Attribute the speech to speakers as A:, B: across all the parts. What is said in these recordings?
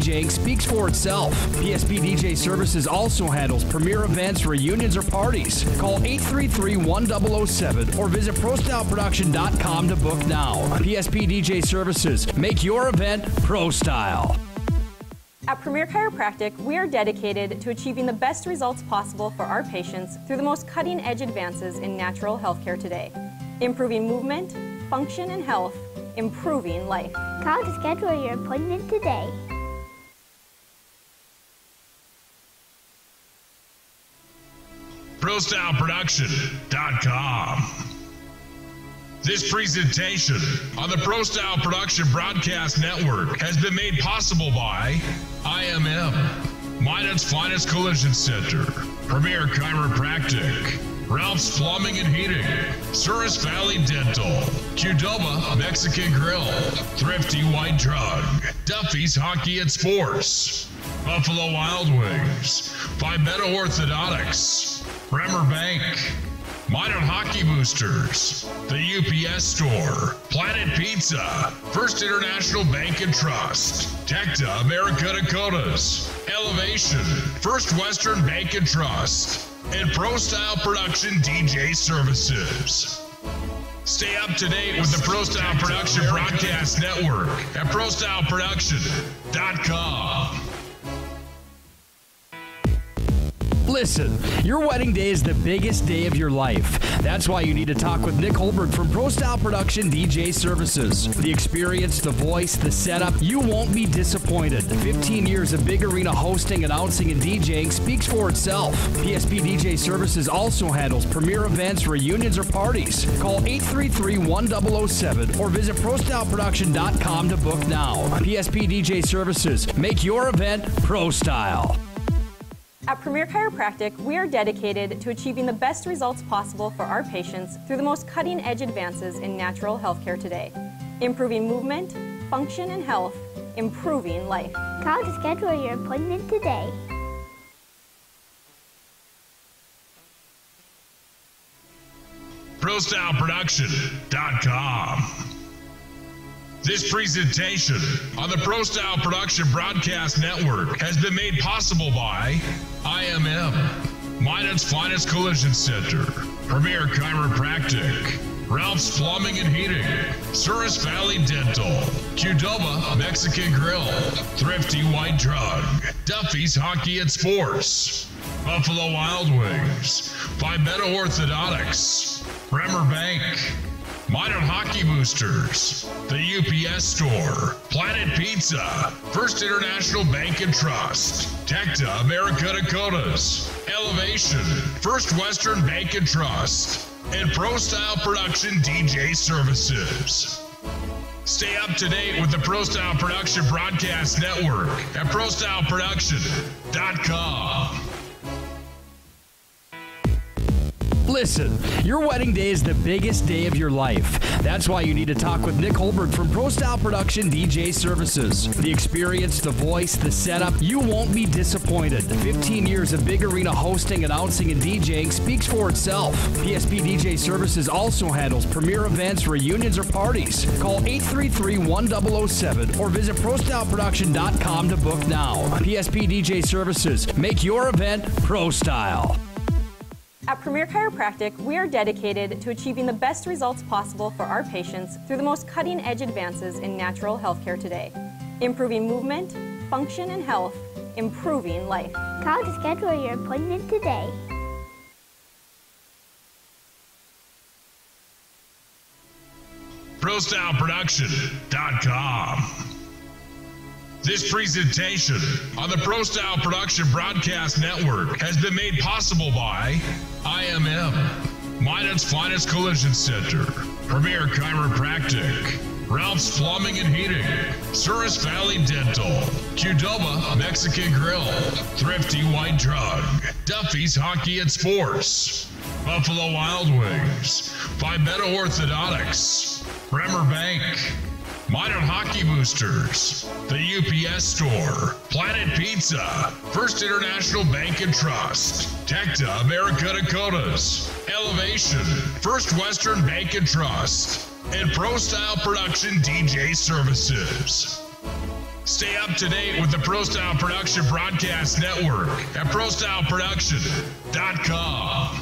A: DJing speaks for itself. PSP DJ Services also handles premier events, reunions, or parties. Call 833-1007 or visit ProStyleProduction.com to book now. PSP DJ Services. Make your event pro style.
B: At Premier Chiropractic, we are dedicated to achieving the best results possible for our patients through the most cutting-edge advances in natural healthcare today. Improving movement, function, and health, improving life.
C: Call to schedule your appointment today.
D: ProStyleProduction.com. This presentation on the ProStyle Production Broadcast Network has been made possible by IMM, Minot's Finest Collision Center, Premier Chiropractic, Ralph's Plumbing and Heating, Souris Valley Dental, Qdoba Mexican Grill, Thrifty White Drug, Duffy's Hockey and Sports, Buffalo Wild Wings, Pimento Orthodontics, Bremer Bank, Minot Hockey Boosters, the UPS Store, Planet Pizza, First International Bank and Trust, Tecta America Dakotas, Elevation, First Western Bank and Trust, and ProStyle Production DJ Services. Stay up to date with the ProStyle Production Broadcast Network at ProStyleProduction.com.
A: Listen, your wedding day is the biggest day of your life. That's why you need to talk with Nick Hulberg from ProStyle Production DJ Services. The experience, the voice, the setup, you won't be disappointed. 15 years of big arena hosting, announcing, and DJing speaks for itself. PSP DJ Services also handles premier events, reunions, or parties. Call 833-1007 or visit ProStyleProduction.com to book now. PSP DJ Services. Make your event pro style.
B: At Premier Chiropractic, we are dedicated to achieving the best results possible for our patients through the most cutting-edge advances in natural healthcare today. Improving movement, function, and health, improving life.
C: Call to schedule your appointment today.
D: ProStyleProduction.com. This presentation on the ProStyle Production Broadcast Network has been made possible by IMM, Minot's Finest Collision Center, Premier Chiropractic, Ralph's Plumbing and Heating, Souris Valley Dental, Qdoba Mexican Grill, Thrifty White Drug, Duffy's Hockey and Sports, Buffalo Wild Wings, Pimento Orthodontics, Bremer Bank, Minot Hockey Boosters, the UPS Store, Planet Pizza, First International Bank and Trust, Tecta America Dakotas, Elevation, First Western Bank and Trust, and ProStyle Production DJ Services. Stay up to date with the ProStyle Production Broadcast Network at ProStyleProduction.com.
A: Listen, your wedding day is the biggest day of your life. That's why you need to talk with Nick Hulberg from ProStyle Production DJ Services. The experience, the voice, the setup, you won't be disappointed. 15 years of big arena hosting, announcing, and DJing speaks for itself. PSP DJ Services also handles premier events, reunions, or parties. Call 833-1007 or visit ProStyleProduction.com to book now. PSP DJ Services. Make your event pro style.
B: At Premier Chiropractic, we are dedicated to achieving the best results possible for our patients through the most cutting-edge advances in natural healthcare today. Improving movement, function, and health, improving life.
C: Call to schedule your appointment today.
D: ProStyleProduction.com. This presentation on the ProStyle Production Broadcast Network has been made possible by IMM, Minot's Finest Collision Center, Premier Chiropractic, Ralph's Plumbing and Heating, Souris Valley Dental, Qdoba Mexican Grill, Thrifty White Drug, Duffy's Hockey and Sports, Buffalo Wild Wings, Pimento Orthodontics, Bremer Bank, Minot Hockey Boosters, the UPS Store, Planet Pizza, First International Bank and Trust, Tecta America Dakotas, Elevation, First Western Bank and Trust, and ProStyle Production DJ Services. Stay up to date with the Pro Style Production Broadcast Network at ProStyleProduction.com.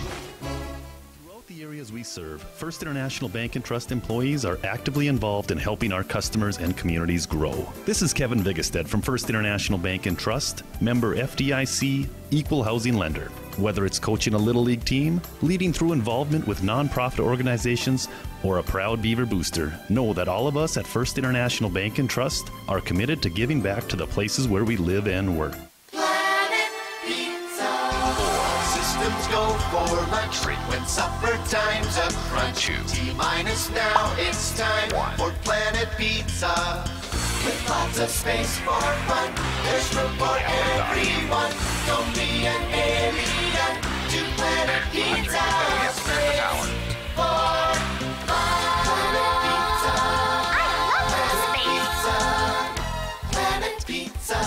E: Throughout the areas we serve, First International Bank and Trust employees are actively involved in helping our customers and communities grow. This is Kevin Vigestad from First International Bank and Trust, member FDIC, equal housing lender. Whether it's coaching a Little League team, leading through involvement with nonprofit organizations, or a proud Beaver booster, know that all of us at First International Bank and Trust are committed to giving back to the places where we live and work.
F: Planet Pizza. Systems go for lunch when supper time's a crunch. T-minus now, it's time for Planet Pizza. With lots of space for fun, there's room for everyone. Don't be an alien to Planet Pizza. Space for fun. Planet Pizza.
C: I love
F: Planet Pizza.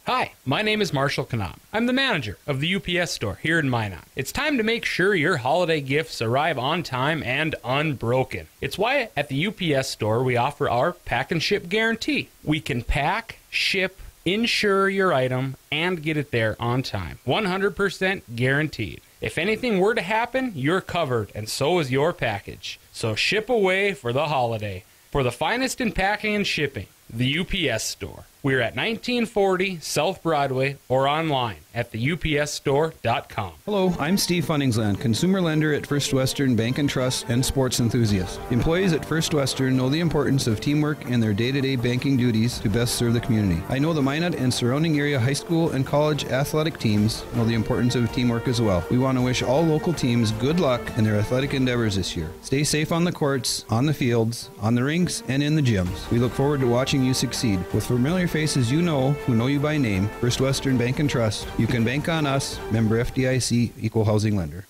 G: Hi, my name is Marshall Knop. I'm the manager of the UPS store here in Minot. It's time to make sure your holiday gifts arrive on time and unbroken. It's why at the UPS store we offer our pack and ship guarantee. We can pack, ship, insure your item, and get it there on time. 100% guaranteed. If anything were to happen, you're covered, and so is your package. So ship away for the holiday. For the finest in packing and shipping, the UPS store. We're at 1940 South Broadway or online at theupsstore.com.
H: Hello, I'm Steve Funningsland, consumer lender at First Western Bank and Trust and sports enthusiast. Employees at First Western know the importance of teamwork in their day-to-day banking duties to best serve the community. I know the Minot and surrounding area high school and college athletic teams know the importance of teamwork as well. We want to wish all local teams good luck in their athletic endeavors this year. Stay safe on the courts, on the fields, on the rinks, and in the gyms. We look forward to watching you succeed. With familiar faces you know, who know you by name, First Western Bank and Trust, you can bank on us, member FDIC, equal housing lender.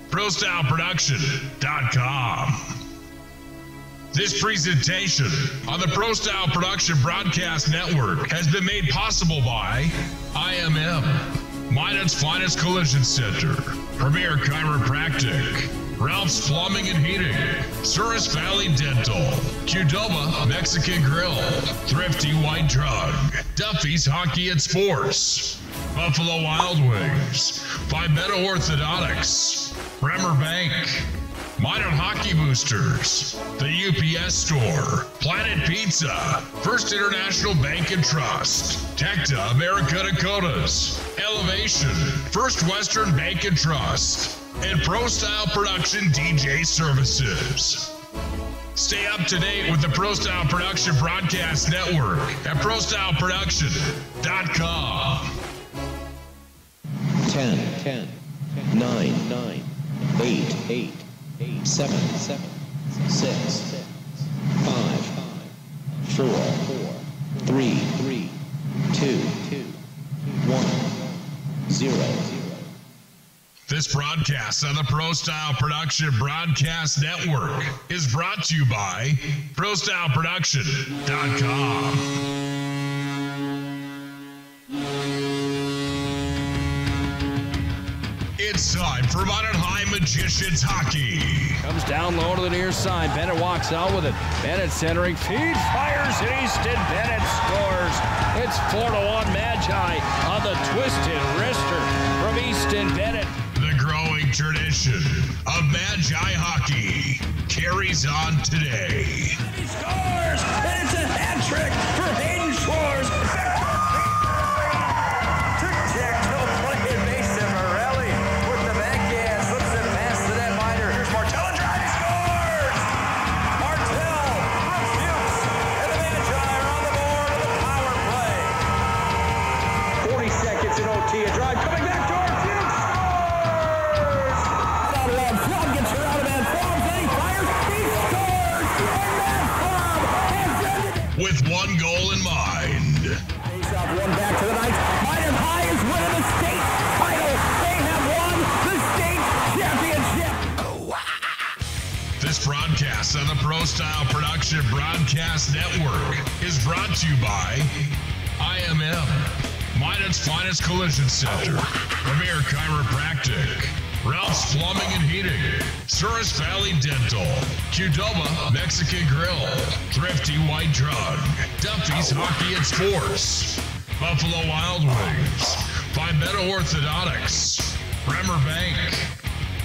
D: ProStyleProduction.com. This presentation on the Pro Style Production Broadcast Network has been made possible by IMM, Minot's Finest Collision Center, Premier Chiropractic, Ralph's Plumbing and Heating, Souris Valley Dental, Qdoba Mexican Grill, Thrifty White Drug, Duffy's Hockey and Sports, Buffalo Wild Wings, Vibetta Orthodontics, Bremer Bank, Minot Hockey Boosters, the UPS Store, Planet Pizza, First International Bank and Trust, Tecta America Dakotas, Elevation, First Western Bank and Trust, and Pro Style Production DJ Services. Stay up to date with the Pro Style Production Broadcast Network at ProStyleProduction.com.
I: 10, 9, 8, 7, 6, 5, 4, 3, 2, 1, 0.
D: This broadcast on the Pro Style Production Broadcast Network is brought to you by ProStyleProduction.com. It's time for Minot High Magicians Hockey.
A: Comes down low to the near side. Bennett walks out with it. Bennett centering, feed, fires, and Easton Bennett scores. It's 4-1 Magi on the twisted wrister from Easton Bennett.
D: The growing tradition of Magi hockey carries on today.
A: He scores, and it's a hat trick for Hayden Shores. Tic-tac-toe play, Mason Morelli with the backhand, slips it past the netminder. Here's Martell and drive, he scores! Martell refutes, and the Magi are on the board of the power play. 40 seconds in OT, a drive coming back to our Fuchs, scores! Out of that, Flom gets her out of that, Flom, then he fires, he scores! And that Flom has ended it!
D: With one goal in mind.
A: Face off one back to the Knights. Minot High is winning the state title. They have won the state championship.
D: This broadcast on the Pro Style Production Broadcast Network is brought to you by IMM, Minot's Finest Collision Center, Premier Chiropractic, Ralph's Plumbing and Heating, Souris Valley Dental, Qdoba Mexican Grill, Thrifty White Drug, Duffy's Hockey and Sports, Buffalo Wild Wings, Pimento Orthodontics, Bremer Bank,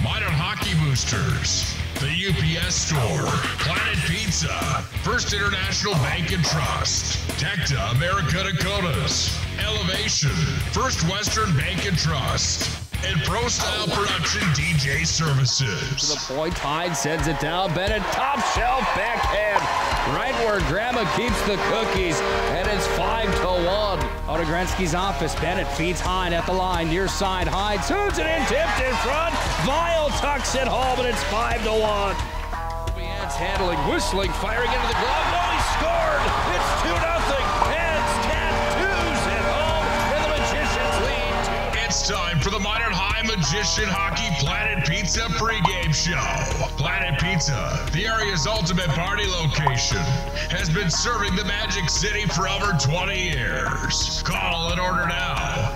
D: Minot Hockey Boosters, the UPS Store, Planet Pizza, First International Bank and Trust, Tecta America Dakotas, Elevation, First Western Bank and Trust, and Pro Style Production DJ Services.
A: To the point, Hyde sends it down. Bennett, top shelf backhand, right where Grandma keeps the cookies, and it's 5-1. Out of Gretzky's office, Bennett feeds Hyde at the line, near side. Hyde tunes it in, tipped in front. Vile tucks it home, and it's 5-1. Hands handling, whistling, firing into the glove. No, he scored. It's 2-0. Hands, tattoos at home, and the Magicians lead.
D: It's time for the Minot High Magician Hockey Planet Pizza pregame show. Planet Pizza, the area's ultimate party location, has been serving the Magic City for over 20 years. Call and order now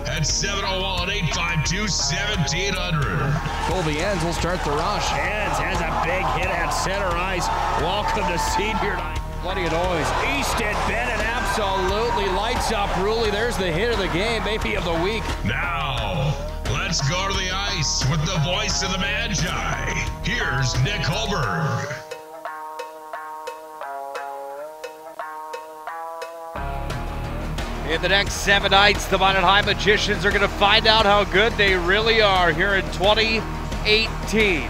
D: at 701-852-1700.
A: Colby Enns will start the rush. Enns has a big hit at center ice. Welcome to senior night. Plenty of noise. Easton Bennett absolutely lights up Ruley. There's the hit of the game, maybe of the week.
D: Now, let's go to the ice with the voice of the Magi. Here's Nick Hulberg.
J: In the next 7 nights, the Minot High Magicians are going to find out how good they really are here in 2018.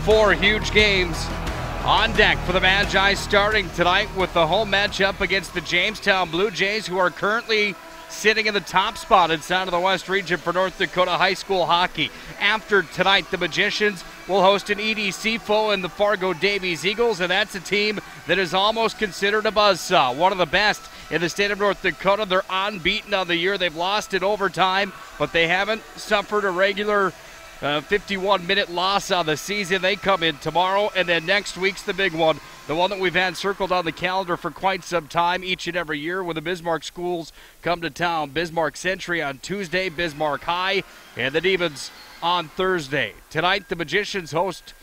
J: 4 huge games on deck for the Magi, starting tonight with the home matchup against the Jamestown Blue Jays, who are currently sitting in the top spot inside of the West Region for North Dakota high school hockey. After tonight, the Magicians will host an EDC foe in the Fargo Davies Eagles, and that's a team that is almost considered a buzzsaw. One of the best in the state of North Dakota. They're unbeaten on the year. They've lost in overtime, but they haven't suffered a regular 51-minute loss on the season. They come in tomorrow, and then next week's the big one, the one that we've had circled on the calendar for quite some time each and every year when the Bismarck schools come to town. Bismarck Century on Tuesday, Bismarck High, and the Demons on Thursday. Tonight, the Magicians host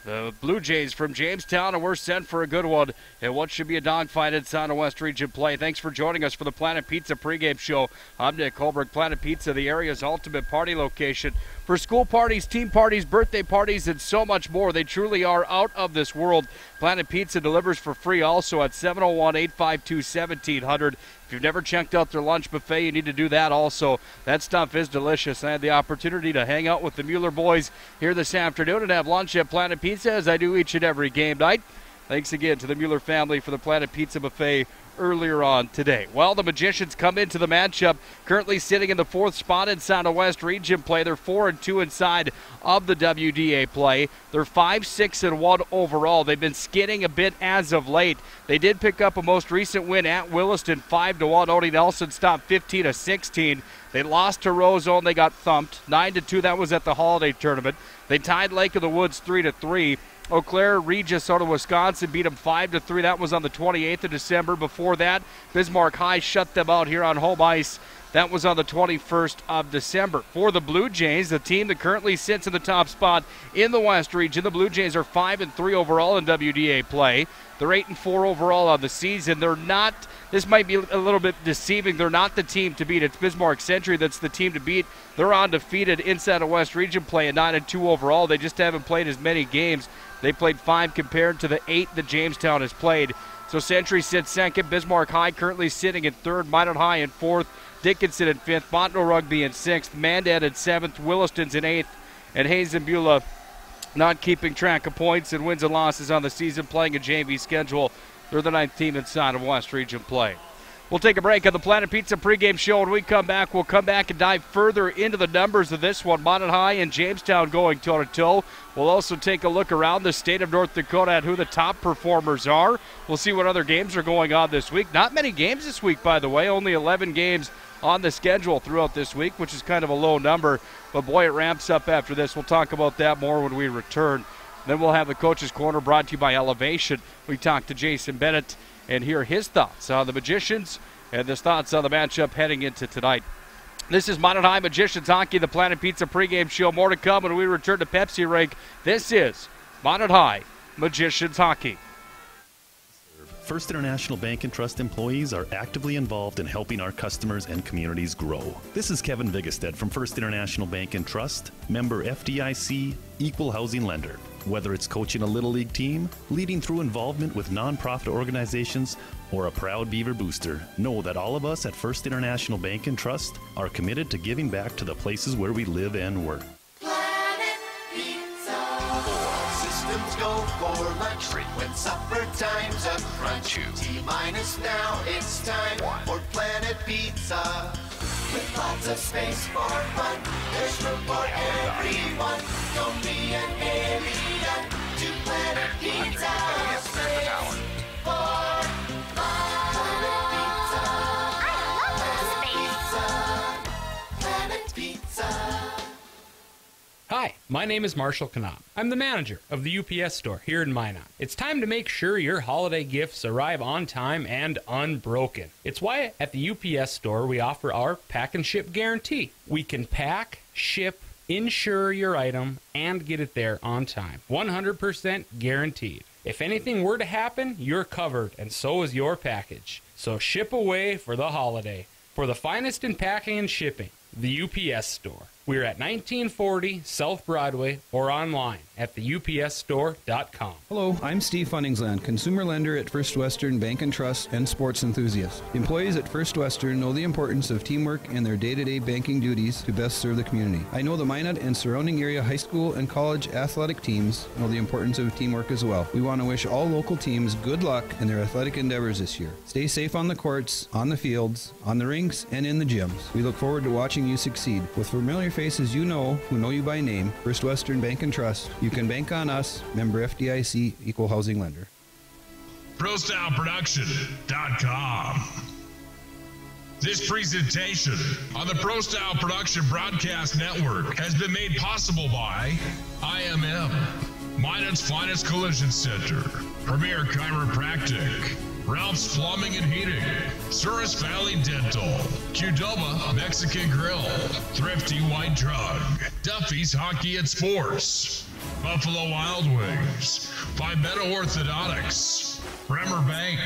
J: the Blue Jays from Jamestown, and we're sent for a good one and what should be a dogfight inside of West Region play. Thanks for joining us for the Planet Pizza pregame show. I'm Nick Hulberg. Planet Pizza, the area's ultimate party location for school parties, team parties, birthday parties, and so much more. They truly are out of this world. Planet Pizza delivers for free also at 701-852-1700. If you've never checked out their lunch buffet, you need to do that also. That stuff is delicious. I had the opportunity to hang out with the Mueller boys here this afternoon and have lunch at Planet Pizza, as I do each and every game night. Thanks again to the Mueller family for the Planet Pizza buffet earlier on today. Well, the Magicians come into the matchup currently sitting in the 4th spot inside of West Region play. They're 4-2 inside of the WDA play. They're 5-6-1 overall. They've been skidding a bit as of late. They did pick up a most recent win at Williston, 5-1. Odie Nelson stopped 15-16. They lost to Rosone. They got thumped 9-2. That was at the holiday tournament. They tied Lake of the Woods 3-3. Eau Claire Regis out of Wisconsin beat them 5-3. That was on the 28th of December. Before that, Bismarck High shut them out here on home ice. That was on the 21st of December. For the Blue Jays, the team that currently sits in the top spot in the West Region, the Blue Jays are 5-3 overall in WDA play. They're 8-4 overall on the season. They're not, this might be a little bit deceiving, they're not the team to beat. It's Bismarck Century that's the team to beat. They're undefeated inside of West Region play at 9-2 overall. They just haven't played as many games. They played 5 compared to the 8 that Jamestown has played. So Century sits second. Bismarck High currently sitting in 3rd. Minot High in 4th. Dickinson in 5th. Montano Rugby in 6th. Mandan in 7th. Williston's in 8th. And Hayes and Beulah not keeping track of points and wins and losses on the season, playing a JV schedule. They're the 9th team inside of West Region play. We'll take a break on the Planet Pizza pregame show. When we come back, we'll come back and dive further into the numbers of this one. Minot High and Jamestown going toe-to-toe. We'll also take a look around the state of North Dakota at who the top performers are. We'll see what other games are going on this week. Not many games this week, by the way. Only 11 games on the schedule throughout this week, which is kind of a low number. But, boy, it ramps up after this. We'll talk about that more when we return. Then we'll have the Coach's Corner brought to you by Elevation. We talk to Jason Bennett and hear his thoughts on the Magicians and his thoughts on the matchup heading into tonight. This is Minot High Magicians Hockey, the Planet Pizza pregame show. More to come when we return to Pepsi Rink. This is Minot High Magicians Hockey.
E: First International Bank and Trust employees are actively involved in helping our customers and communities grow. This is Kevin Vigestead from First International Bank and Trust, member FDIC, equal housing lender. Whether it's coaching a Little League team, leading through involvement with nonprofit organizations, or a proud Beaver booster, know that all of us at First International Bank and Trust are committed to giving back to the places where we live and work.
F: Planet Pizza. 4 systems go for lunch. When supper time's a crunch. T-minus now, it's time for Planet Pizza. With lots of space for fun, there's room for everyone. Don't be an alien to Planet Pizza. Space for Planet Pizza. Planet Pizza.
G: Hi, my name is Marshall Knop. I'm the manager of the UPS store here in Minot. It's time to make sure your holiday gifts arrive on time and unbroken. It's why at the UPS store we offer our pack and ship guarantee. We can pack, ship, insure your item, and get it there on time. 100% guaranteed. If anything were to happen, you're covered, and so is your package. So ship away for the holiday. For the finest in packing and shipping, the UPS store. We're at 1940 South Broadway or online at theupsstore.com.
H: Hello, I'm Steve Funningsland, consumer lender at First Western Bank and Trust and sports enthusiast. Employees at First Western know the importance of teamwork in their day-to-day banking duties to best serve the community. I know the Minot and surrounding area high school and college athletic teams know the importance of teamwork as well. We want to wish all local teams good luck in their athletic endeavors this year. Stay safe on the courts, on the fields, on the rinks, and in the gyms. We look forward to watching you succeed. With familiar faces you know, who know you by name, First Western Bank and Trust, you can bank on us, member FDIC, equal housing lender.
D: ProStyleProduction.com. This presentation on the Pro Style Production Broadcast Network has been made possible by IMM, Minot's Finest Collision Center, Premier Chiropractic, Ralph's Plumbing and Heating, Souris Valley Dental, Qdoba Mexican Grill, Thrifty White Drug, Duffy's Hockey and Sports, Buffalo Wild Wings, Pimento Orthodontics, Bremer Bank,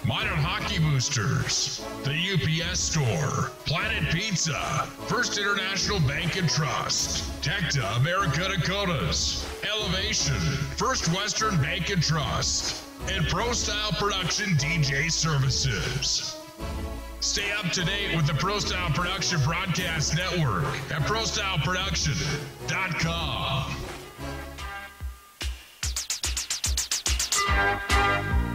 D: Minot Hockey Boosters, the UPS Store, Planet Pizza, First International Bank and Trust, Tecta America Dakotas, Elevation, First Western Bank and Trust, and Pro Style Production DJ Services. Stay up to date with the Pro Style Production Broadcast Network at ProStyleProduction.com.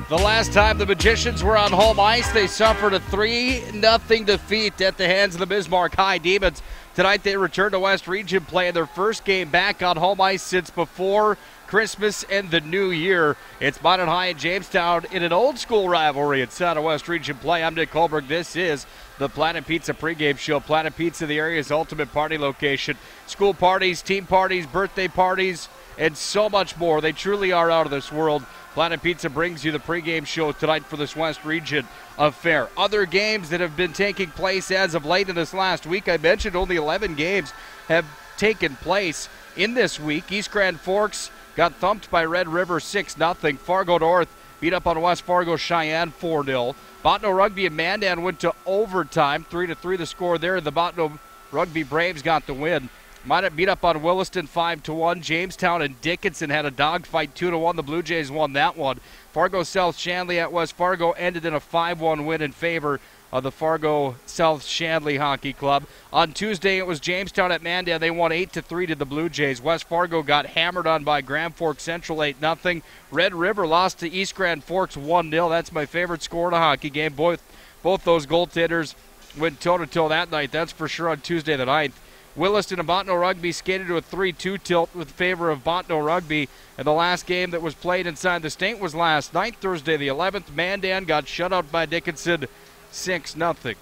J: The last time the Magicians were on home ice, they suffered a 3-0 defeat at the hands of the Bismarck High Demons. Tonight they return to West Region play in their first game back on home ice since before Christmas and the New Year. It's Minot High and Jamestown in an old school rivalry at South West Region play. I'm Nick Hulberg. This is the Planet Pizza pregame show. Planet Pizza, the area's ultimate party location. School parties, team parties, birthday parties, and so much more. They truly are out of this world. Planet Pizza brings you the pregame show tonight for this West Region affair. Other games that have been taking place as of late in this last week, I mentioned only 11 games have taken place in this week. East Grand Forks got thumped by Red River 6-0. Fargo North beat up on West Fargo Cheyenne 4-0. Botno Rugby and Mandan went to overtime. 3-3 the score there. The Botno Rugby Braves got the win. Minot beat up on Williston 5-1. Jamestown and Dickinson had a dogfight 2-1. The Blue Jays won that one. Fargo South Shanley at West Fargo ended in a 5-1 win in favor of the Fargo South Shanley Hockey Club. On Tuesday, it was Jamestown at Mandan. They won 8-3 to the Blue Jays. West Fargo got hammered on by Grand Forks Central 8-0. Red River lost to East Grand Forks 1-0. That's my favorite score in a hockey game. Both those goaltenders went toe-to-toe that night. That's for sure on Tuesday the 9th. Williston and Botno Rugby skated to a 3-2 tilt with favor of Botno Rugby. And the last game that was played inside the state was last night, Thursday the 11th. Mandan got shut out by Dickinson 6-0.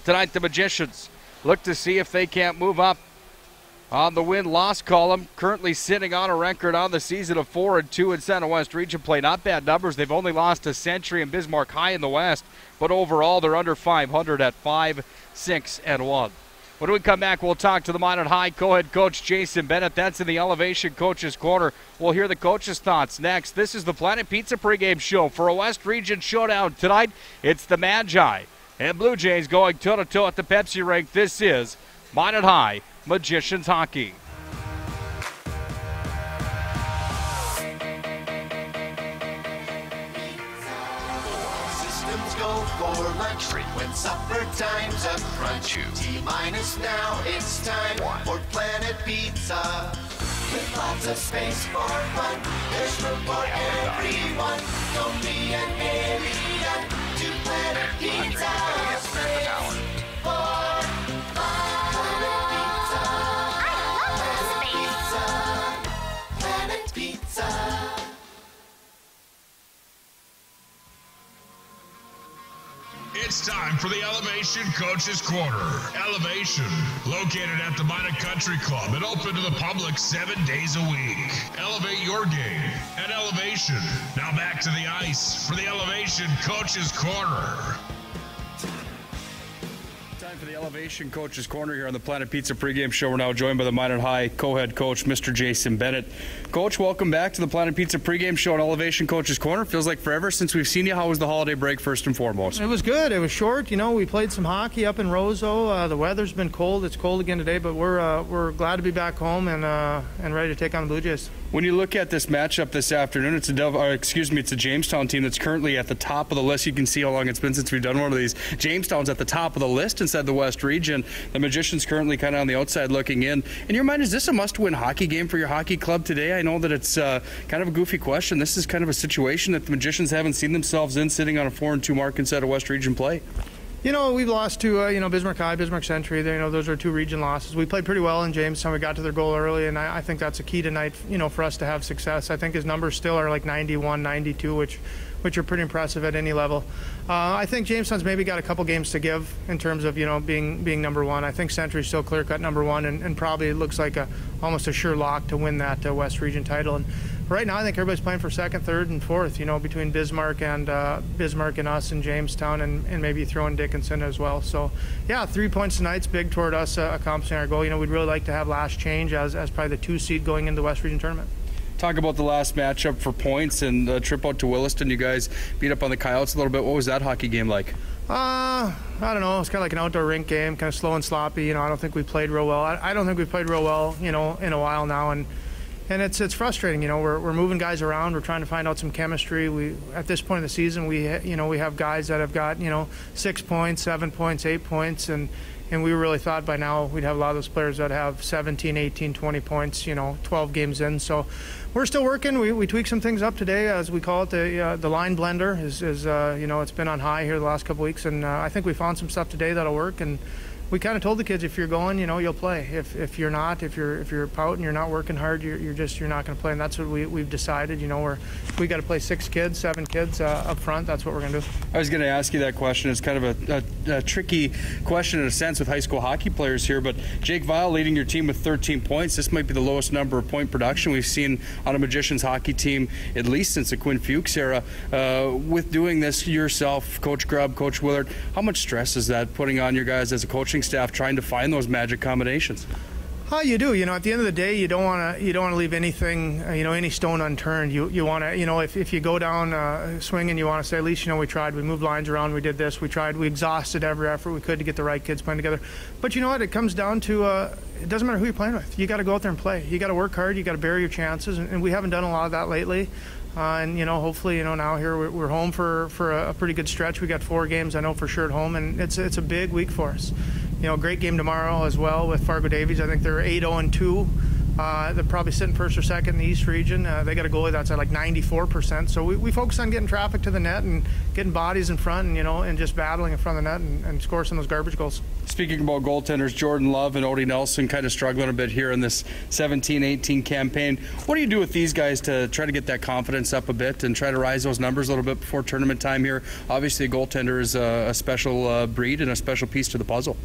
J: Tonight the Magicians look to see if they can't move up on the win-loss column. Currently sitting on a record on the season of 4-2 in Center West Region play. Not bad numbers. They've only lost to Century and Bismarck High in the West. But overall they're under 500 at 5-6-1. When we come back, we'll talk to the Minot High co-head coach Jason Bennett. That's in the Elevation Coaches Corner. We'll hear the coaches' thoughts next. This is the Planet Pizza pregame show. For a West Region showdown tonight, it's the Magi and Blue Jays going toe-to-toe at the Pepsi rink. This is Minot High Magicians Hockey.
F: For lunch, right when supper time's a crunch. T-minus now, it's time for Planet Pizza. With lots of space for fun, there's room for everyone. Don't be an alien to Planet Pizza. Space for fun. Planet Pizza. Planet Pizza.
D: It's time for the Elevation Coaches Corner. Elevation, located at the Minot Country Club and open to the public 7 days a week. Elevate your game at Elevation. Now back to the ice for the Elevation Coaches Corner.
J: Time for the Elevation Coaches Corner here on the Planet Pizza pregame show. We're now joined by the Minot High co-head coach, Mr. Jason Bennett. Coach, welcome back to the Planet Pizza pregame show on Elevation Coaches Corner. Feels like forever since we've seen you. How was the holiday break, first and foremost?
K: It was good. It was short. You know, we played some hockey up in Roseau. The weather's been cold. It's cold again today, but we're glad to be back home and ready to take on the Blue Jays.
J: When you look at this matchup this afternoon, it's a Jamestown team that's currently at the top of the list. You can see how long it's been since we've done one of these. Jamestown's at the top of the list inside the West Region. The Magicians currently kind of on the outside looking in. In your mind, is this a must-win hockey game for your hockey club today? I know that it's kind of a goofy question. This is kind of a situation that the Magicians haven't seen themselves in, sitting on a 4-2 mark inside of West Region play.
K: You know, we've lost to, Bismarck High, Bismarck Century. Those are 2 region losses. We played pretty well in Jamestown. We got to their goal early, and I think that's a key tonight, for us to have success. I think his numbers still are like 91, 92, which are pretty impressive at any level. I think Jamestown's maybe got a couple games to give in terms of, being number one. I think Century's still clear-cut number one, and probably it looks like almost a sure lock to win that West Region title. And right now, I think everybody's playing for second, third, and fourth, between Bismarck and us and Jamestown, and maybe throw in Dickinson as well. So, yeah, 3 points tonight's big toward us accomplishing our goal. We'd really like to have last change as probably the 2 seed going into the West Region tournament.
J: Talk about the last matchup for points and the trip out to Williston. You guys beat up on the Coyotes a little bit. What was that hockey game like?
K: I don't know. It's kind of like an outdoor rink game, kind of slow and sloppy. I don't think we played real well. I don't think we played real well, in a while now. And it's frustrating. We're moving guys around. We're trying to find out some chemistry. At this point in the season, we have guys that have got 6 points, 7 points, 8 points, and we really thought by now we'd have a lot of those players that have 17, 18, 20 points, 12 games in. So we're still working. We tweaked some things up today, as we call it. The line blender is it's been on high here the last couple weeks, and I think we found some stuff today that'll work. And we kind of told the kids, if you're going, you'll play. If you're not, if you're pouting, you're not working hard, you're not going to play. And that's what we've decided. We got to play 6 kids, 7 kids up front. That's what we're going to do.
J: I was going to ask you that question. It's kind of a tricky question in a sense with high school hockey players here. But Jake Vial leading your team with 13 points. This might be the lowest number of point production we've seen on a Magicians hockey team, at least since the Quinn Fuchs era. With doing this yourself, Coach Grubb, Coach Willard, how much stress is that putting on your guys as a coaching staff trying to find those magic combinations?
K: Oh, you do. At the end of the day, you don't want to leave anything, any stone unturned. You want to, if you go down swinging, you want to say, at least, we tried. We moved lines around. We did this. We tried. We exhausted every effort we could to get the right kids playing together. But you know what? It comes down to it doesn't matter who you're playing with. You got to go out there and play. You got to work hard. You got to bury your chances. And we haven't done a lot of that lately. And hopefully, now here we're home for a pretty good stretch. We got 4 games, I know for sure, at home, and it's a big week for us. Great game tomorrow as well with Fargo Davies. I think they're 8-0-2. They're probably sitting first or second in the East region. They got a goalie that's at like 94%. So we focus on getting traffic to the net and getting bodies in front, and just battling in front of the net and score some of those garbage goals.
J: Speaking about goaltenders, Jordan Love and Odie Nelson kind of struggling a bit here in this 17-18 campaign. What do you do with these guys to try to get that confidence up a bit and try to rise those numbers a little bit before tournament time here? Obviously, a goaltender is a special breed and a special piece to the puzzle.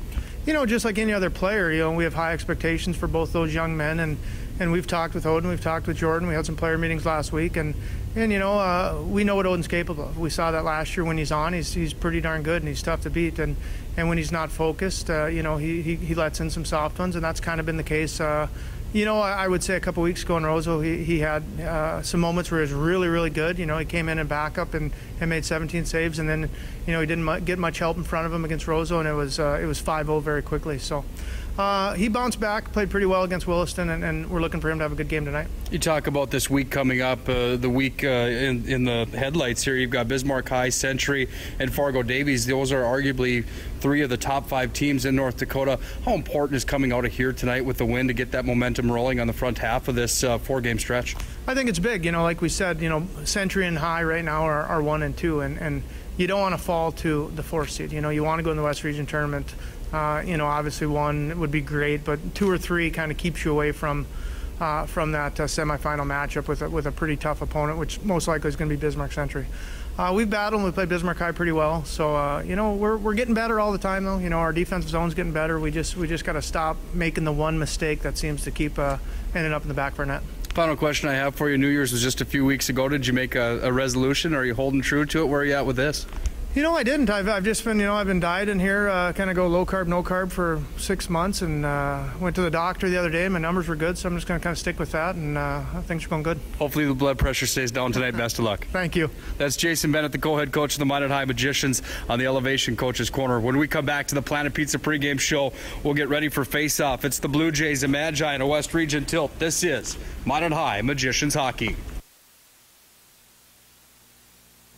K: just like any other player, we have high expectations for both those young men, and we've talked with Odin, we've talked with Jordan, we had some player meetings last week, and we know what Odin's capable of. We saw that last year when he's on. He's pretty darn good, and he's tough to beat. And when he's not focused, he lets in some soft ones, and that's kind of been the case. I would say a couple weeks ago in Roseau, he had some moments where he was really, really good. He came in backup and made 17 saves, and then he didn't get much help in front of him against Roseau, and it was 5-0 very quickly. So he bounced back, played pretty well against Williston, and we're looking for him to have a good game tonight.
L: You talk about this week coming up, the week in the headlights here. You've got Bismarck High, Century, and Fargo Davies. Those are arguably 3 of the top 5 teams in North Dakota. How important is coming out of here tonight with the win to get that momentum rolling on the front half of this 4-game stretch?
K: I think it's big. Like we said, Century and High right now are 1 and 2, and you don't want to fall to the 4th seed. You want to go in the West Region tournament. Obviously 1 would be great, but 2 or 3 kind of keeps you away from that semifinal matchup with a pretty tough opponent, which most likely is going to be Bismarck Century. We've battled and we played Bismarck High pretty well, so we're getting better all the time though. Our defensive zone's getting better. We just got to stop making the one mistake that seems to keep ending up in the back of our net.
L: Final question I have for you. New Year's was just a few weeks ago. Did you make a resolution? Are you holding true to it? Where are you at with this?
K: I didn't. I've just been, I've been dieting here, kind of go low carb, no carb for 6 months, and went to the doctor the other day. My numbers were good, so I'm just going to kind of stick with that, and things are going good.
L: Hopefully the blood pressure stays down tonight. Best of luck.
K: Thank you.
L: That's Jason Bennett, the co-head coach of the Minot High Magicians on the Elevation Coaches Corner. When we come back to the Planet Pizza pregame show, we'll get ready for face-off. It's the Blue Jays and Magi in a West Region tilt. This is Minot High Magicians Hockey.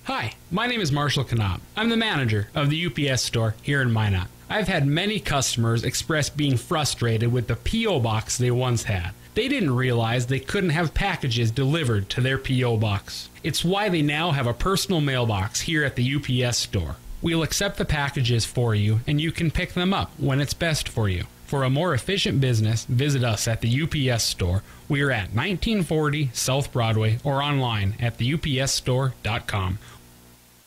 G: Hi, my name is Marshall Knopp. I'm the manager of the UPS store here in Minot. I've had many customers express being frustrated with the P.O. box they once had. They didn't realize they couldn't have packages delivered to their P.O. box. It's why they now have a personal mailbox here at the UPS store. We'll accept the packages for you, and you can pick them up when it's best for you. For a more efficient business, visit us at the UPS store. We are at 1940 South Broadway or online at theupsstore.com.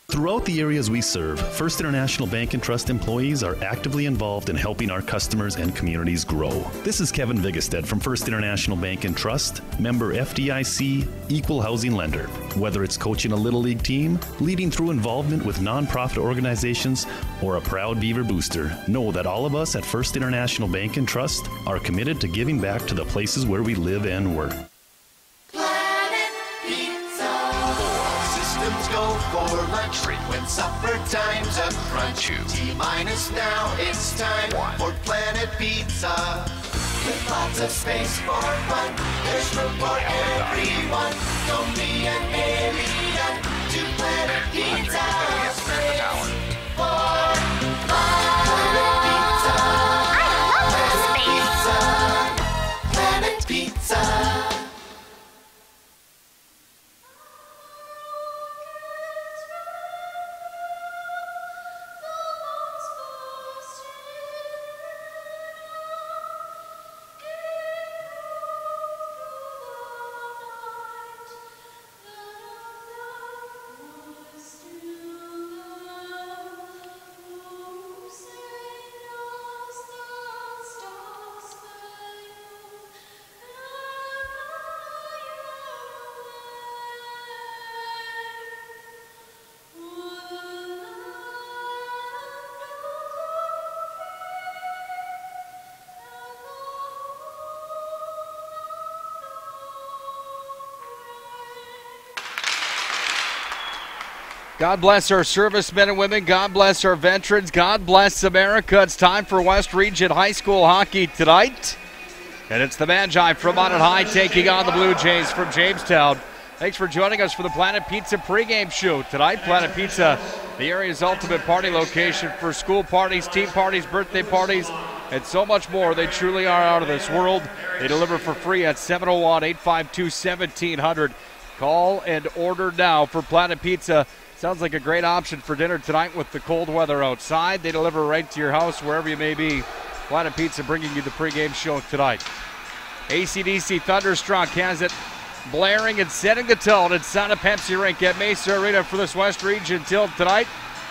E: Throughout the areas we serve, First International Bank and Trust employees are actively involved in helping our customers and communities grow. This is Kevin Vigestad from First International Bank and Trust, member FDIC, equal housing lender. Whether it's coaching a Little League team, leading through involvement with nonprofit organizations, or a proud Beaver booster, know that all of us at First International Bank and Trust are committed to giving back to the places where we live and work.
F: For lunch, when supper time's a crunch. T-minus now, it's time for Planet Pizza. With lots of space for fun, there's room for everyone. Don't be an alien to Planet Pizza. Space for fun. Planet Pizza. Planet Pizza.
J: God bless our servicemen and women. God bless our veterans. God bless America. It's time for West Region High School hockey tonight. And it's the Magi from Minot High taking on the Blue Jays from Jamestown. Thanks for joining us for the Planet Pizza pregame show tonight. Planet Pizza, the area's ultimate party location for school parties, team parties, birthday parties, and so much more. They truly are out of this world. They deliver for free at 701-852-1700. Call and order now for Planet Pizza. Sounds like a great option for dinner tonight with the cold weather outside. They deliver right to your house, wherever you may be. Planet Pizza bringing you the pregame show tonight. AC/DC Thunderstruck has it blaring and setting the tone at Santa Pepsi Rink at Mesa Arena for this West Region tilt tonight.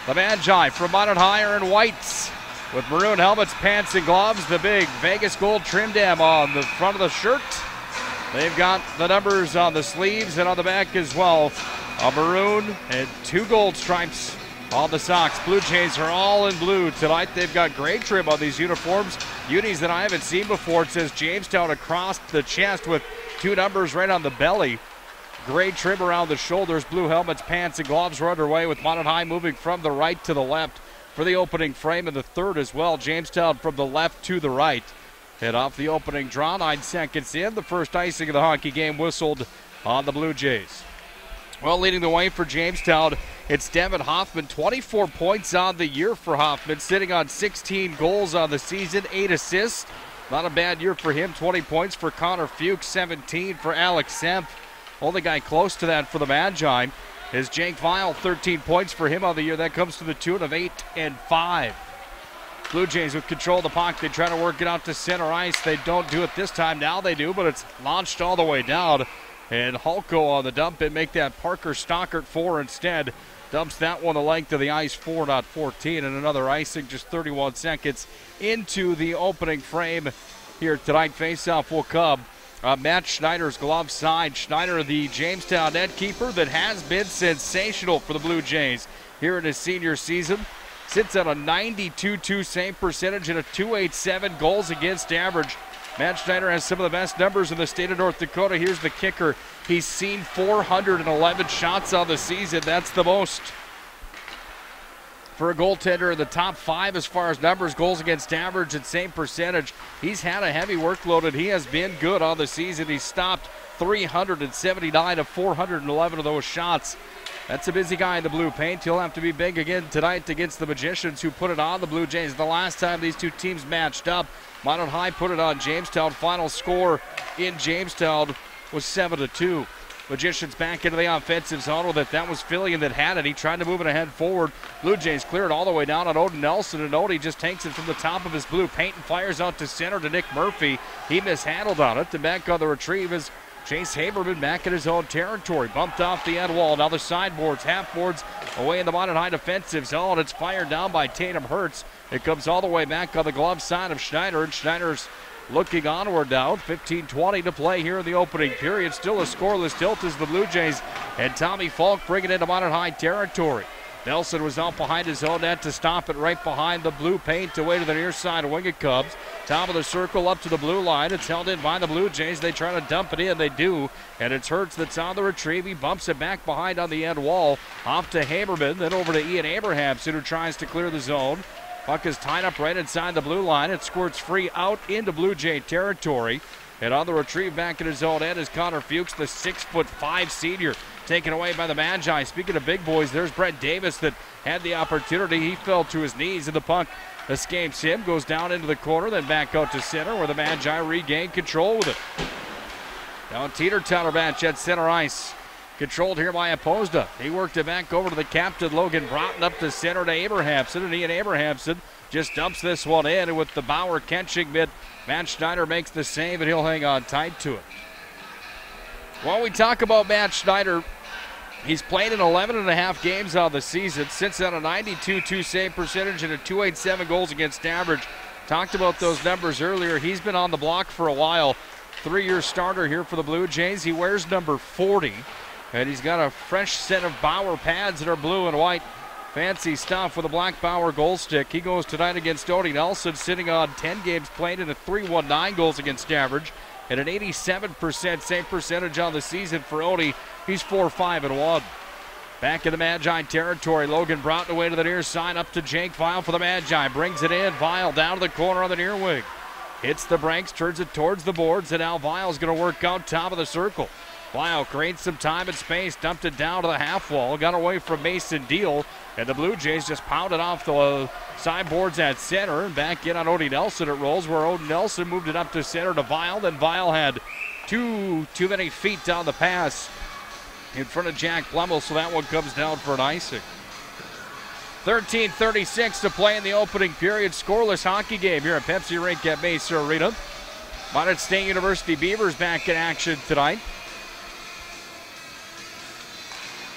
J: The Magi from Minot High are in whites. with maroon helmets, pants, and gloves. The big Vegas gold trim dam on the front of the shirt. They've got the numbers on the sleeves and on the back as well. A maroon and 2 gold stripes on the socks. Blue Jays are all in blue tonight. They've got gray trim on these uniforms. Unis that I haven't seen before. It says Jamestown across the chest with 2 numbers right on the belly. Gray trim around the shoulders. Blue helmets, pants, and gloves are underway with Minot High moving from the right to the left for the opening frame and the third as well. Jamestown from the left to the right. Head off the opening draw, 9 seconds in. The first icing of the hockey game whistled on the Blue Jays. Well, leading the way for Jamestown, it's Devin Hoffman. 24 points on the year for Hoffman, sitting on 16 goals on the season, 8 assists. Not a bad year for him. 20 points for Connor Fuchs, 17 for Alex Semp. Only guy close to that for the Magi is Jake Vile, 13 points for him on the year. That comes to the tune of 8 and 5. Blue Jays with control of the puck. They try to work it out to center ice. They don't do it this time. Now they do, but it's launched all the way down. And Hulko on the dump and make that Parker Stockert 4 instead. Dumps that one the length of the ice, 4.14. And another icing just 31 seconds into the opening frame here tonight. Faceoff will come. Matt Schneider's glove side. Schneider, the Jamestown net keeper that has been sensational for the Blue Jays here in his senior season. Sits at a 92-2 save percentage and a .287 goals against average. Matt Schneider has some of the best numbers in the state of North Dakota. Here's the kicker. He's seen 411 shots on the season. That's the most for a goaltender in the top 5 as far as numbers, goals against average, and same percentage. He's had a heavy workload, and he has been good on the season. He's stopped 379 of 411 of those shots. That's a busy guy in the blue paint. He'll have to be big again tonight against the Magicians, who put it on the Blue Jays the last time these two teams matched up. Minot High put it on Jamestown. Final score in Jamestown was 7-2. Magicians back into the offensive zone with it. That was Fillion that had it. He tried to move it ahead forward. Blue Jays clear it all the way down on Odin Nelson, and Odie just takes it from the top of his blue paint and fires out to center to Nick Murphy. He mishandled on it. The back on the retrieve is Chase Haberman back in his own territory. Bumped off the end wall. Now the sideboards, half boards away in the Minot High defensive zone. It's fired down by Tatum Hertz. It comes all the way back on the glove side of Schneider, and Schneider's looking onward now. 15-20 to play here in the opening period. Still a scoreless tilt as the Blue Jays and Tommy Falk bring it into Minot High territory. Nelson was out behind his own net to stop it right behind the blue paint away to the near side of Wing It Cubs. Top of the circle up to the blue line. It's held in by the Blue Jays. They try to dump it in. They do. And it's Hertz that's on the retrieve. He bumps it back behind on the end wall. Off to Haberman. Then over to Ian Abrahamson, who tries to clear the zone. Puck is tied up right inside the blue line. It squirts free out into Blue Jay territory. And on the retrieve back in his own end is Connor Fuchs, the 6'5" senior, taken away by the Magi. Speaking of big boys, there's Brett Davis that had the opportunity. He fell to his knees, and the puck escapes him, goes down into the corner, then back out to center, where the Magi regain control with it. Now a teeter-totter match at center ice. Controlled here by Opposda. He worked it back over to the captain, Logan Broughton, up to center to Abrahamson, and Ian Abrahamson just dumps this one in, and with the Bauer catching mid, Matt Schneider makes the save, and he'll hang on tight to it. While we talk about Matt Schneider, he's played in 11.5 games on the season, sits at a 92-2 save percentage and a .287 goals against average. Talked about those numbers earlier. He's been on the block for a while. 3-year starter here for the Blue Jays. He wears number 40. And he's got a fresh set of Bauer pads that are blue and white. Fancy stuff with a black Bauer goal stick. He goes tonight against Odie Nelson, sitting on 10 games played and a .319 goals against average. And an 87% save percentage on the season for Odie. He's 4-5-1. Back in the Magi territory, Logan Broughton away to the near side, up to Jake Vile for the Magi. Brings it in, Vile down to the corner on the near wing. Hits the brakes, turns it towards the boards, and now Vile's going to work out top of the circle. Vile creates some time and space, dumped it down to the half wall, got away from Mason Deal, and the Blue Jays just pounded off the sideboards at center, and back in on Odie Nelson. It rolls where Odie Nelson moved it up to center to Vile, then Vile had too many feet down the pass in front of Jack Plummel, so that one comes down for an icing. 13:36 to play in the opening period. Scoreless hockey game here at Pepsi Rink at Mesa Arena. Minot State University Beavers back in action tonight.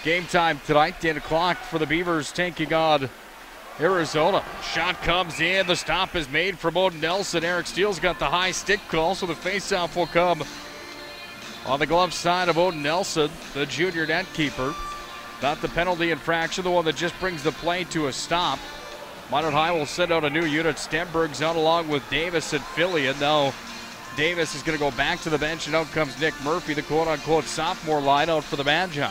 J: Game time tonight, 10 o'clock for the Beavers, taking on Arizona. Shot comes in. The stop is made for Bowden Nelson. Eric Steele's got the high stick call, so the faceoff will come on the glove side of Bowden Nelson, the junior net keeper. Not the penalty infraction, the one that just brings the play to a stop. Minot High will send out a new unit. Stenberg's out along with Davis and Fillion. Now Davis is going to go back to the bench, and out comes Nick Murphy, the quote-unquote sophomore line out for the Magi.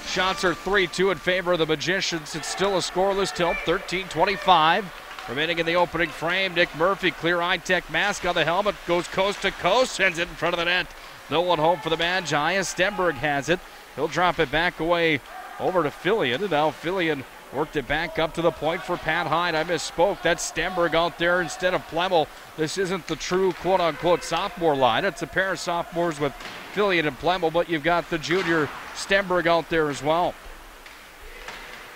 J: Shots are 3-2 in favor of the Magicians. It's still a scoreless tilt, 13-25. Remaining in the opening frame, Nick Murphy, clear eye-tech mask on the helmet, goes coast to coast, sends it in front of the net. No one home for the Magi as Stenberg has it. He'll drop it back away over to Fillion, and now Fillion worked it back up to the point for Pat Hyde. I misspoke. That's Stenberg out there instead of Plemmel. This isn't the true quote-unquote sophomore line. It's a pair of sophomores with Fillion and Plemmel, but you've got the junior Stenberg out there as well.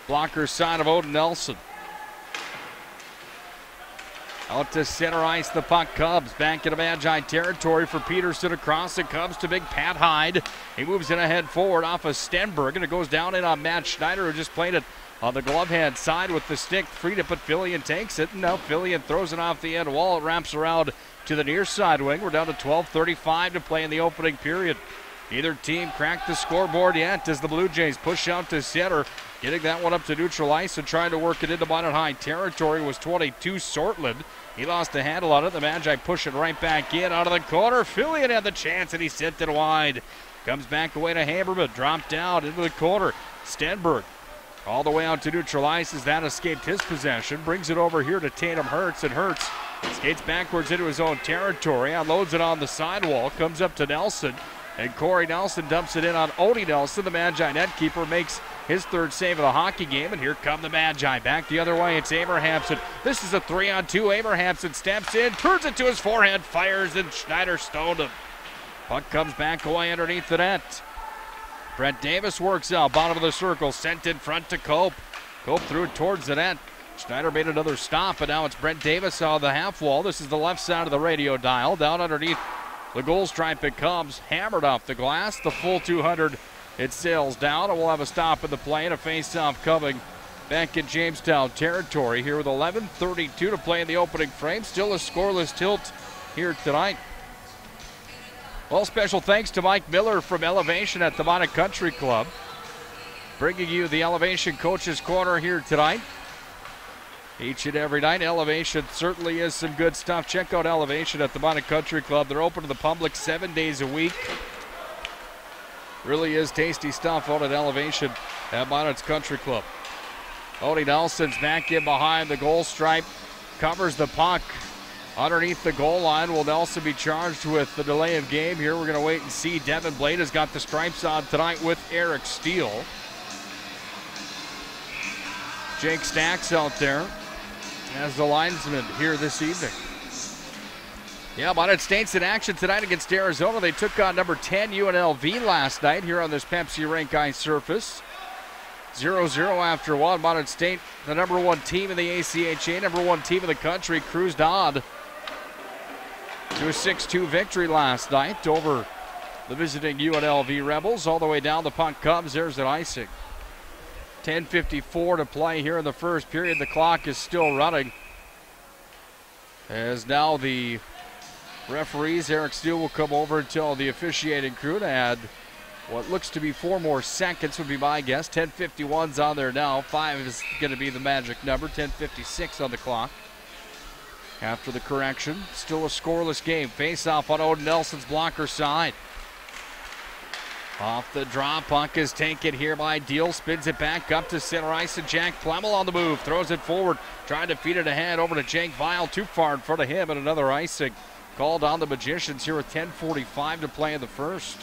J: Blocker side of Bowden Nelson. Out to center ice, the puck comes back into Magi territory for Peterson. Across it comes to big Pat Hyde. He moves it ahead forward off of Stenberg, and it goes down in on Matt Schneider, who just played it on the glove hand side with the stick. Free to put Fillion takes it, and now Fillion throws it off the end wall. It wraps around to the near side wing. We're down to 12:35 to play in the opening period. Neither team cracked the scoreboard yet as the Blue Jays push out to center. Getting that one up to neutral ice and trying to work it into Minot High territory was 22 Sortland. He lost the handle on it. The Magi push it right back in out of the corner. Fillion had the chance and he sent it wide. Comes back away to Haberman. Dropped down into the corner. Stenberg all the way out to neutral ice as that escaped his possession. Brings it over here to Tatum Hurts, and Hurts skates backwards into his own territory. Unloads it on the sidewall. Comes up to Nelson. And Corey Nelson dumps it in on Odie Nelson. The Magi net keeper makes his third save of the hockey game. And here come the Magi. Back the other way. It's Abrahamson. This is a 3-on-2. Abrahamson steps in, turns it to his forehand, fires, and Schneider stoned him. Puck comes back away underneath the net. Brent Davis works out. Bottom of the circle. Sent in front to Cope. Cope threw it towards the net. Schneider made another stop, and now it's Brent Davis on the half wall. This is the left side of the radio dial. Down underneath the goal stripe it comes, hammered off the glass. The full 200, it sails down, and we'll have a stop in the play and a face-off coming back in Jamestown territory here with 11:32 to play in the opening frame. Still a scoreless tilt here tonight. Well, special thanks to Mike Miller from Elevation at the Minot Country Club, bringing you the Elevation Coaches Corner here tonight. Each and every night, Elevation certainly is some good stuff. Check out Elevation at the Minot Country Club. They're open to the public 7 days a week. Really is tasty stuff out at Elevation at Minot's Country Club. Odie Nelson's back in behind the goal stripe. Covers the puck underneath the goal line. Will Nelson be charged with the delay of game here? We're going to wait and see. Devin Blade has got the stripes on tonight with Eric Steele. Jake Stacks out there as the linesman here this evening. Yeah, Minot State's in action tonight against Arizona. They took on number 10 UNLV last night here on this Pepsi rink ice surface. 0-0 after one. Minot State, the number one team in the ACHA, number one team in the country, cruised on to a 6-2 victory last night over the visiting UNLV Rebels. All the way down the puck comes. There's an icing. 10:54 to play here in the first period. The clock is still running. As now the referees, Eric Steele, will come over and tell the officiating crew to add what looks to be 4 more seconds, would be my guess. 10:51's on there now. 5 is going to be the magic number. 10:56 on the clock. After the correction, still a scoreless game. Face-off on Odin Nelson's blocker side. Off the draw, puck is taken here by Deal. Spins it back up to center ice, and Jack Plemmel on the move. Throws it forward, trying to feed it ahead over to Jake Vile. Too far in front of him, and another icing called on the Magicians here with 10:45 to play in the first.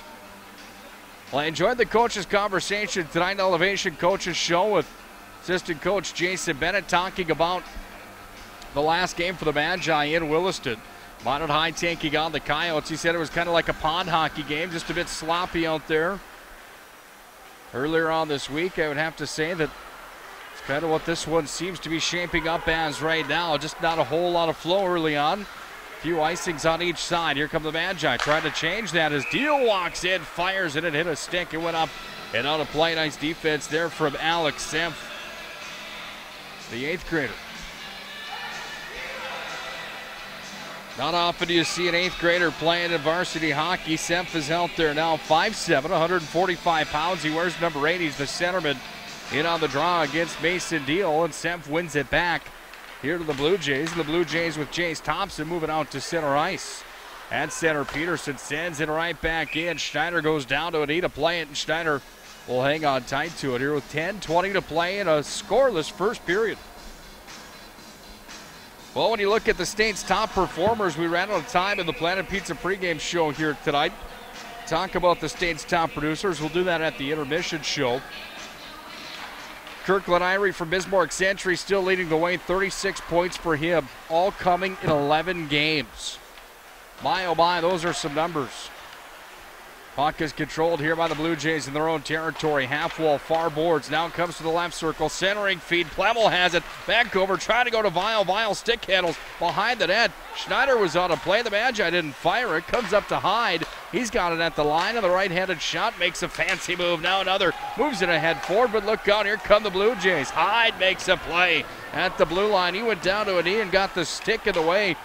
J: Well, I enjoyed the coaches' conversation tonight, Elevation Coaches Show, with assistant coach Jason Bennett talking about the last game for the Magi in Williston. Minot High taking on the Coyotes. He said it was kind of like a pond hockey game, just a bit sloppy out there. Earlier on this week, I would have to say that it's kind of what this one seems to be shaping up as right now. Just not a whole lot of flow early on. A few icings on each side. Here come the Magi trying to change that as Deal walks in, fires, and it hit a stick. It went up and out of play. Nice defense there from Alex Semp. the 8th grader. Not often do you see an 8th grader playing in varsity hockey. Semp is out there now, 5'7", 145 pounds. He wears number 8. He's the centerman in on the draw against Mason Deal, and Semp wins it back here to the Blue Jays. And the Blue Jays with Jace Thompson moving out to center ice. At center, Peterson sends it right back in. Schneider goes down to a knee to play it, and Schneider will hang on tight to it here with 10:20 to play in a scoreless first period. Well, when you look at the state's top performers, we ran out of time in the Planet Pizza pregame show here tonight. Talk about the state's top producers. We'll do that at the intermission show. Kirkland Irie from Bismarck Century still leading the way, 36 points for him, all coming in 11 games. My, oh my, those are some numbers. Puck is controlled here by the Blue Jays in their own territory. Half wall, far boards. Now comes to the left circle. Centering feed. Plemmel has it. Back over. Trying to go to Vial. Vial stick handles behind the net. Schneider was on a play. The Magi didn't fire it. Comes up to Hyde. He's got it at the line. And the right-handed shot makes a fancy move. Now another. Moves it ahead forward. But look out. Here come the Blue Jays. Hyde makes a play at the blue line. He went down to a knee and got the stick in the way.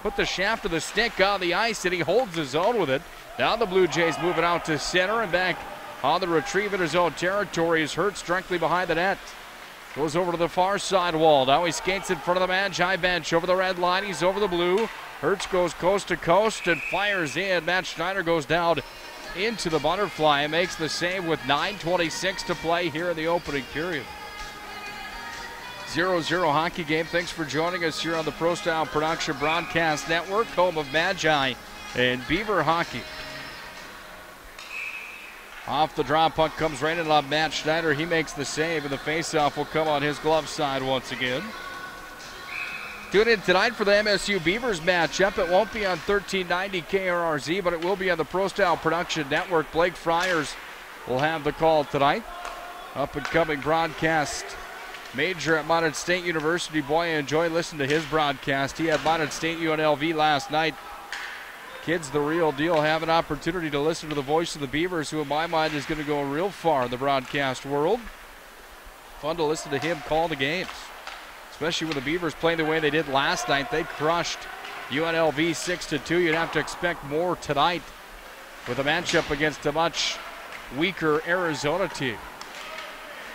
J: Put the shaft of the stick on the ice. And he holds his own with it. Now the Blue Jays moving out to center and back on the retrieve in his own territory is Hertz directly behind the net. Goes over to the far side wall. Now he skates in front of the Magi bench over the red line. He's over the blue. Hertz goes coast to coast and fires in. Matt Schneider goes down into the butterfly and makes the save with 9:26 to play here in the opening period. 0-0 hockey game. Thanks for joining us here on the Pro Style Production Broadcast Network, home of Magi and Beaver hockey. Off the draw, puck comes right in on Matt Schneider. He makes the save, and the faceoff will come on his glove side once again. Tune in tonight for the MSU Beavers matchup. It won't be on 1390 KRRZ, but it will be on the Pro Style Production Network. Blake Friars will have the call tonight. Up-and-coming broadcast major at Minot State University. Boy, I enjoy listening to his broadcast. He had Minot State UNLV last night. Kid's the real deal. Have an opportunity to listen to the voice of the Beavers, who in my mind is going to go real far in the broadcast world. Fun to listen to him call the games, especially when the Beavers playing the way they did last night. They crushed UNLV 6-2. You'd have to expect more tonight with a matchup against a much weaker Arizona team.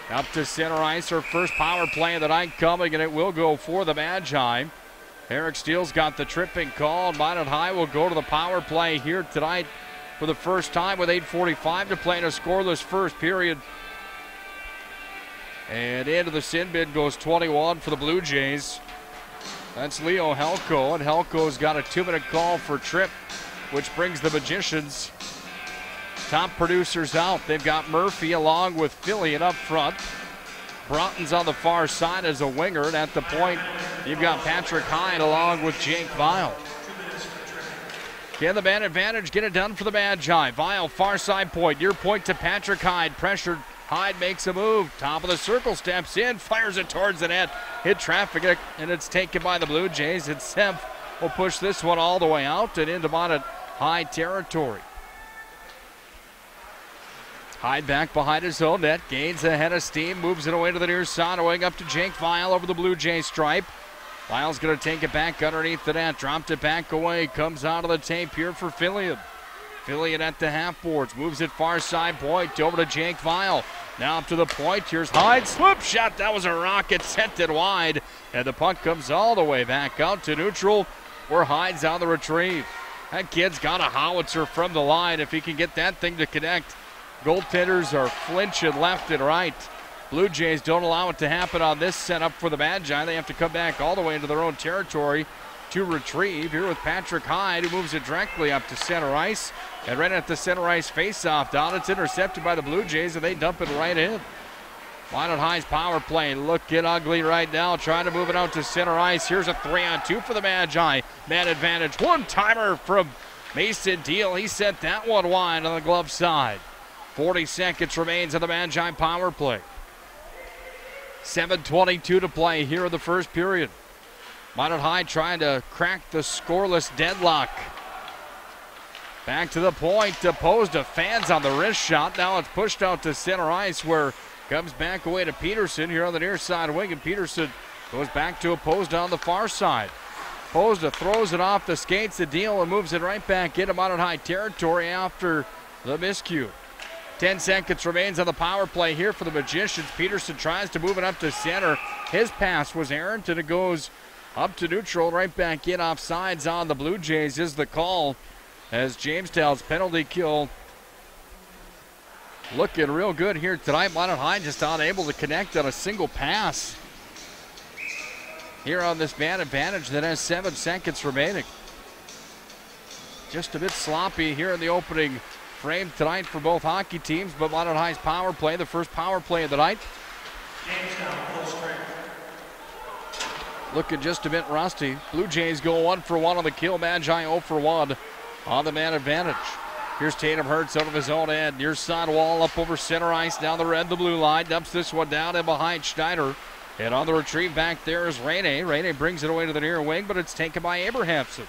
J: Up to center ice, our first power play of the night coming, and it will go for the Magi. Eric Steele's got the tripping call. Minot High will go to the power play here tonight for the first time with 8:45 to play in a scoreless first period. And into the sin bin goes 21 for the Blue Jays. That's Leo Helko, and Helko's got a 2-minute call for trip, which brings the Magicians' top producers out. They've got Murphy along with Fillion up front. Broughton's on the far side as a winger, and at the point, you've got Patrick Hyde along with Jake Vial. Can the man advantage get it done for the Magi? Vial, far side point, near point to Patrick Hyde. Pressured, Hyde makes a move. Top of the circle, steps in, fires it towards the net. Hit traffic, and it's taken by the Blue Jays. And Semp will push this one all the way out and into Minot High territory. Hyde back behind his own net, gains ahead of steam, moves it away to the near side, away up to Jake Vial over the Blue Jay stripe. Vial's going to take it back underneath the net, dropped it back away, comes out of the tape here for Fillion. Fillion at the half boards, moves it far side point over to Jake Vial. Now up to the point, here's Hyde, swoop shot, that was a rocket, sent it wide, and the puck comes all the way back out to neutral, where Hyde's on the retrieve. That kid's got a howitzer from the line. If he can get that thing to connect, goaltenders are flinching left and right. Blue Jays don't allow it to happen on this setup for the Magi. They have to come back all the way into their own territory to retrieve. Here with Patrick Hyde, who moves it directly up to center ice. And right at the center ice faceoff down, it's intercepted by the Blue Jays, and they dump it right in. Minot High's power play looking ugly right now, trying to move it out to center ice. Here's a 3-on-2 for the Magi. Man advantage, one-timer from Mason Deal. He sent that one wide on the glove side. 40 seconds remains on the Magi power play. 7:22 to play here in the first period. Minot High trying to crack the scoreless deadlock. Back to the point, opposed to fans on the wrist shot. Now it's pushed out to center ice, where comes back away to Peterson here on the near side wing, and Peterson Goes back to Opposed on the far side. Opposed throws it off the skates, the deal, and moves it right back into Minot High territory after the miscue. 10 seconds remains on the power play here for the Magicians. Peterson tries to move it up to center. His pass was errant, and it goes up to neutral, right back in. Offsides on the Blue Jays is the call, as Jamestown's penalty kill looking real good here tonight. Minot High just unable to connect on a single pass here on this man advantage that has 7 seconds remaining. Just a bit sloppy here in the opening frame tonight for both hockey teams, but Minot High's power play, the first power play of the night, looking just a bit rusty. Blue Jays go 1 for 1 on the kill. Magi 0 for 1 on the man advantage. Here's Tatum Hurts out of his own end. Near side wall, up over center ice, down the red, the blue line. Dumps this one down and behind Schneider. And on the retrieve back there is Rainey. Rainey brings it away to the near wing, but it's taken by Abrahamson.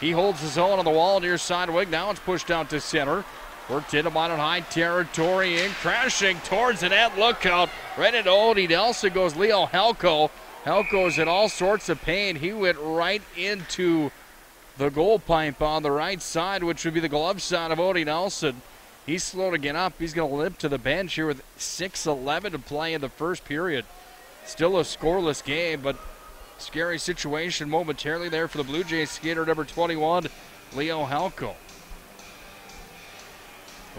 J: He holds his own on the wall, near side wing. Now it's pushed out to center. Worked into Minot High territory and crashing towards the net. Look out. Right into Odie Nelson goes Leo Helko. Helko's in all sorts of pain. He went right into the goal pipe on the right side, which would be the glove side of Odie Nelson. He's slow to get up. He's going to limp to the bench here with 6:11 to play in the first period. Still a scoreless game, but scary situation momentarily there for the Blue Jays skater number 21, Leo Helko.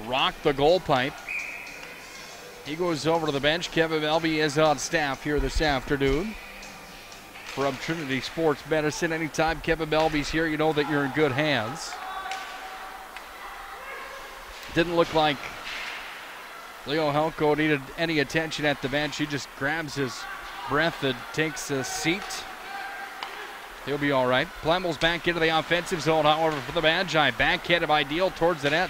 J: Rocked the goal pipe. He goes over to the bench. Kevin Melby is on staff here this afternoon from Trinity Sports Medicine. Anytime Kevin Melby's here, you know that you're in good hands. Didn't look like Leo Helko needed any attention at the bench. He just grabs his breath and takes a seat. He'll be all right. Plemmel's back into the offensive zone, however, for the Magi. Backhand of Ideal towards the net.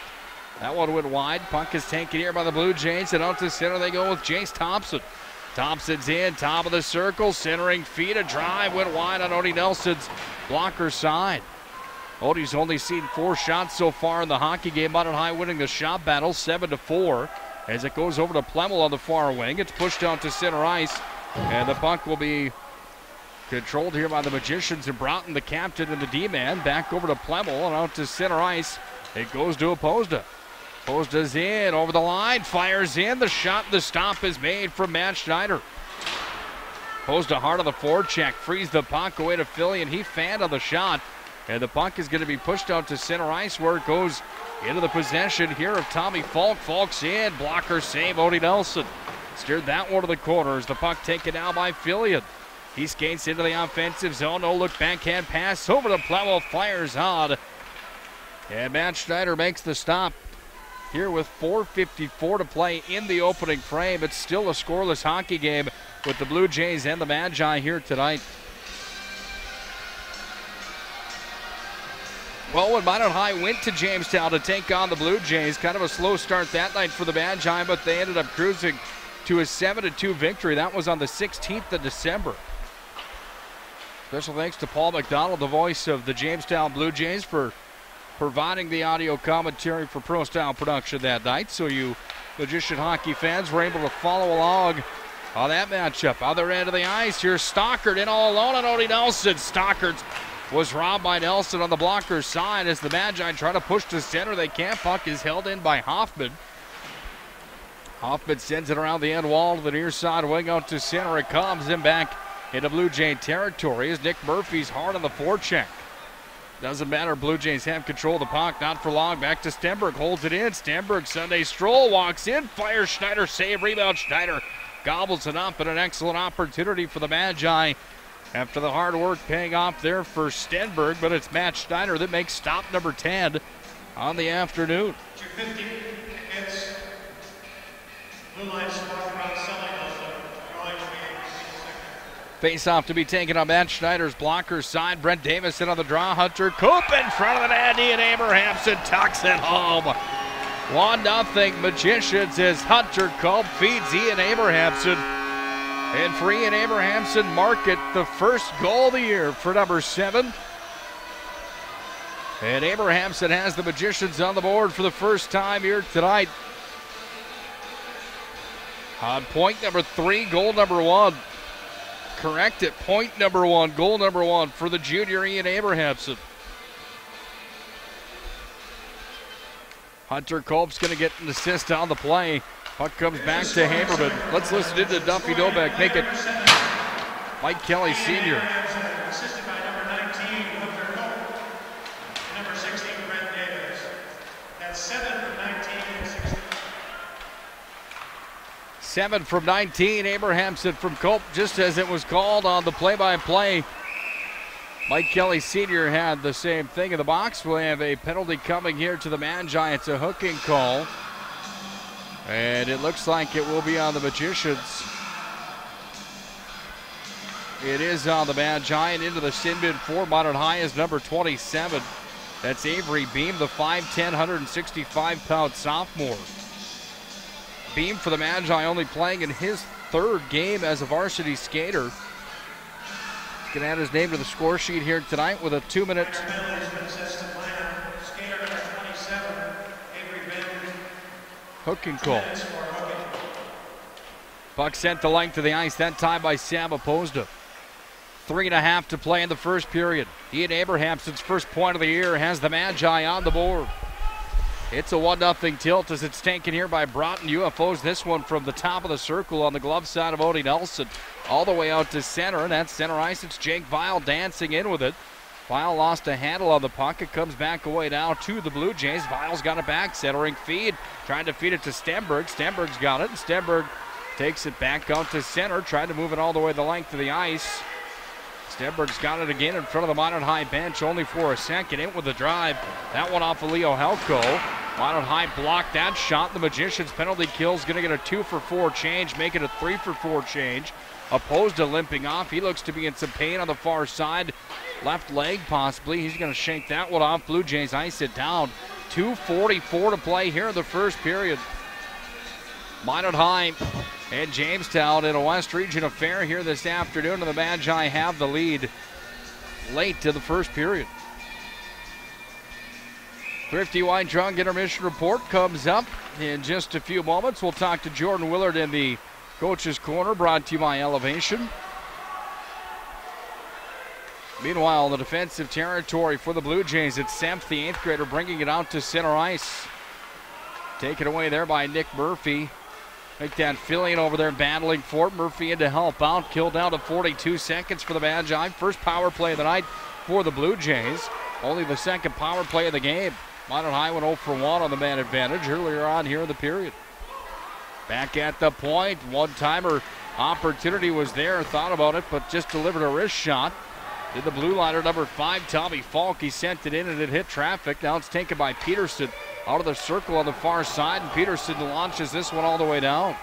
J: That one went wide. Puck is taken here by the Blue Jays, and out to center they go with Jace Thompson. Thompson's in, top of the circle, centering feet, a drive, went wide on Odie Nelson's blocker side. Odie's only seen 4 shots so far in the hockey game. Minot High winning the shot battle 7-4. As it goes over to Plemmel on the far wing. It's pushed out to center ice, and the puck will be controlled here by the Magicians and Broughton, the captain and the D-man. Back over to Plemmel and out to center ice. It goes to Opposed. Opposed's in, over the line, fires in. The shot, the stop is made from Matt Schneider. Opposed hard on the forecheck, frees the puck away to Philly, and he fanned on the shot. And the puck is going to be pushed out to center ice where it goes into the possession here of Tommy Falk. Falk's in, blocker save, Odie Nelson. Steered that one to the corner as the puck taken down by Fillion. He skates into the offensive zone, no look backhand pass over to Plemmel, fires hard. And Matt Schneider makes the stop here with 4:54 to play in the opening frame. It's still a scoreless hockey game with the Blue Jays and the Magi here tonight. Well, when Minot High went to Jamestown to take on the Blue Jays, kind of a slow start that night for the Magi, but they ended up cruising to a 7-2 victory. That was on the 16th of December. Special thanks to Paul McDonald, the voice of the Jamestown Blue Jays, for providing the audio commentary for Pro Style Production that night, so you Magician hockey fans were able to follow along on that matchup. Other end of the ice, here's Stockard in all alone on Odie Nelson. Stockard was robbed by Nelson on the blocker's side as the Magi try to push to center. They can't. Puck is held in by Hoffman. Hoffman sends it around the end wall to the near side wing out to center. It comes in back into Blue Jay territory as Nick Murphy's hard on the forecheck. Doesn't matter, Blue Jays have control of the puck, not for long. Back to Stenberg, holds it in. Stenberg, Sunday Stroll, walks in, fires Schneider, save, rebound. Schneider gobbles it up, and an excellent opportunity for the Magi after the hard work paying off there for Stenberg, but it's Matt Schneider that makes stop number 10 on the afternoon.
M: 250 hits. Blue line spark around selling
J: Face off to be taken on Matt Schneider's blocker side. Brent Davison on the draw. Hunter Coop in front of the net. Ian Abrahamson tucks it home. 1-0 Magicians as Hunter Coop feeds Ian Abrahamson. And for Ian Abrahamson, mark it the first goal of the year for number 7. And Abrahamson has the Magicians on the board for the first time here tonight. On point number 3, goal number 1. correct it. Point number one, goal number one for the junior Ian Abrahamson. Hunter Cope's going to get an assist on the play. Puck comes back to Haberman. Let's listen in to Duffy Novak. Make it Mike Kelly Sr.
M: Assisted by number 19, Hunter Cope, and number 16, Brent Davis. That's 7 from 19 and 16.
J: 7 from 19, Abrahamson from Cope, just as it was called on the play-by-play. Mike Kelly Sr. had the same thing in the box. We'll have a penalty coming here to the Magi. It's a hooking call. And it looks like it will be on the Magicians. It is on the Magi, and into the sin bin for Minot High is number 27. That's Avery Beam, the 5'10", 165-pound sophomore. Beam for the Magi only playing in his third game as a varsity skater. He's going to add his name to the score sheet here tonight with a 2-minute. Hooking call. Puck sent the length of the ice, that time by Sam Opposda. 3.5 to play in the first period. Ian Abrahamson's first point of the year has the Magi on the board. It's a 1-0 tilt as it's taken here by Broughton UFOs. This one from the top of the circle on the glove side of Odie Nelson. All the way out to center, and that's center ice. It's Jake Vile dancing in with it. Vile lost a handle on the puck. It comes back away now to the Blue Jays. Vile's got it back, centering feed. Trying to feed it to Stenberg. Stenberg's got it, and Stenberg takes it back out to center. Trying to move it all the way the length of the ice. Stenberg's got it again in front of the Minot High bench, only for a second. In with the drive. That one off of Leo Helko. Minot High blocked that shot. The Magicians' penalty kill's going to get a 2-for-4 change, make it a 3-for-4 change. Opposed to limping off. He looks to be in some pain on the far side. Left leg possibly. He's going to shake that one off. Blue Jays ice it down. 2:44 to play here in the first period. Minot High and Jamestown in a West Region affair here this afternoon, and the Magi have the lead late to the first period. Thrifty Wine Drunk Intermission Report comes up in just a few moments. We'll talk to Jordan Willard in the Coach's Corner, brought to you by Elevation. Meanwhile, in the defensive territory for the Blue Jays, it's Semp, the 8th grader, bringing it out to center ice. Taken away there by Nick Murphy. Make that Fillion over there battling for it. Murphy in to help out. Killed down to 42 seconds for the Magi. First power play of the night for the Blue Jays. Only the second power play of the game. Minot High went 0 for 1 on the man advantage earlier on here in the period. Back at the point. One-timer opportunity was there. Thought about it, but just delivered a wrist shot. Did the blue liner number 5, Tommy Falk. He sent it in and it hit traffic. Now it's taken by Peterson out of the circle on the far side, and Peterson launches this one all the way down.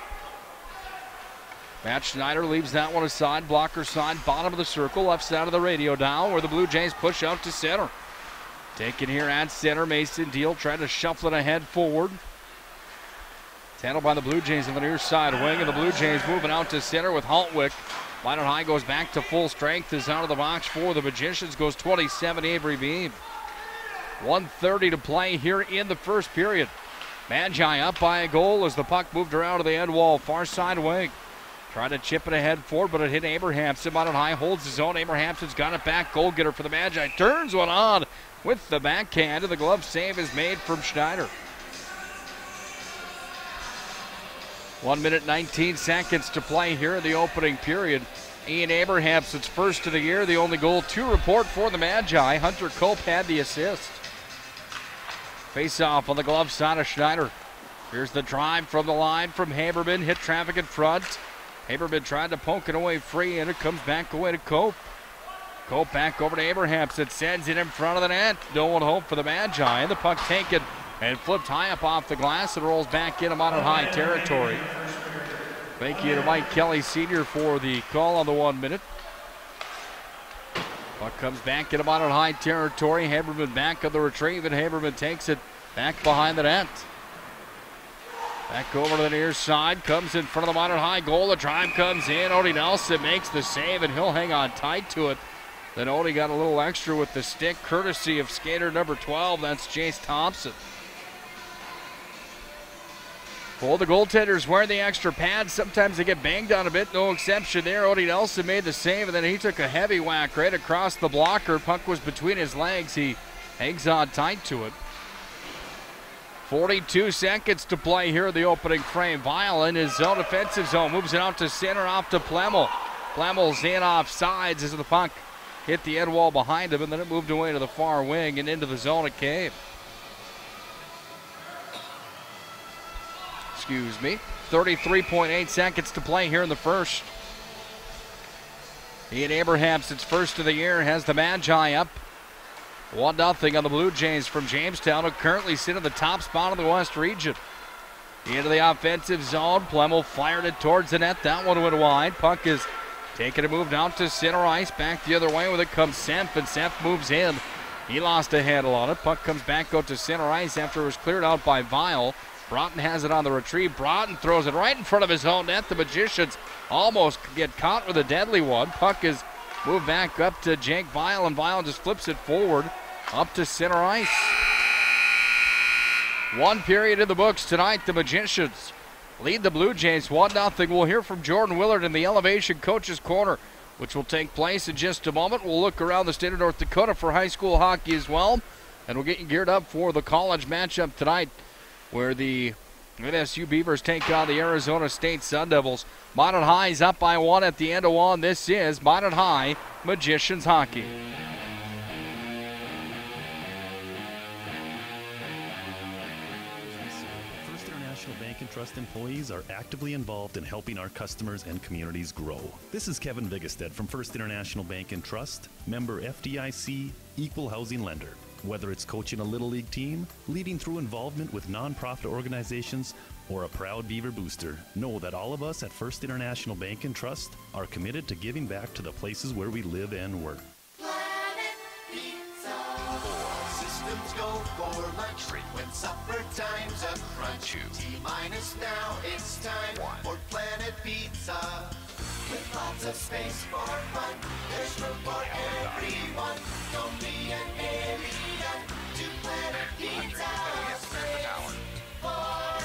J: Matt Schneider leaves that one aside. Blocker side, bottom of the circle, left side of the radio dial, where the Blue Jays push out to center. Taken here at center, Mason Deal trying to shuffle it ahead forward. It's handled by the Blue Jays on the near side wing, and the Blue Jays moving out to center with Haltwick. Minot High goes back to full strength, is out of the box for the Magicians, goes 27, Avery Beam. 1:30 to play here in the first period. Magi up by a goal as the puck moved around to the end wall, far side wing. Trying to chip it ahead forward, but it hit Abrahamson. Minot High holds his own. Abrahamson's got it back. Goal getter for the Magi. Turns one on with the backhand, and the glove save is made from Schneider. 1 minute, 19 seconds to play here in the opening period. Ian Abrahamson's first of the year, the only goal to report for the Magi. Hunter Cope had the assist. Face off on the glove side of Schneider. Here's the drive from the line from Haberman. Hit traffic in front. Haberman tried to poke it away free, and it comes back away to Cope. Cope back over to Abrahamson. Sends it in front of the net. No one hope for the Magi. And the puck taken and flipped high up off the glass and rolls back into Minot High territory. Thank you to Mike Kelly Sr. for the call on the 1 minute. Puck comes back into Minot High territory. Haberman back on the retrieve, and Haberman takes it back behind the net. Back over to the near side, comes in front of the Minot High goal. The drive comes in. Odie Nelson makes the save, and he'll hang on tight to it. Then Odie got a little extra with the stick, courtesy of skater number 12. That's Jace Thompson. Well, the goaltenders wearing the extra pads. Sometimes they get banged on a bit. No exception there. Odie Nelson made the save, and then he took a heavy whack right across the blocker. Puck was between his legs. He hangs on tight to it. 42 seconds to play here in the opening frame. Vial in his zone, offensive zone. Moves it out to center, off to Plemmel. Plemmel's in off sides as the puck hit the end wall behind him, and then it moved away to the far wing and into the zone it came. Excuse me. 33.8 seconds to play here in the first. Ian Abrahamson's first of the year has the Magi up 1-0 on the Blue Jays from Jamestown, who currently sit in the top spot of the West region. Into the offensive zone. Plemmel fired it towards the net. That one went wide. Puck is taken and moved out to center ice. Back the other way with it comes Senf, and Senf moves in. He lost a handle on it. Puck comes back out to center ice after it was cleared out by Vial. Broughton has it on the retrieve. Broughton throws it right in front of his own net. The Magicians almost get caught with a deadly one. Puck is moved back up to Jake Vial, and Vial just flips it forward up to center ice. One period in the books tonight. The Magicians lead the Blue Jays 1-0. We'll hear from Jordan Willard in the Elevation Coaches Corner, which will take place in just a moment. We'll look around the state of North Dakota for high school hockey as well, and we'll get you geared up for the college matchup tonight, where the NSU Beavers take on the Arizona State Sun Devils. Minot High is up by 1 at the end of 1. This is Minot High Magicians Hockey.
E: First International Bank and Trust employees are actively involved in helping our customers and communities grow. This is Kevin Vigestad from First International Bank and Trust, member FDIC, equal housing lender. Whether it's coaching a Little League team, leading through involvement with nonprofit organizations, or a proud Beaver booster, know that all of us at First International Bank and Trust are committed to giving back to the places where we live and work.
F: Planet Pizza. Systems go for lunch break when supper time's a crunch. T-minus now, it's time for Planet Pizza. With lots of space for fun, there's room for everyone. Don't be an alien to Planet Pizza. Space for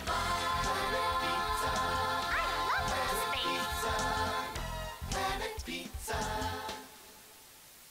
F: Planet Pizza. Planet Pizza.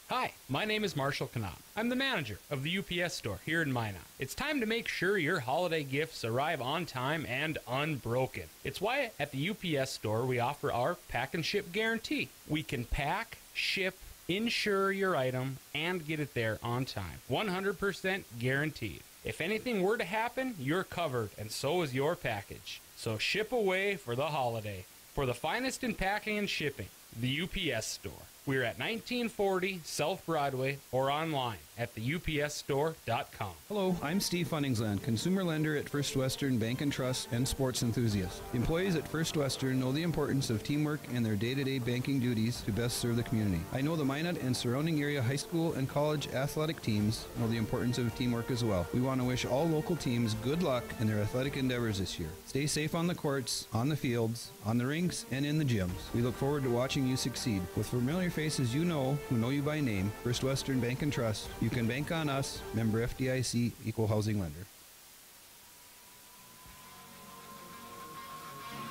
G: Hi, my name is Marshall Knop. I'm the manager of the UPS store here in Minot. It's time to make sure your holiday gifts arrive on time and unbroken. It's why at the UPS store we offer our pack and ship guarantee. We can pack, ship, insure your item, and get it there on time. 100% guaranteed. If anything were to happen, you're covered, and so is your package. So ship away for the holiday. For the finest in packing and shipping, the UPS store. We're at 1940 South Broadway or online at theupsstore.com.
H: Hello, I'm Steve Funningsland, consumer lender at First Western Bank and Trust and sports enthusiast. Employees at First Western know the importance of teamwork and their day-to-day banking duties to best serve the community. I know the Minot and surrounding area high school and college athletic teams know the importance of teamwork as well. We want to wish all local teams good luck in their athletic endeavors this year. Stay safe on the courts, on the fields, on the rinks, and in the gyms. We look forward to watching you succeed. With familiar faces you know, who know you by name, First Western Bank and Trust, you can bank on us, member FDIC, equal housing lender.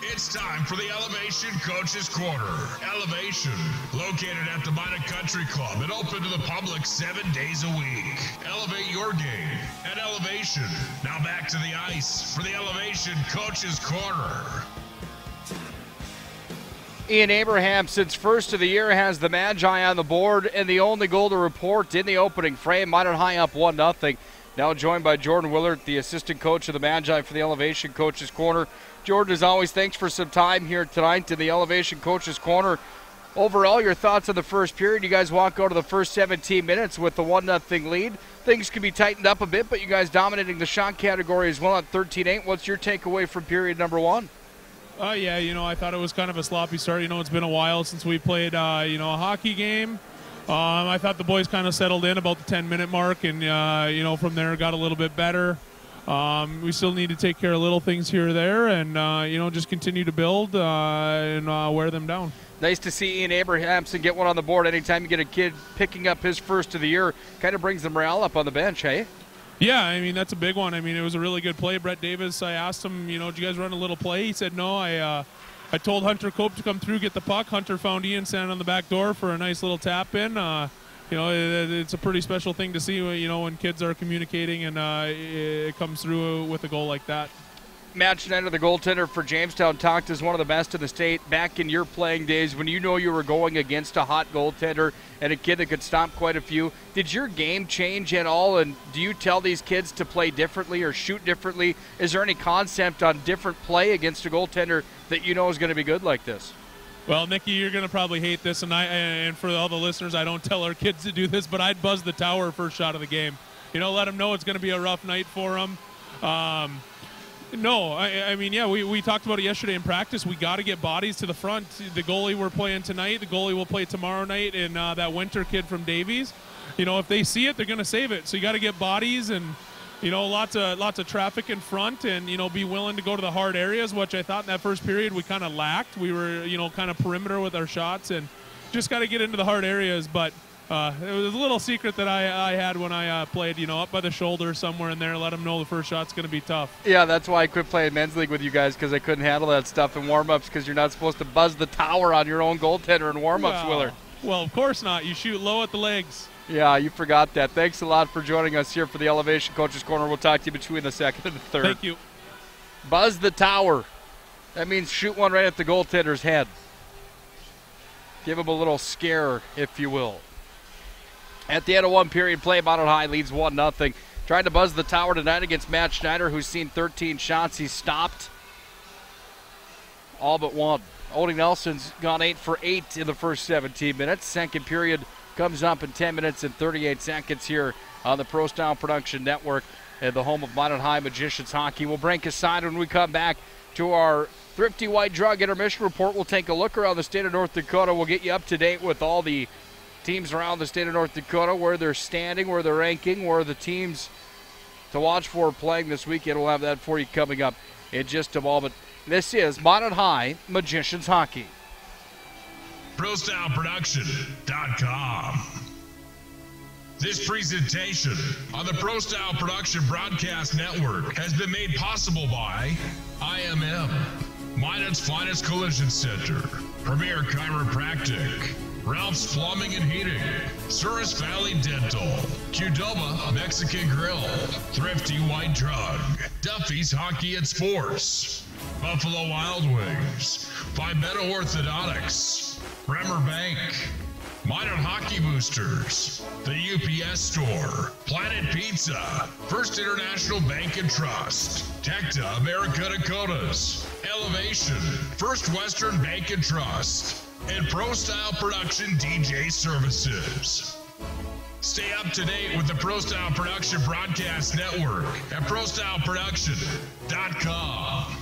D: It's time for the Elevation Coaches Corner. Elevation, located at the Minot Country Club and open to the public 7 days a week. Elevate your game at Elevation. Now back to the ice for the Elevation Coaches Corner.
J: Ian Abrahamson's first of the year has the Magi on the board, and the only goal to report in the opening frame. Minot High up 1-0. Now joined by Jordan Willard, the assistant coach of the Magi for the Elevation Coaches Corner. Jordan, as always, thanks for some time here tonight in the Elevation Coaches Corner. Overall, your thoughts on the first period? You guys walk out of the first 17 minutes with the 1-0 lead. Things could be tightened up a bit, but you guys dominating the shot category as well at 13-8. What's your takeaway from period number one?
N: Yeah, I thought it was kind of a sloppy start. It's been a while since we played, a hockey game. I thought the boys kind of settled in about the 10-minute mark, and, from there got a little bit better. We still need to take care of little things here or there and, just continue to build and wear them down.
J: Nice to see Ian Abrahamson get one on the board. Anytime you get a kid picking up his first of the year, kind of brings the morale up on the bench, hey?
N: Yeah, I mean, that's a big one. I mean, it was a really good play. Brett Davis, I asked him, did you guys run a little play? He said no. I told Hunter Cope to come through, get the puck. Hunter found Ian standing on the back door for a nice little tap in. It's a pretty special thing to see, when kids are communicating and it comes through with a goal like that.
J: Matt Schneider, the goaltender for Jamestown, talked as one of the best in the state back in your playing days when you were going against a hot goaltender and a kid that could stop quite a few. Did your game change at all, and do you tell these kids to play differently or shoot differently? Is there any concept on different play against a goaltender that is going to be good like this?
N: Well, Nikki, you're going to probably hate this, and for all the listeners, I don't tell our kids to do this, but I'd buzz the tower first shot of the game. Let them know it's going to be a rough night for them. No, I mean, we talked about it yesterday in practice. We got to get bodies to the front. The goalie we're playing tonight, the goalie will play tomorrow night, and that Winter kid from Davies. If they see it, they're going to save it. So you got to get bodies and, lots of traffic in front and, be willing to go to the hard areas, which I thought in that first period we kind of lacked. We were, kind of perimeter with our shots and just got to get into the hard areas. But it was a little secret that I had when I played, up by the shoulder somewhere in there, let them know the first shot's going to be tough.
J: Yeah, that's why I quit playing men's league with you guys, because I couldn't handle that stuff in warm-ups, because you're not supposed to buzz the tower on your own goaltender in warm-ups, Willard.
N: Well, of course not. You shoot low at the legs.
J: Yeah, you forgot that. Thanks a lot for joining us here for the Elevation Coaches Corner. We'll talk to you between the second and the third.
N: Thank you.
J: Buzz the tower. That means shoot one right at the goaltender's head. Give him a little scare, if you will. At the end of one period play, Minot High leads 1-0. Trying to buzz the tower tonight against Matt Schneider, who's seen 13 shots. He's stopped all but one. Odie Nelson's gone 8 for 8 in the first 17 minutes. Second period comes up in 10 minutes and 38 seconds here on the Pro Style Production Network and the home of Minot High Magicians Hockey. We'll break aside when we come back to our Thrifty White Drug Intermission Report. We'll take a look around the state of North Dakota. We'll get you up to date with all the teams around the state of North Dakota, where they're standing, where they're ranking, where the teams to watch for playing this weekend. We'll have that for you coming up in just a moment. This is Minot High Magicians Hockey.
D: ProStyleProduction.com. This presentation on the Pro Style Production Broadcast Network has been made possible by IMM, Minot's Finest Collision Center, Premier Chiropractic, Ralph's Plumbing and Heating, Souris Valley Dental, Qdoba Mexican Grill, Thrifty White Drug, Duffy's Hockey and Sports, Buffalo Wild Wings, Pimento Orthodontics, Bremer Bank, Minot Hockey Boosters, the UPS Store, Planet Pizza, First International Bank and Trust, Tecta America Dakotas, Elevation, First Western Bank and Trust, and Pro Style Production DJ Services. Stay up to date with the Pro Style Production Broadcast Network at ProStyleProduction.com.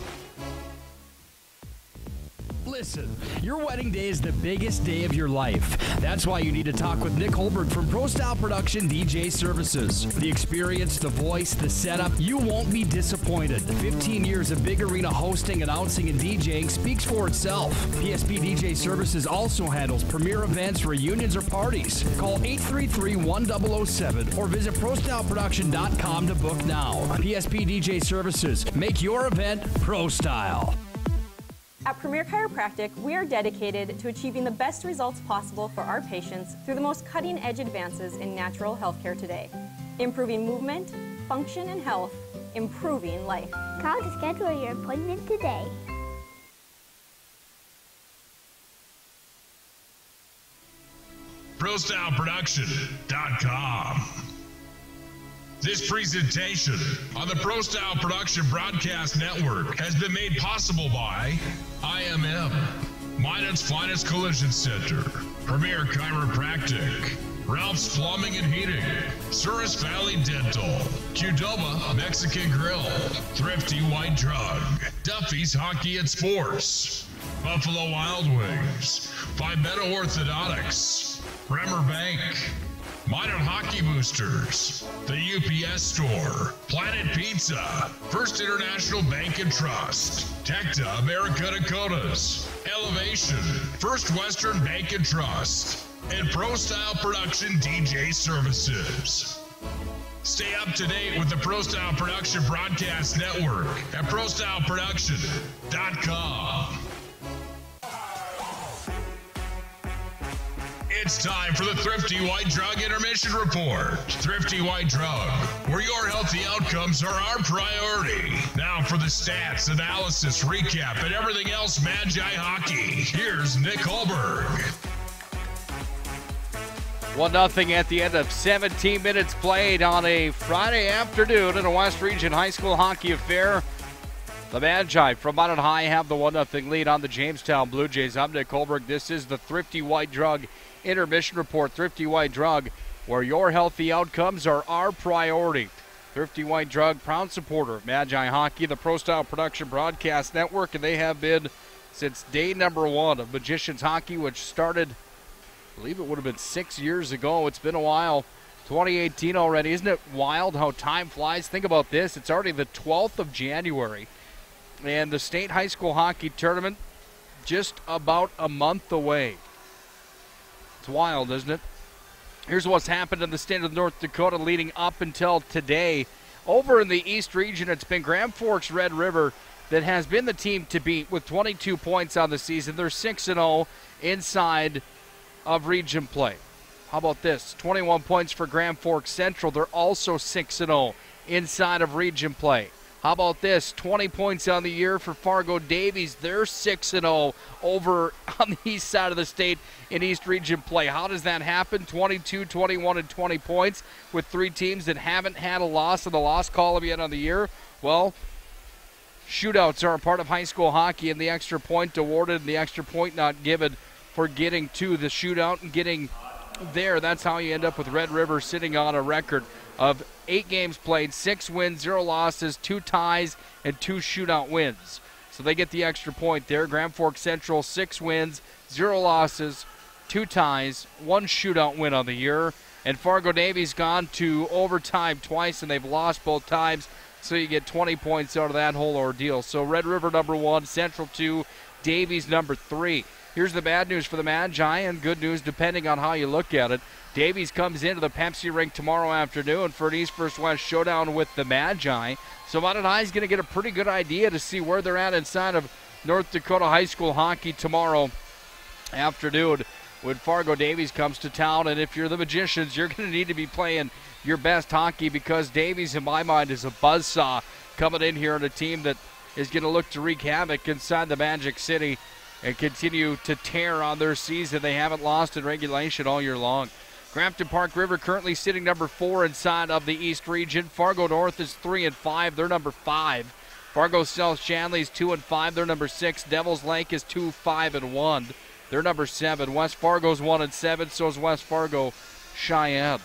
A: Listen, your wedding day is the biggest day of your life. That's why you need to talk with Nick Hulberg from Pro Style Production DJ Services. The experience, the voice, the setup, you won't be disappointed. 15 years of big arena hosting, announcing, and DJing speaks for itself. PSP DJ Services also handles premier events, reunions, or parties. Call 833-1007 or visit ProStyleProduction.com to book now. PSP DJ Services. Make your event Pro Style.
B: At Premier Chiropractic, we are dedicated to achieving the best results possible for our patients through the most cutting-edge advances in natural healthcare today. Improving movement, function, and health, improving life.
C: Call to schedule your appointment today.
D: ProStyleProduction.com. This presentation on the Pro Style Production Broadcast Network has been made possible by IMM, Minot's Finest Collision Center, Premier Chiropractic, Ralph's Plumbing and Heating, Souris Valley Dental, Qdoba Mexican Grill, Thrifty White Drug, Duffy's Hockey and Sports, Buffalo Wild Wings, Pimento Orthodontics, Bremer Bank, Minot Hockey Boosters, the UPS Store, Planet Pizza, First International Bank and Trust, Tecta America Dakotas, Elevation, First Western Bank and Trust, and Pro Style Production DJ Services. Stay up to date with the Pro Style Production Broadcast Network at ProStyleProduction.com. It's time for the Thrifty White Drug Intermission Report. Thrifty White Drug, where your healthy outcomes are our priority. Now for the stats, analysis, recap, and everything else Magi Hockey. Here's Nick Hulberg.
J: 1-0 at the end of 17 minutes played on a Friday afternoon in a West Region High School hockey affair. The Magi from Minot High have the 1-0 lead on the Jamestown Blue Jays. I'm Nick Hulberg. This is the Thrifty White Drug Intermission Report. Thrifty White Drug, where your healthy outcomes are our priority. Thrifty White Drug, proud supporter of Magi Hockey, the Pro Style Production Broadcast Network, and they have been since day number 1 of Magicians Hockey, which started, I believe it would have been 6 years ago. It's been a while. 2018 already. Isn't it wild how time flies? Think about this. It's already the 12th of January, and the state high school hockey tournament just about a month away. It's wild, isn't it? Here's what's happened in the state of North Dakota leading up until today. Over in the East region, it's been Grand Forks Red River that has been the team to beat with 22 points on the season. They're 6-0 inside of region play. How about this? 21 points for Grand Forks Central. They're also 6-0 inside of region play. How about this? 20 points on the year for Fargo Davies. They're 6-0 over on the east side of the state in East Region play. How does that happen? 22, 21, and 20 points with 3 teams that haven't had a loss in the loss column yet on the year. Well, shootouts are a part of high school hockey, and the extra point awarded and the extra point not given for getting to the shootout and getting there. That's how you end up with Red River sitting on a record of 8 games played, 6 wins, 0 losses, 2 ties, and 2 shootout wins. So they get the extra point there. Grand Forks Central, 6 wins, 0 losses, 2 ties, 1 shootout win on the year. And Fargo Davies gone to overtime twice, and they've lost both times. So you get 20 points out of that whole ordeal. So Red River number 1, Central 2, Davies number 3. Here's the bad news for the Magi, and good news depending on how you look at it. Davies comes into the Pepsi rink tomorrow afternoon for an East vs. West showdown with the Magi. So Minot High is going to get a pretty good idea to see where they're at inside of North Dakota high school hockey tomorrow afternoon when Fargo Davies comes to town. And if you're the Magicians, you're going to need to be playing your best hockey, because Davies, in my mind, is a buzzsaw coming in here on a team that is going to look to wreak havoc inside the Magic City and continue to tear on their season. They haven't lost in regulation all year long. Grafton Park River currently sitting number 4 inside of the East region. Fargo North is 3-5. They're number 5. Fargo South Shanley is 2-5. They're number 6. Devils Lake is 2-5-1. They're number 7. West Fargo's 1-7. So is West Fargo Cheyenne.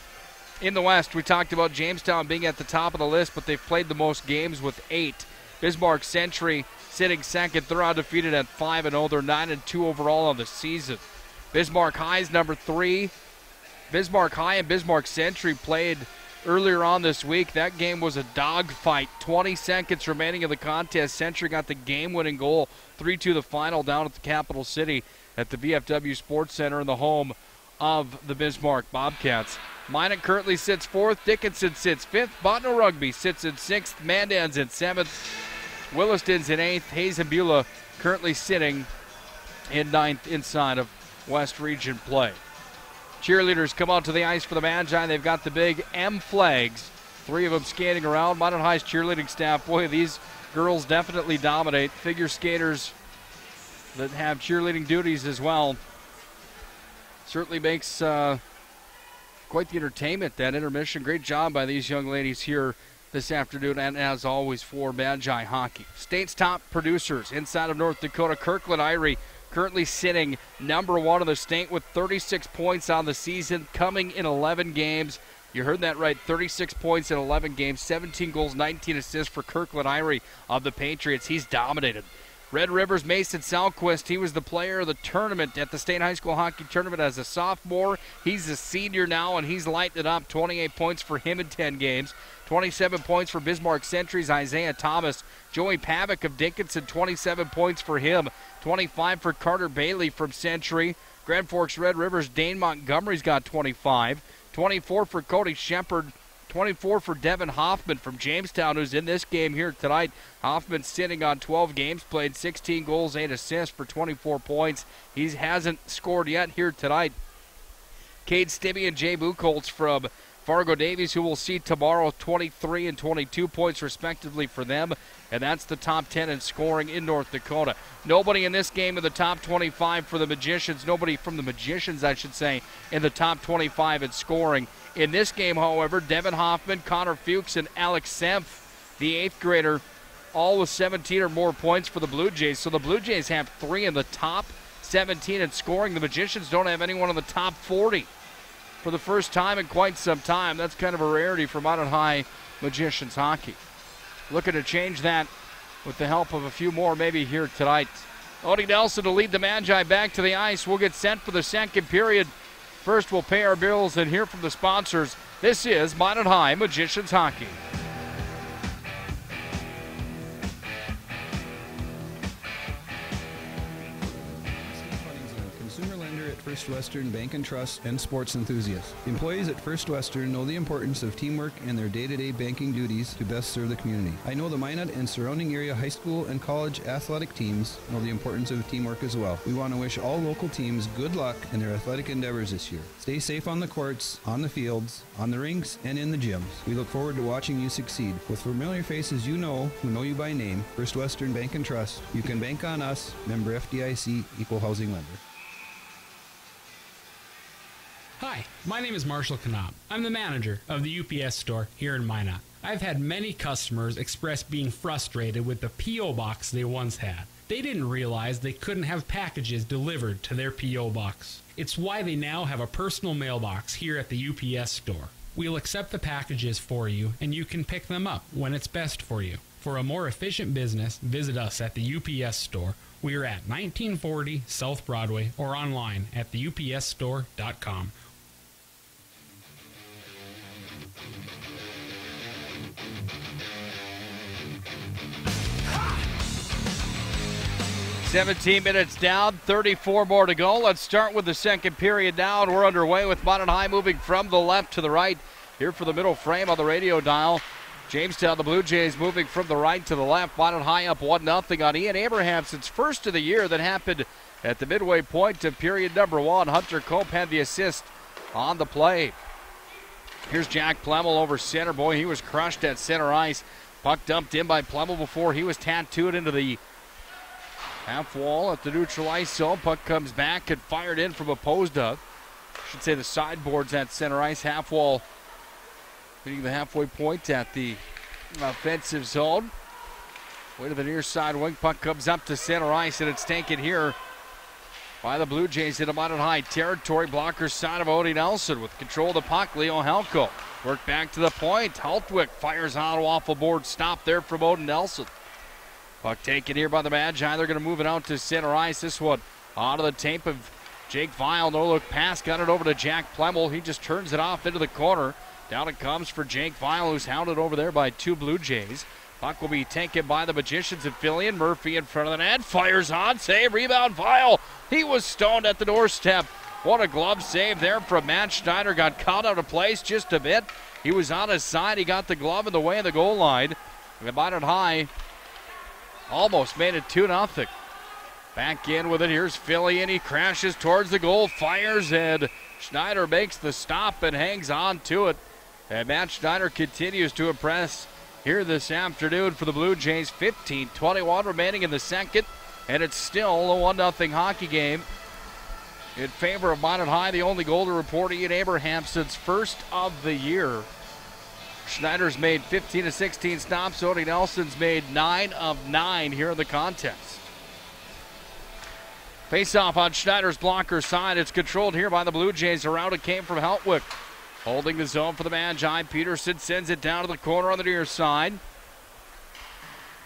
J: In the West, we talked about Jamestown being at the top of the list, but they've played the most games with 8. Bismarck Century sitting second. They're undefeated at 5-0. They're 9-2 overall on the season. Bismarck High is number 3. Bismarck High and Bismarck Century played earlier on this week. That game was a dogfight. 20 seconds remaining in the contest. Century got the game-winning goal. 3-2 the final down at the capital city at the VFW Sports Center in the home of the Bismarck Bobcats. Minot currently sits 4th. Dickinson sits 5th. Botno Rugby sits in 6th. Mandan's in 7th. Williston's in 8th. Hayes and Beulah currently sitting in 9th inside of West Region play. Cheerleaders come out to the ice for the Magi. They've got the big M flags. 3 of them skating around. Minot High's cheerleading staff, boy, these girls definitely dominate. Figure skaters that have cheerleading duties as well. Certainly makes quite the entertainment, that intermission. Great job by these young ladies here this afternoon, and as always for Magi Hockey. State's top producers inside of North Dakota, Kirkland Irie, currently sitting number 1 in the state with 36 points on the season, coming in 11 games. You heard that right, 36 points in 11 games, 17 goals, 19 assists for Kirkland Irie of the Patriots. He's dominated. Red River's Mason Salquist, he was the player of the tournament at the State High School Hockey Tournament as a sophomore. He's a senior now, and he's lighting it up. 28 points for him in 10 games. 27 points for Bismarck Century's Isaiah Thomas. Joey Pavick of Dickinson, 27 points for him. 25 for Carter Bailey from Century. Grand Forks Red River's Dane Montgomery's got 25. 24 for Cody Shepard. 24 for Devin Hoffman from Jamestown, who's in this game here tonight. Hoffman sitting on 12 games, played 16 goals, 8 assists for 24 points. He hasn't scored yet here tonight. Cade Stibbe and Jay Buchholz from Fargo Davies, who we'll see tomorrow, 23 and 22 points respectively for them. And that's the top 10 in scoring in North Dakota. Nobody in this game in the top 25 for the Magicians. Nobody from the Magicians, I should say, in the top 25 in scoring. In this game, however, Devin Hoffman, Connor Fuchs, and Alex Semp, the 8th grader, all with 17 or more points for the Blue Jays. So the Blue Jays have 3 in the top 17 in scoring. The Magicians don't have anyone in the top 40. For the first time in quite some time. That's kind of a rarity for Minot High Magicians hockey. Looking to change that with the help of a few more maybe here tonight. Odie Nelson to lead the Magi back to the ice. We'll get sent for the second period. First, we'll pay our bills and hear from the sponsors. This is Minot High Magicians hockey.
H: First Western Bank and Trust and sports enthusiasts. Employees at First Western know the importance of teamwork and their day-to-day banking duties to best serve the community. I know the Minot and surrounding area high school and college athletic teams know the importance of teamwork as well. We want to wish all local teams good luck in their athletic endeavors this year. Stay safe on the courts, on the fields, on the rinks, and in the gyms. We look forward to watching you succeed. With familiar faces you know, who know you by name, First Western Bank and Trust, you can bank on us, member FDIC, equal housing lender.
G: Hi, my name is Marshall Knopp. I'm the manager of the UPS store here in Minot. I've had many customers express being frustrated with the P.O. box they once had. They didn't realize they couldn't have packages delivered to their P.O. box. It's why they now have a personal mailbox here at the UPS store. We'll accept the packages for you and you can pick them up when it's best for you. For a more efficient business, visit us at the UPS store. We are at 1940 South Broadway or online at theupsstore.com.
J: Ha! 17 minutes down, 34 more to go. Let's start with the second period now, and we're underway with Minot High moving from the left to the right. Here for the middle frame on the radio dial. Jamestown, the Blue Jays moving from the right to the left. Minot High up 1-0 on Ian Abrahamson's first of the year that happened at the midway point of period number 1. Hunter Cope had the assist on the play. Here's Jack Plemmel over center. Boy, he was crushed at center ice. Puck dumped in by Plemmel before he was tattooed into the half wall at the neutral ice zone. Puck comes back and fired in from opposed up. I should say the sideboards at center ice. Half wall hitting the halfway point at the offensive zone. Way to the near side wing. Puck comes up to center ice, and it's taken here by the Blue Jays into Minot High territory. Blocker side of Odie Nelson with control of the puck. Leo Helko work back to the point. Hultwick fires on a waffle board stop there from Odie Nelson. Puck taken here by the Magi. They're going to move it out to center ice. This one onto the tape of Jake Vile. No look pass. Got it over to Jack Plemmel. He just turns it off into the corner. Down it comes for Jake Vile, who's hounded over there by two Blue Jays. Puck will be taken by the Magicians of Fillion. Murphy in front of the net. Fires on. Save. Rebound. Vile. He was stoned at the doorstep. What a glove save there from Matt Schneider. Got caught out of place just a bit. He was on his side. He got the glove in the way of the goal line. And Minot High almost made it 2-0. Back in with it. Here's Fillion. He crashes towards the goal. Fires, and Schneider makes the stop and hangs on to it. And Matt Schneider continues to impress here this afternoon for the Blue Jays. 15:21 remaining in the second, and it's still a 1-0 hockey game in favor of Minot High. The only goal to report Ian Abrahamson's first of the year. Schneider's made 15 of 16 stops. Odie Nelson's made 9 of 9 here in the contest. Face-off on Schneider's blocker side. It's controlled here by the Blue Jays. Around it came from Heltwick. Holding the zone for the Magi. Peterson sends it down to the corner on the near side.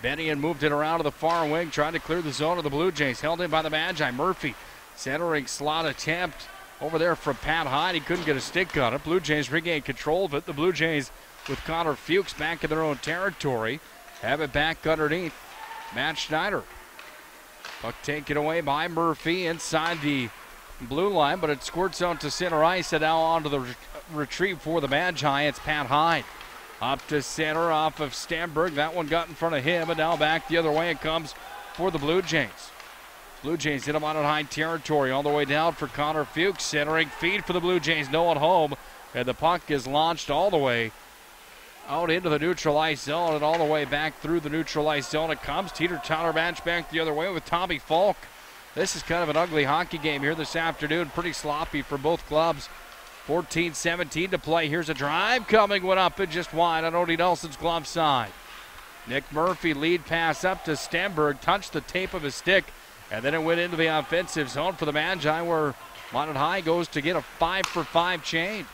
J: Bennion moved it around to the far wing, trying to clear the zone of the Blue Jays. Held in by the Magi. Murphy centering slot attempt over there from Pat Hyde. He couldn't get a stick on it. Blue Jays regain control of it. The Blue Jays with Connor Fuchs back in their own territory. Have it back underneath Matt Schneider. Puck taken away by Murphy inside the blue line, but it squirts out to center ice and now onto the retrieve for the Magi. It's Pat Hyde. Up to center off of Stenberg. That one got in front of him, and now back the other way it comes for the Blue Jays. Blue Jays hit him out in high territory all the way down for Connor Fuchs. Centering feed for the Blue Jays. No one home. And the puck is launched all the way out into the neutral ice zone and all the way back through the neutral ice zone. It comes. Teeter-totter match back the other way with Tommy Falk. This is kind of an ugly hockey game here this afternoon. Pretty sloppy for both clubs. 14-17 to play. Here's a drive coming. Went up and just wide on Odie Nelson's glove side. Nick Murphy lead pass up to Stenberg. Touched the tape of his stick. And then it went into the offensive zone for the Magi, where Minot High goes to get a 5-for-5 change.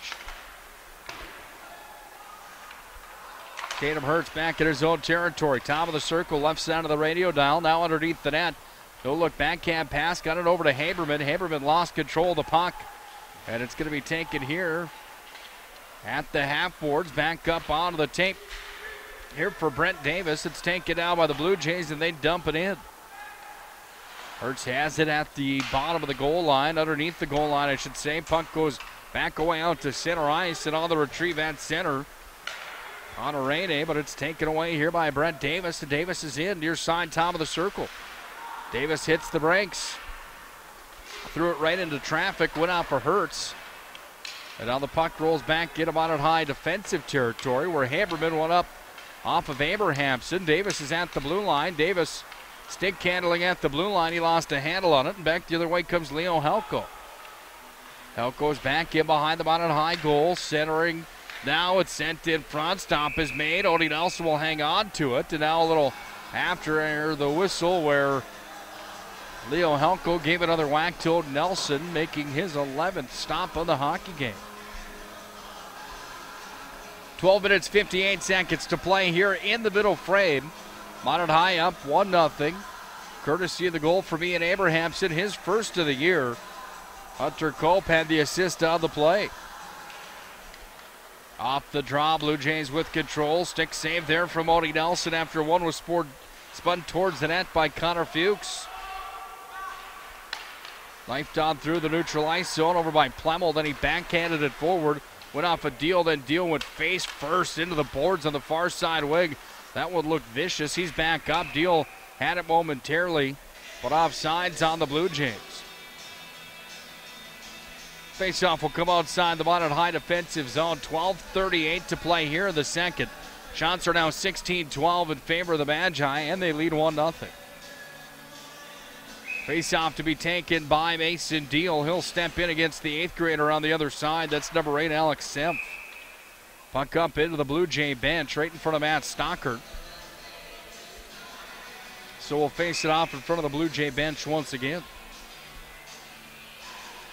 J: Tatum Hurts back in his own territory. Top of the circle, left side of the radio dial. Now underneath the net. No look backhand pass. Got it over to Haberman. Haberman lost control of the puck. And it's going to be taken here at the half boards. Back up onto the tape here for Brent Davis. It's taken down by the Blue Jays, and they dump it in. Hurts has it at the bottom of the goal line, underneath the goal line, I should say. Puck goes back away out to center ice, and on the retrieve at center on a rain day, but it's taken away here by Brent Davis. And Davis is in, near side, top of the circle. Davis hits the brakes. Threw it right into traffic, went out for Hurts. And now the puck rolls back, get him out at high defensive territory, where Haberman went up off of Abrahamson. Davis is at the blue line. Davis stick handling at the blue line. He lost a handle on it, and back the other way comes Leo Helko. Helko's back in behind the Minot High goal, centering. Now it's sent in front. Stop is made. Odie Nelson will hang on to it. And now a little after the whistle where Leo Helko gave another whack to Nelson, making his 11th stop of the hockey game. 12 minutes, 58 seconds to play here in the middle frame. Minot High up 1-0. Courtesy of the goal from Ian Abrahamson, his first of the year. Hunter Cope had the assist on the play. Off the draw, Blue Jays with control. Stick save there from Odie Nelson after one was spun towards the net by Connor Fuchs. Knifed on through the neutral ice zone over by Plemmel. Then he backhanded it forward. Went off a deal, then Deal went face first into the boards on the far side wing. That one looked vicious. He's back up. Deal had it momentarily, but offsides on the Blue Jays. Faceoff will come outside the Minot High defensive zone. 12:38 to play here in the second. Shots are now 16-12 in favor of the Magi, and they lead 1-0. Faceoff to be taken by Mason Deal. He'll step in against the 8th grader on the other side. That's number 8, Alex Semp. Puck up into the Blue Jay bench right in front of Matt Stockert. So we'll face it off in front of the Blue Jay bench once again.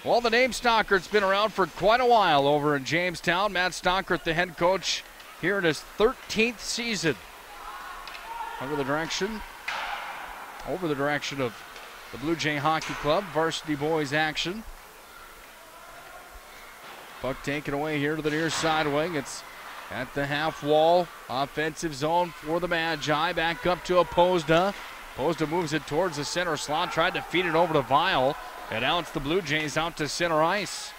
J: Well, the name Stockert's been around for quite a while over in Jamestown. Matt Stockert, the head coach, here in his 13th season. Over the direction of the Blue Jay Hockey Club, varsity boys action. Puck taken away here to the near side wing. It's at the half wall. Offensive zone for the Magi. Back up to Opposda. Opposda moves it towards the center slot. Tried to feed it over to Vial. And now it's the Blue Jays out to center ice.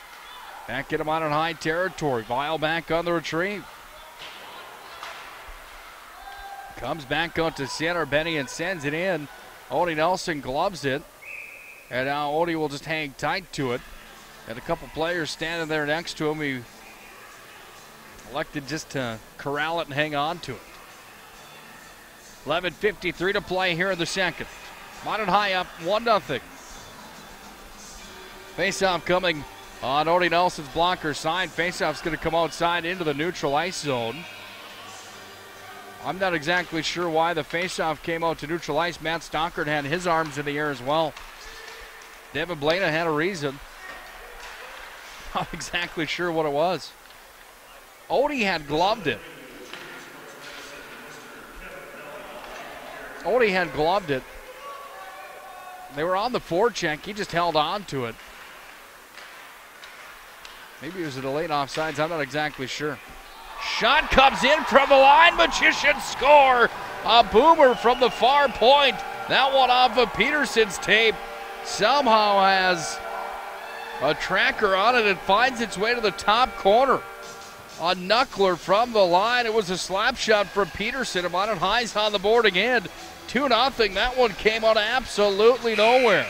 J: Back at him out in high territory. Vial back on the retrieve. Comes back out to center. Benny and sends it in. Odie Nelson gloves it. And now Odie will just hang tight to it. And a couple players standing there next to him. He elected just to corral it and hang on to it. 11:53 to play here in the second. Minot High up 1-0. Faceoff coming on Odie Nelson's blocker side. Faceoff's going to come outside into the neutral ice zone. I'm not exactly sure why the faceoff came out to neutral ice. Matt Stockert had his arms in the air as well. Devin Blana had a reason. Not exactly sure what it was. Odie had gloved it. They were on the forecheck. He just held on to it. Maybe it was a delayed offsides. I'm not exactly sure. Shot comes in from the line. Magician score. A boomer from the far point. That one off of Peterson's tape somehow has A tracker on it and finds its way to the top corner. A knuckler from the line. It was a slap shot from Peterson. And Minot High's on the board again. 2-0. That one came out of absolutely nowhere.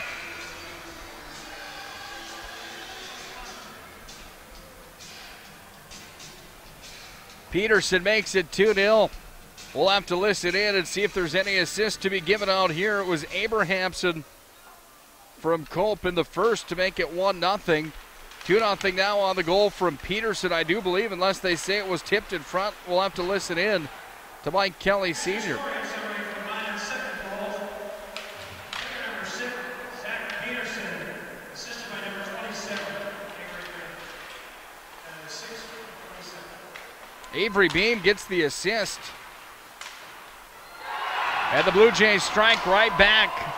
J: Peterson makes it 2-0. We'll have to listen in and see if there's any assist to be given out here. It was Abrahamson from Culp in the first to make it 1-0. 2-0 now on the goal from Peterson, I do believe, unless they say it was tipped in front. We'll have to listen in to Mike Kelly Sr. Avery Beam gets the assist. And the Blue Jays strike right back.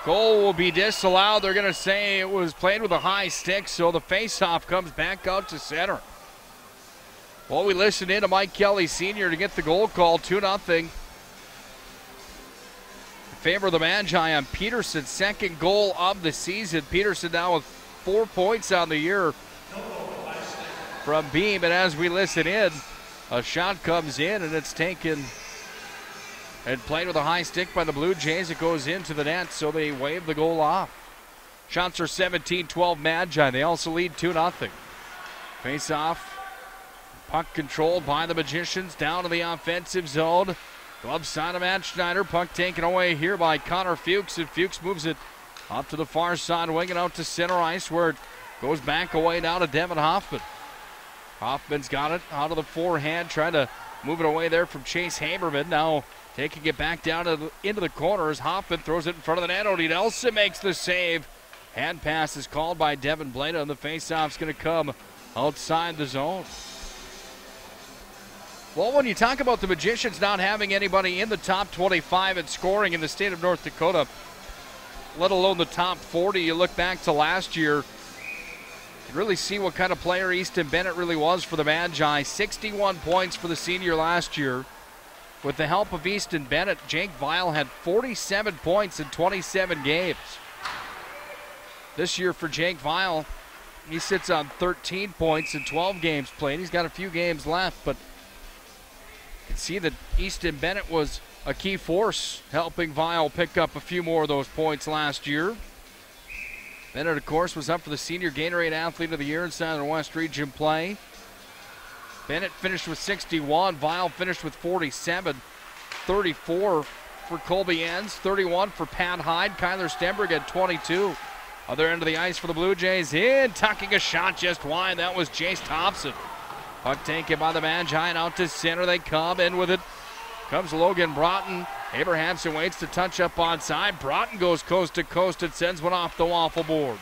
J: Goal will be disallowed. They're going to say it was played with a high stick, so the faceoff comes back out to center. Well, we listened in to Mike Kelly Sr. to get the goal call, 2-0. In favor of the Magi on Peterson's second goal of the season. Peterson now with 4 points on the year from Beam. And as we listen in, a shot comes in and it's taken and played with a high stick by the Blue Jays. It goes into the net, so they wave the goal off. Shots are 17-12 Magi. They also lead 2-0. Face off. Puck controlled by the Magicians down to the offensive zone. Glove side of Matt Schneider. Puck taken away here by Connor Fuchs, and Fuchs moves it up to the far side, winging out to center ice, where it goes back away now to Devin Hoffman. Hoffman's got it out of the forehand, trying to move it away there from Chase Haberman. Now taking it back down into the corners. Hoffman throws it in front of the net. Odie Nelson makes the save. Hand pass is called by Devin Blada, and the faceoff's going to come outside the zone. Well, when you talk about the Magicians not having anybody in the top 25 in scoring in the state of North Dakota, let alone the top 40, you look back to last year, you can really see what kind of player Easton Bennett really was for the Magi. 61 points for the senior last year. With the help of Easton Bennett, Jake Weil had 47 points in 27 games. This year for Jake Weil, he sits on 13 points in 12 games played. He's got a few games left, but you can see that Easton Bennett was a key force helping Weil pick up a few more of those points last year. Bennett, of course, was up for the Senior Gatorade Athlete of the Year in Southern West Region play. Bennett finished with 61. Weil finished with 47. 34 for Colby Enns. 31 for Pat Hyde. Kyler Stenberg had 22. Other end of the ice for the Blue Jays. In, tucking a shot just wide. That was Jace Thompson. Puck taken by the Magi and out to center. They come in with it. Comes Logan Broughton. Abrahamson waits to touch up onside. Broughton goes coast to coast and sends one off the waffle board.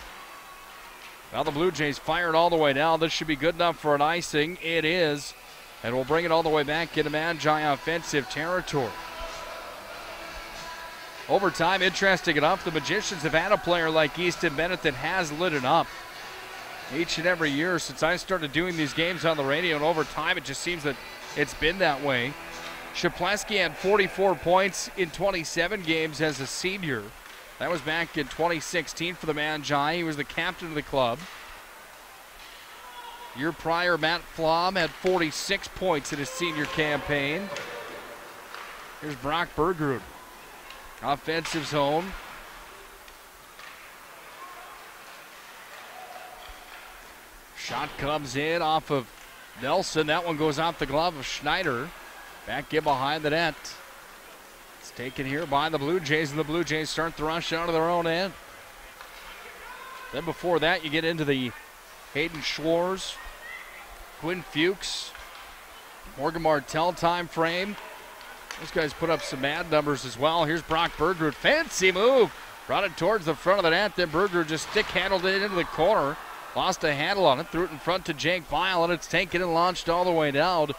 J: Now the Blue Jays fired all the way down. This should be good enough for an icing. It is. And we'll bring it all the way back into Magi offensive territory. Overtime, interesting enough, the Magicians have had a player like Easton Bennett that has lit it up. Each and every year since I started doing these games on the radio, and over time it just seems that it's been that way. Shapleski had 44 points in 27 games as a senior. That was back in 2016 for the Magi. He was the captain of the club. Year prior, Matt Flom had 46 points in his senior campaign. Here's Brock Bergerud. Offensive zone. Shot comes in off of Nelson. That one goes off the glove of Schneider. Back in behind the net. It's taken here by the Blue Jays, and the Blue Jays start the rush out of their own end. Then before that, you get into the Hayden Schwartz, Quinn Fuchs, Morgan Martell time frame. Those guys put up some mad numbers as well. Here's Brock Bergerud. Fancy move. Brought it towards the front of the net. Then Bergerud just stick-handled it into the corner. Lost a handle on it. Threw it in front to Jake Weil, and it's taken and launched all the way down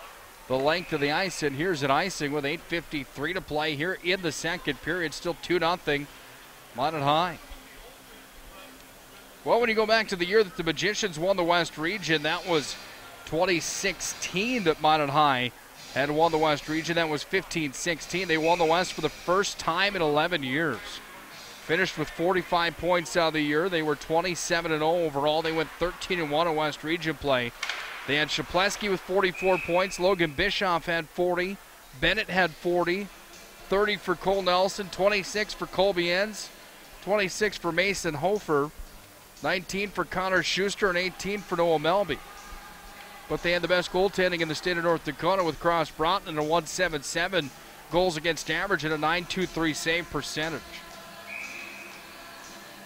J: the length of the ice. And here's an icing with 8:53 to play here in the second period. Still 2-0. Minot High. Well, when you go back to the year that the Magicians won the West Region, that was 2016 that Minot High had won the West Region. That was 15-16. They won the West for the first time in 11 years. Finished with 45 points out of the year. They were 27-0 overall. They went 13-1 in West Region play. They had Shapleski with 44 points. Logan Bischoff had 40. Bennett had 40. 30 for Cole Nelson. 26 for Colby Enns. 26 for Mason Hofer. 19 for Connor Schuster and 18 for Noah Melby. But they had the best goaltending in the state of North Dakota with Cross Broughton and a 1.77 goals against average and a .923 save percentage.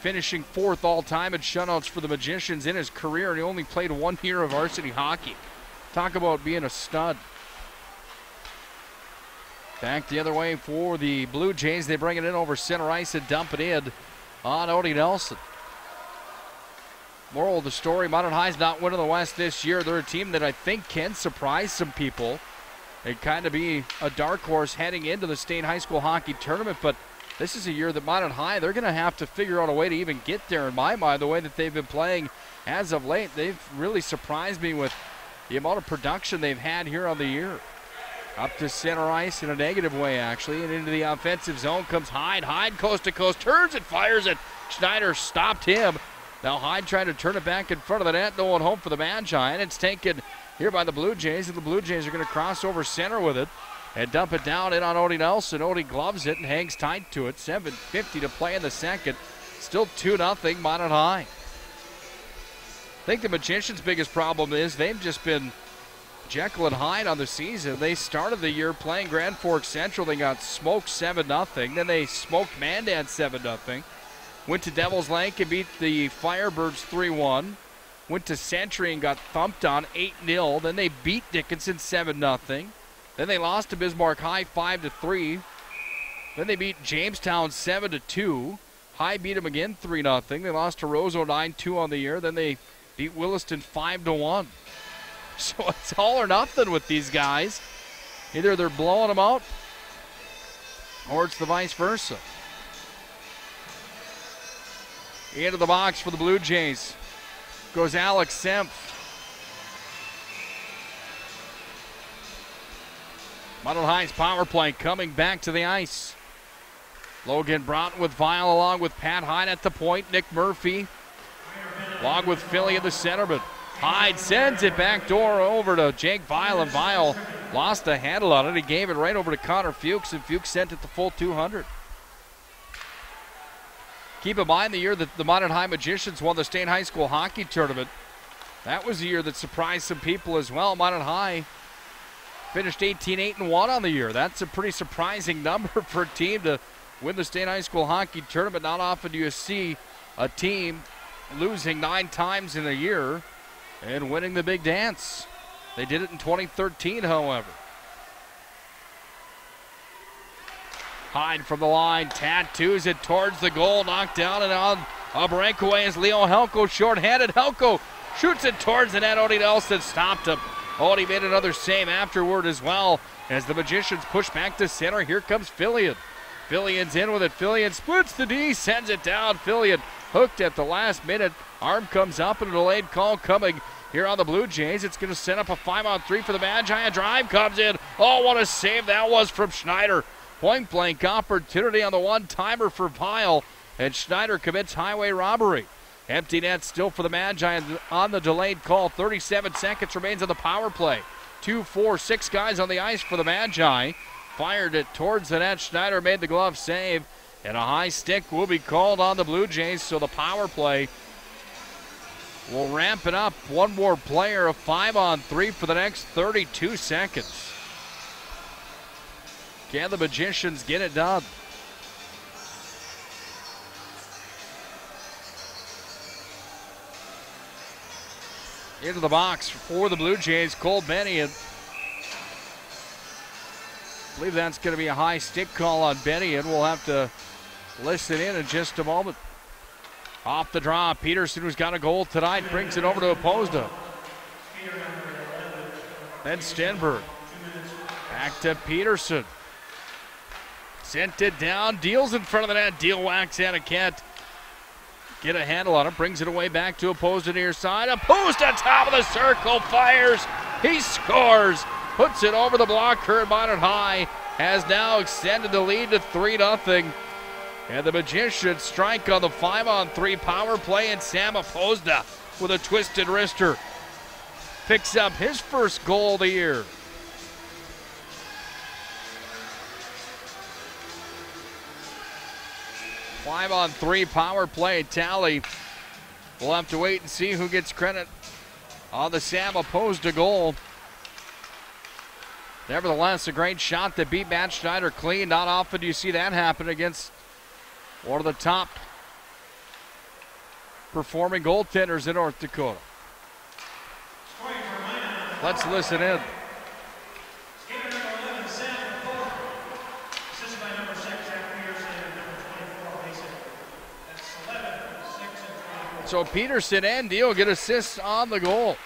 J: Finishing fourth all-time in shutouts for the Magicians in his career, and he only played 1 year of varsity hockey. Talk about being a stud. Back the other way for the Blue Jays. They bring it in over center ice and dump it in on Odie Nelson. Moral of the story, Minot High's not winning the West this year. They're a team that I think can surprise some people and kind of be a dark horse heading into the state high school hockey tournament, but this is a year that Minot High, they're going to have to figure out a way to even get there, in my mind, the way that they've been playing as of late. They've really surprised me with the amount of production they've had here on the year. Up to center ice in a negative way, actually, and into the offensive zone comes Hyde. Hyde coast to coast, turns it, fires it. Schneider stopped him. Now Hyde trying to turn it back in front of the net, no one home for the Magi, and it's taken here by the Blue Jays, and the Blue Jays are going to cross over center with it and dump it down in on Odie Nelson. Odie gloves it and hangs tight to it. 7:50 to play in the second. Still 2-0 Minot High. I think the Magicians' biggest problem is they've just been Jekyll and Hyde on the season. They started the year playing Grand Forks Central. They got smoked 7-0. Then they smoked Mandan 7-0. Went to Devil's Lake and beat the Firebirds 3-1. Went to Century and got thumped on 8-0. Then they beat Dickinson 7-0. Then they lost to Bismarck High 5-3. Then they beat Jamestown 7-2. High beat them again 3-0. They lost to Roseau 9-2 on the year. Then they beat Williston 5-1. So it's all or nothing with these guys. Either they're blowing them out or it's the vice versa. Into the box for the Blue Jays goes Alex Sempf. Minot High's power play coming back to the ice. Logan Broughton with Vile along with Pat Hyde at the point. Nick Murphy along with Philly in the centerman. Hyde sends it back door over to Jake Vile, and Vile lost a handle on it. He gave it right over to Connor Fuchs, and Fuchs sent it the full 200. Keep in mind the year that the Minot High Magicians won the state high school hockey tournament. That was the year that surprised some people as well. Minot High finished 18-8-1 on the year. That's a pretty surprising number for a team to win the state high school hockey tournament. Not often do you see a team losing 9 times in a year and winning the big dance. They did it in 2013, however. Hyde from the line, tattoos it towards the goal, knocked down and on a breakaway as Leo Helko short-handed. Helko shoots it towards the net. Odie Nelson stopped him. Odie made another save afterward as well as the Magicians push back to center. Here comes Fillion. Fillion's in with it. Fillion splits the D, sends it down. Fillion hooked at the last minute. Arm comes up and a delayed call coming here on the Blue Jays. It's going to set up a 5-on-3 for the Magi. A drive comes in. Oh, what a save that was from Schneider. Point blank opportunity on the one-timer for Vile, and Schneider commits highway robbery. Empty net still for the Magi on the delayed call. 37 seconds remains on the power play. 2, 4, 6 guys on the ice for the Magi. Fired it towards the net. Schneider made the glove save, and a high stick will be called on the Blue Jays, so the power play will ramp it up. One more player, a 5-on-3 for the next 32 seconds. Can the Magicians get it done? Into the box for the Blue Jays, Cole Benny. And I believe that's going to be a high stick call on Benny, and we'll have to listen in just a moment. Off the draw, Peterson, who's got a goal tonight, brings it over to Opposda. Then Stenberg. Back to Peterson. Sent it down, Deal's in front of the net. Deal whacks at it, can't get a handle on it. Brings it away back to Opposda near side. Opposda top of the circle, fires. He scores. Puts it over the blocker, and Minot High has now extended the lead to 3-0. And the Magicians strike on the 5-on-3 power play, and Sam Opposda with a twisted wrister picks up his first goal of the year. Five-on-3 power play tally. We'll have to wait and see who gets credit on the Sam Opposda goal. Nevertheless, a great shot that beat Matt Schneider clean. Not often do you see that happen against one of the top performing goaltenders in North Dakota. Let's listen in. So Peterson and Deal get assists on the goal.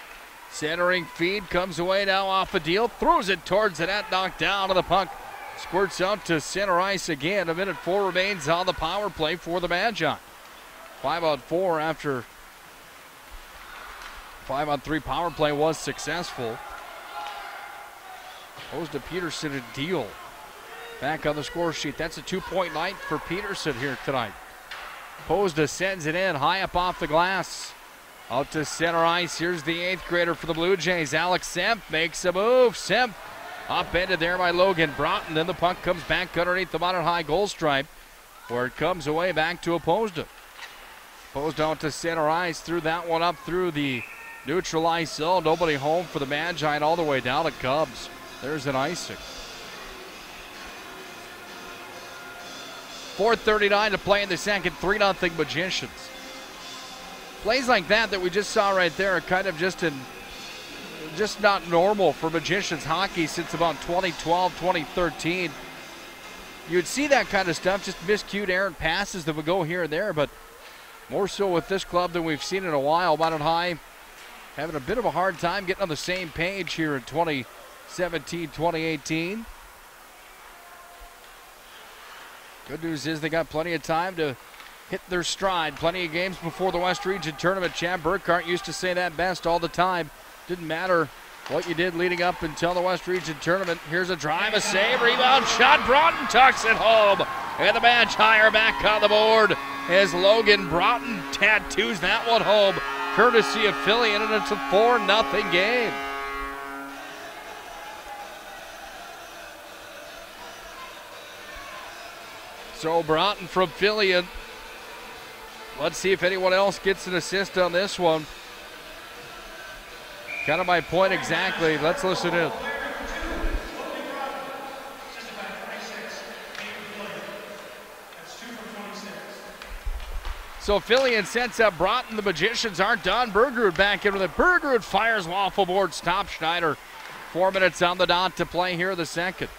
J: Centering feed comes away now off a Deal, throws it towards the net, knocked down, and the puck squirts out to center ice again. 1:04 remains on the power play for the Magi. 5-on-4 after 5-on-3 power play was successful. Goes to Peterson and Deal. Back on the score sheet. That's a 2-point night for Peterson here tonight. Opposda sends it in high up off the glass. Out to center ice. Here's the 8th grader for the Blue Jays. Alex Semp makes a move. Semp upended there by Logan Broughton. Then the puck comes back underneath the Minot High goal stripe, where it comes away back to Opposda. Opposda out to center ice. Threw that one up through the neutral ice zone. Nobody home for the Magi, and all the way down to Cubs. There's an icing. 4:39 to play in the second. 3-0 Magicians. Plays like that we just saw right there are kind of just not normal for Magicians hockey since about 2012, 2013. You'd see that kind of stuff, just miscued errant passes that would go here and there, but more so with this club than we've seen in a while. Minot High having a bit of a hard time getting on the same page here in 2017, 2018. Good news is they got plenty of time to hit their stride. Plenty of games before the West Region Tournament. Chad Burkhart used to say that best all the time. Didn't matter what you did leading up until the West Region Tournament. Here's a drive, a save, rebound, shot. Broughton tucks it home. And the Magi are back on the board as Logan Broughton tattoos that one home, courtesy of Philly, and it's a 4-0 game. So Broughton from Philly, and let's see if anyone else gets an assist on this one. Kind of my point exactly. Let's listen in. So Fillion sets up Broughton. The Magicians aren't done. Bergerud back in with it. Bergerud fires waffle board. Stop Schneider. 4 minutes on the dot to play here in the second.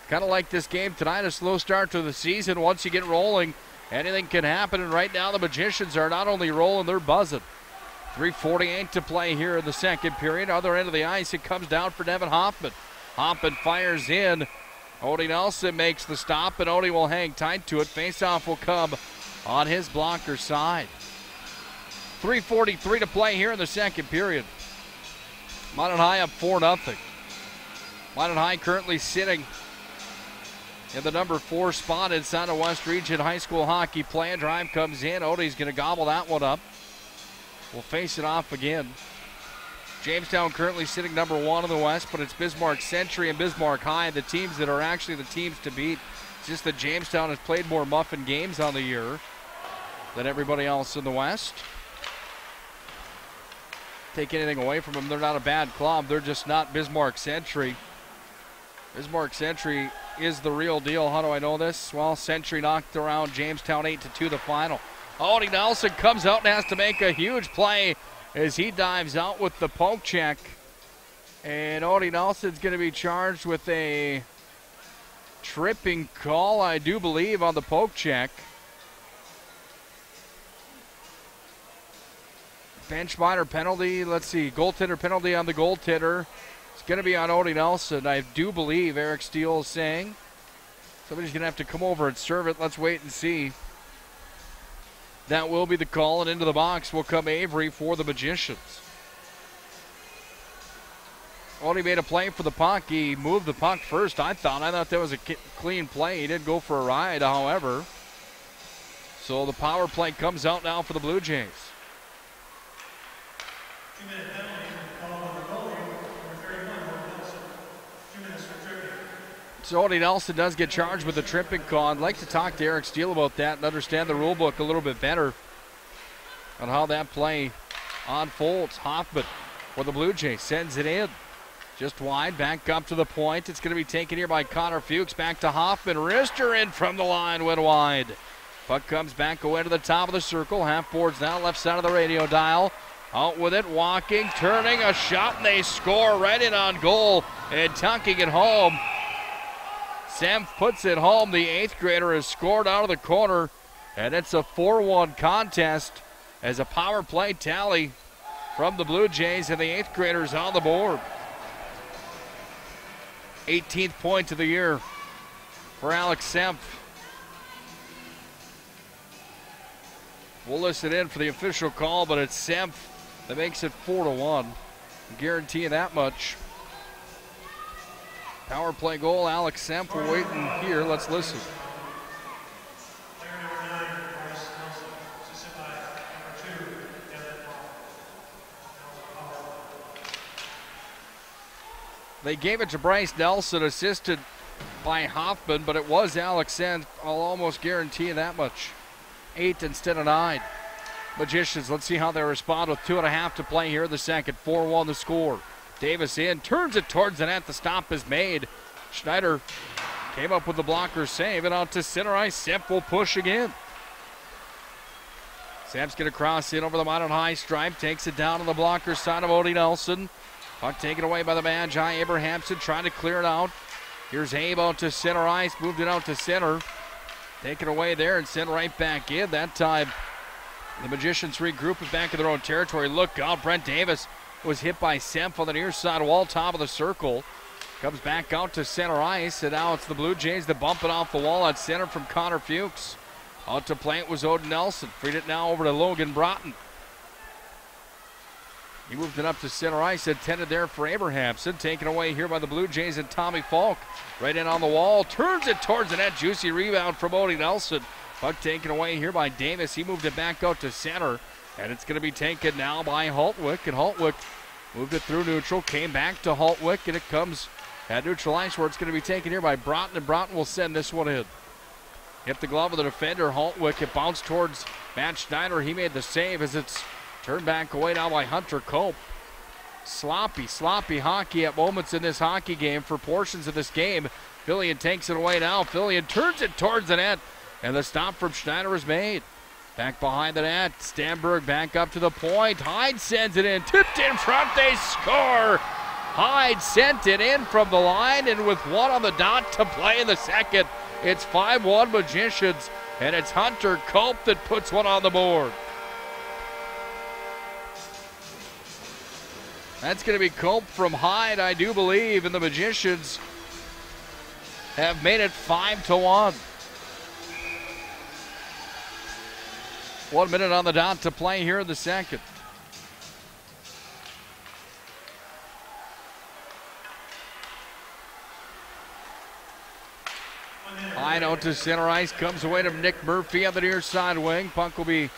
J: Kind of like this game tonight, a slow start to the season. Once you get rolling, anything can happen. And right now the Magicians are not only rolling, they're buzzing. 3:48 to play here in the second period. Other end of the ice, it comes down for Devin Hoffman. Hoffman fires in. Odie Nelson makes the stop, and Odie will hang tight to it. Faceoff will come on his blocker side. 3:43 to play here in the second period. Minot High up 4-0. Minot High currently sitting in the number 4 spot inside of West Region High School hockey play. Drive comes in. Odie's going to gobble that one up. We'll face it off again. Jamestown currently sitting number 1 in the West, but it's Bismarck Century and Bismarck High, the teams that are actually the teams to beat. It's just that Jamestown has played more muffin games on the year than everybody else in the West. Take anything away from them, they're not a bad club. They're just not Bismarck Century. Bismarck Century is the real deal. How do I know this? Well, Century knocked around Jamestown 8-2 the final. Odie Nelson comes out and has to make a huge play as he dives out with the poke check. And Odie Nelson's going to be charged with a tripping call, I do believe, on the poke check. Bench minor penalty. Let's see. Goaltender penalty on the goaltender. It's going to be on Odie Nelson, I do believe, Eric Steele is saying. Somebody's going to have to come over and serve it. Let's wait and see. That will be the call, and into the box will come Avery for the Magicians. Odie made a play for the puck. He moved the puck first, I thought. I thought that was a clean play. He did go for a ride, however. So the power play comes out now for the Blue Jays.
M: 2-minute penalty called on the goalie, number 31, Nelson. 2 minutes for tripping.
J: So Odie Nelson does get charged with the tripping call. I'd like to talk to Eric Steele about that and understand the rule book a little bit better on how that play unfolds. Hoffman for the Blue Jays sends it in. Just wide, back up to the point. It's going to be taken here by Connor Fuchs. Back to Hoffman. Wrister in from the line, went wide. Puck comes back away to the top of the circle. Half boards now, left side of the radio dial. Out with it, walking, turning, a shot, and they score right in on goal and tucking it home. Sam puts it home. The 8th grader has scored out of the corner, and it's a 4-1 contest as a power play tally from the Blue Jays, and the 8th graders on the board. 18th point of the year for Alex Semp. We'll listen in for the official call, but it's Semp that makes it 4-1. Guarantee you that much. Power play goal, Alex Semp. We're waiting here. Let's listen. They gave it to Bryce Nelson, assisted by Hoffman, but it was Alex Semp. I'll almost guarantee you that much. 8 instead of 9. Magicians, let's see how they respond with 2.5 to play here in the second. 4-1 the score. Davis in, turns it towards the net. The stop is made. Schneider came up with the blocker save, and out to center ice. Semp will push again. Semp's going to cross in over the Minot high stripe, takes it down to the blocker side of Odie Nelson. Puck taken away by the Magi. Abrahamson trying to clear it out. Here's Abe out to center ice, moved it out to center. Take it away there and send right back in. That time, the Magicians regroup it back in their own territory. Look out, Brent Davis was hit by Semp on the near side wall, top of the circle. Comes back out to center ice, and now it's the Blue Jays that bump it off the wall at center from Connor Fuchs. Out to play it was Odin Nelson. Freed it now over to Logan Broughton. He moved it up to center ice, intended there for Abrahamson. Taken away here by the Blue Jays and Tommy Falk. Right in on the wall, turns it towards the net. Juicy rebound from Odie Nelson. Puck taken away here by Davis. He moved it back out to center, and it's going to be taken now by Hultwick. And Hultwick moved it through neutral, came back to Hultwick, and it comes at neutral ice where it's going to be taken here by Broughton, and Broughton will send this one in. Hit the glove of the defender, Hultwick. It bounced towards Matt Schneider. He made the save as it's turned back away now by Hunter Cope. Sloppy hockey at moments in this hockey game for portions of this game. Fillion takes it away now. Fillion turns it towards the net, and the stop from Schneider is made. Back behind the net, Stamberg back up to the point. Hyde sends it in, tipped in front, they score. Hyde sent it in from the line, and with 1 on the dot to play in the second, it's 5-1 Magicians, and it's Hunter Cope that puts one on the board. That's going to be Cope from Hyde, I do believe, and the Magicians have made it 5-1. 1 minute on the dot to play here in the second. Hyde out to center ice, comes away to Nick Murphy on the near side wing. Puck will be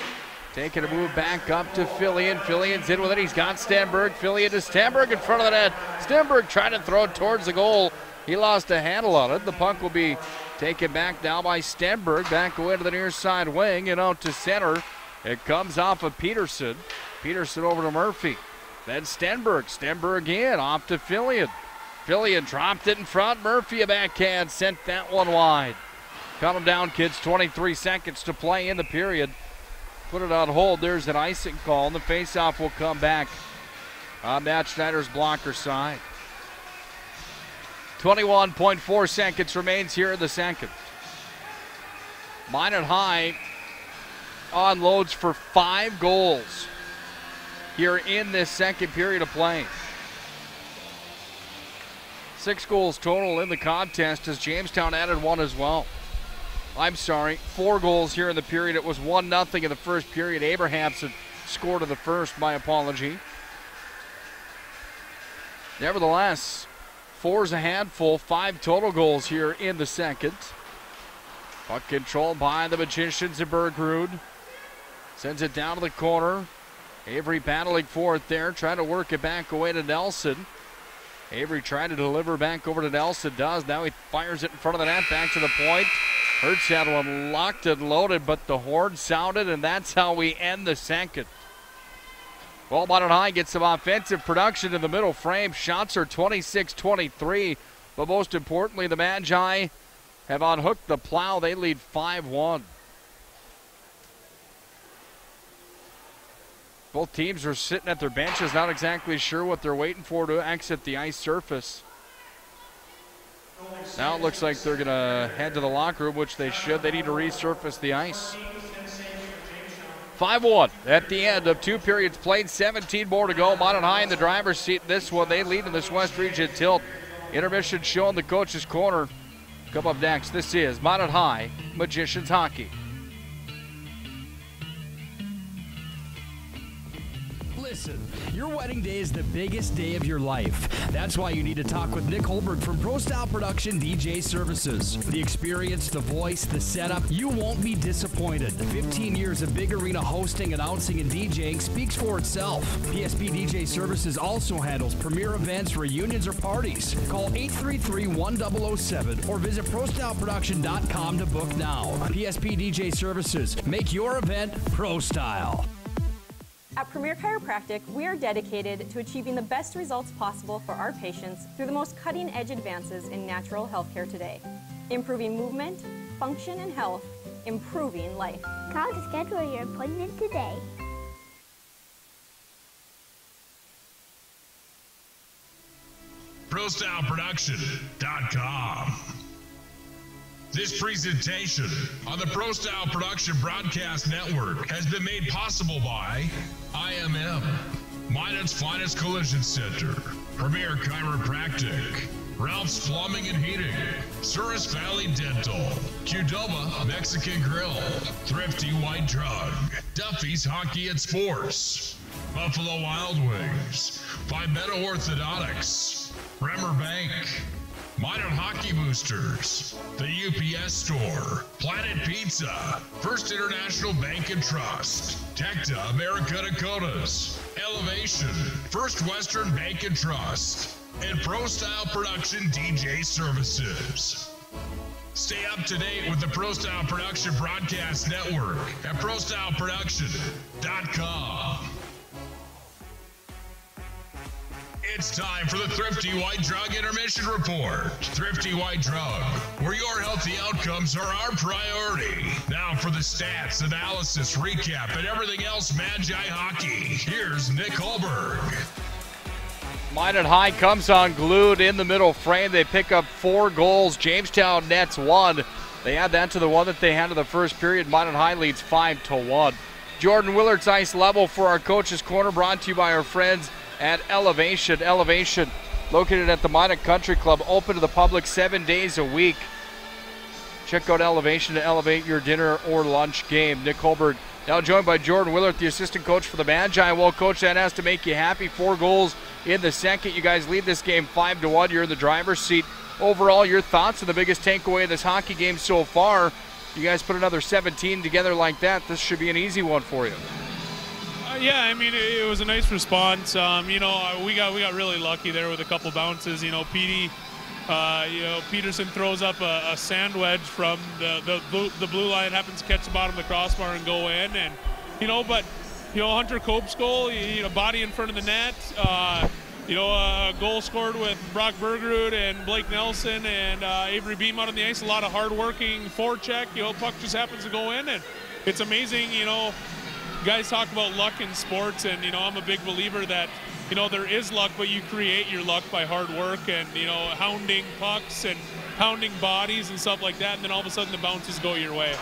J: taking a move back up to Fillion. Fillion's in with it. He's got Stamberg. Fillion to Stamberg in front of the net. Stamberg trying to throw it towards the goal. He lost a handle on it. The puck will be taken back now by Stamberg. Back away to the near side wing and out to center. It comes off of Peterson. Peterson over to Murphy. Then Stenberg. Stenberg in. Off to Fillion. Fillion dropped it in front. Murphy a backhand. Sent that one wide. Cut him down, kids. 23 seconds to play in the period. Put it on hold. There's an icing call, and the faceoff will come back on Matt Schneider's blocker side. 21.4 seconds remains here in the second. Minot High unloads for 5 goals here in this second period of play. 6 goals total in the contest as Jamestown added 1 as well. I'm sorry, 4 goals here in the period. It was 1-0 in the first period. Abrahamson scored in the first, my apology. Nevertheless, 4's a handful, 5 total goals here in the second. Puck controlled by the Magicians of Bergrud. Sends it down to the corner. Avery battling for it there, trying to work it back away to Nelson. Avery trying to deliver back over to Nelson, does. Now he fires it in front of the net, back to the point. Hertz had one locked and loaded, but the horn sounded, and that's how we end the second. Well, Minot High gets some offensive production in the middle frame. Shots are 26-23, but most importantly, the Magi have unhooked the plow. They lead 5-1. Both teams are sitting at their benches, not exactly sure what they're waiting for to exit the ice surface. Now it looks like they're going to head to the locker room, which they should. They need to resurface the ice. 5-1 at the end of 2 periods played, 17 more to go. Minot High in the driver's seat in this one. They lead in this West Region tilt. Intermission shown the coach's corner. Come up next, this is Minot High Magicians Hockey.
A: Listen, your wedding day is the biggest day of your life. That's why you need to talk with Nick Hulberg from Pro Style Production DJ Services. The experience, the voice, the setup, you won't be disappointed. 15 years of big arena hosting, announcing, and DJing speaks for itself. PSP DJ Services also handles premier events, reunions, or parties. Call 833-1007 or visit ProStyleProduction.com to book now. PSP DJ Services, make your event Pro Style.
B: At Premier Chiropractic, we are dedicated to achieving the best results possible for our patients through the most cutting-edge advances in natural healthcare today. Improving movement, function, and health, improving life.
C: Call to schedule your appointment today.
D: ProStyleProduction.com. This presentation on the Pro Style Production Broadcast Network has been made possible by IMM, Minot's Finest Collision Center, Premier Chiropractic, Ralph's Plumbing and Heating, Souris Valley Dental, Qdoba Mexican Grill, Thrifty White Drug, Duffy's Hockey and Sports, Buffalo Wild Wings, Pimento Orthodontics, Bremer Bank, Minot Hockey Boosters, the UPS Store, Planet Pizza, First International Bank and Trust, Tecta America Dakotas, Elevation, First Western Bank and Trust, and Pro Style Production DJ Services. Stay up to date with the Pro Style Production Broadcast Network at ProStyleProduction.com. It's time for the Thrifty White Drug Intermission Report. Thrifty White Drug, where your healthy outcomes are our priority. Now for the stats, analysis, recap, and everything else Magi Hockey. Here's Nick Hulberg.
J: Minot High comes unglued in the middle frame. They pick up 4 goals. Jamestown nets 1. They add that to the one that they had in the first period. Minot High leads 5-1. Jordan Willard's ice level for our coach's corner, brought to you by our friends at Elevation. Elevation, located at the Minot Country Club, open to the public 7 days a week. Check out Elevation to elevate your dinner or lunch game. Nick Hulberg now joined by Jordan Willard, the assistant coach for the Magi. Well, coach, that has to make you happy. 4 goals in the second. You guys lead this game 5-1. You're in the driver's seat. Overall, your thoughts on the biggest takeaway of this hockey game so far? You guys put another 17 together like that, this should be an easy one for you.
N: Yeah, I mean, it was a nice response. We got really lucky there with a couple bounces. Peterson throws up a sand wedge from the blue line, happens to catch the bottom of the crossbar and go in. And Hunter Cope's goal, body in front of the net. A goal scored with Brock Bergrud and Blake Nelson and Avery Beam out on the ice. A lot of hard-working forecheck. Puck just happens to go in, and it's amazing. Guys talk about luck in sports, and I'm a big believer that there is luck, but you create your luck by hard work and hounding pucks and hounding bodies and stuff like that, and then all of a sudden the bounces go your way.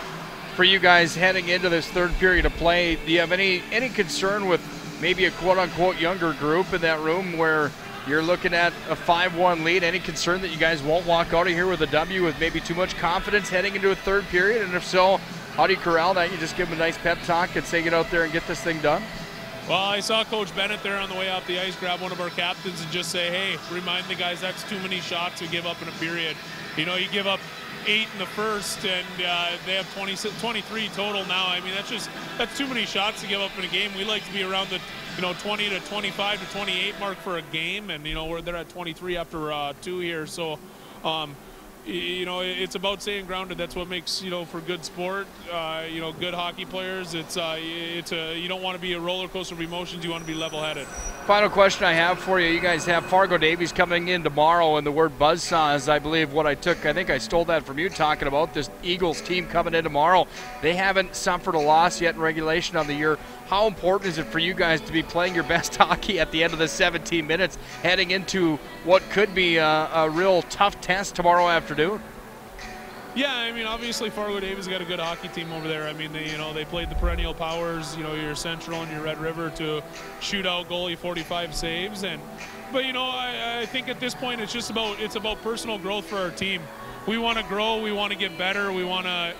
J: For you guys heading into this third period of play, do you have any concern with maybe a quote-unquote younger group in that room where you're looking at a 5-1 lead? Any concern that you guys won't walk out of here with a W with maybe too much confidence heading into a third period? And if so, how do you corral that? You just give them a nice pep talk and say, get out there and get this thing done?
N: Well, I saw Coach Bennett there on the way off the ice grab one of our captains and just say, hey, remind the guys that's too many shots to give up in a period. You know, you give up 8 in the first, and they have 23 total now. I mean, that's too many shots to give up in a game. We like to be around the 20 to 25 to 28 mark for a game, and they're at 23 after 2 here. So, it's about staying grounded. That's what makes for good sport. Good hockey players. You don't want to be a roller coaster of emotions. You want to be level-headed.
J: Final question I have for you. You guys have Fargo Davies coming in tomorrow, and the word buzzsaw is, I believe, what I took. I think I stole that from you talking about this Eagles team coming in tomorrow. They haven't suffered a loss yet in regulation on the year. How important is it for you guys to be playing your best hockey at the end of the 17 minutes, heading into what could be a real tough test tomorrow afternoon?
N: Yeah, I mean, obviously Fargo Davies got a good hockey team over there. I mean, they played the perennial powers, your Central and your Red River to shoot out goalie 45 saves, but I think at this point it's about personal growth for our team. We want to grow, we want to get better, we want to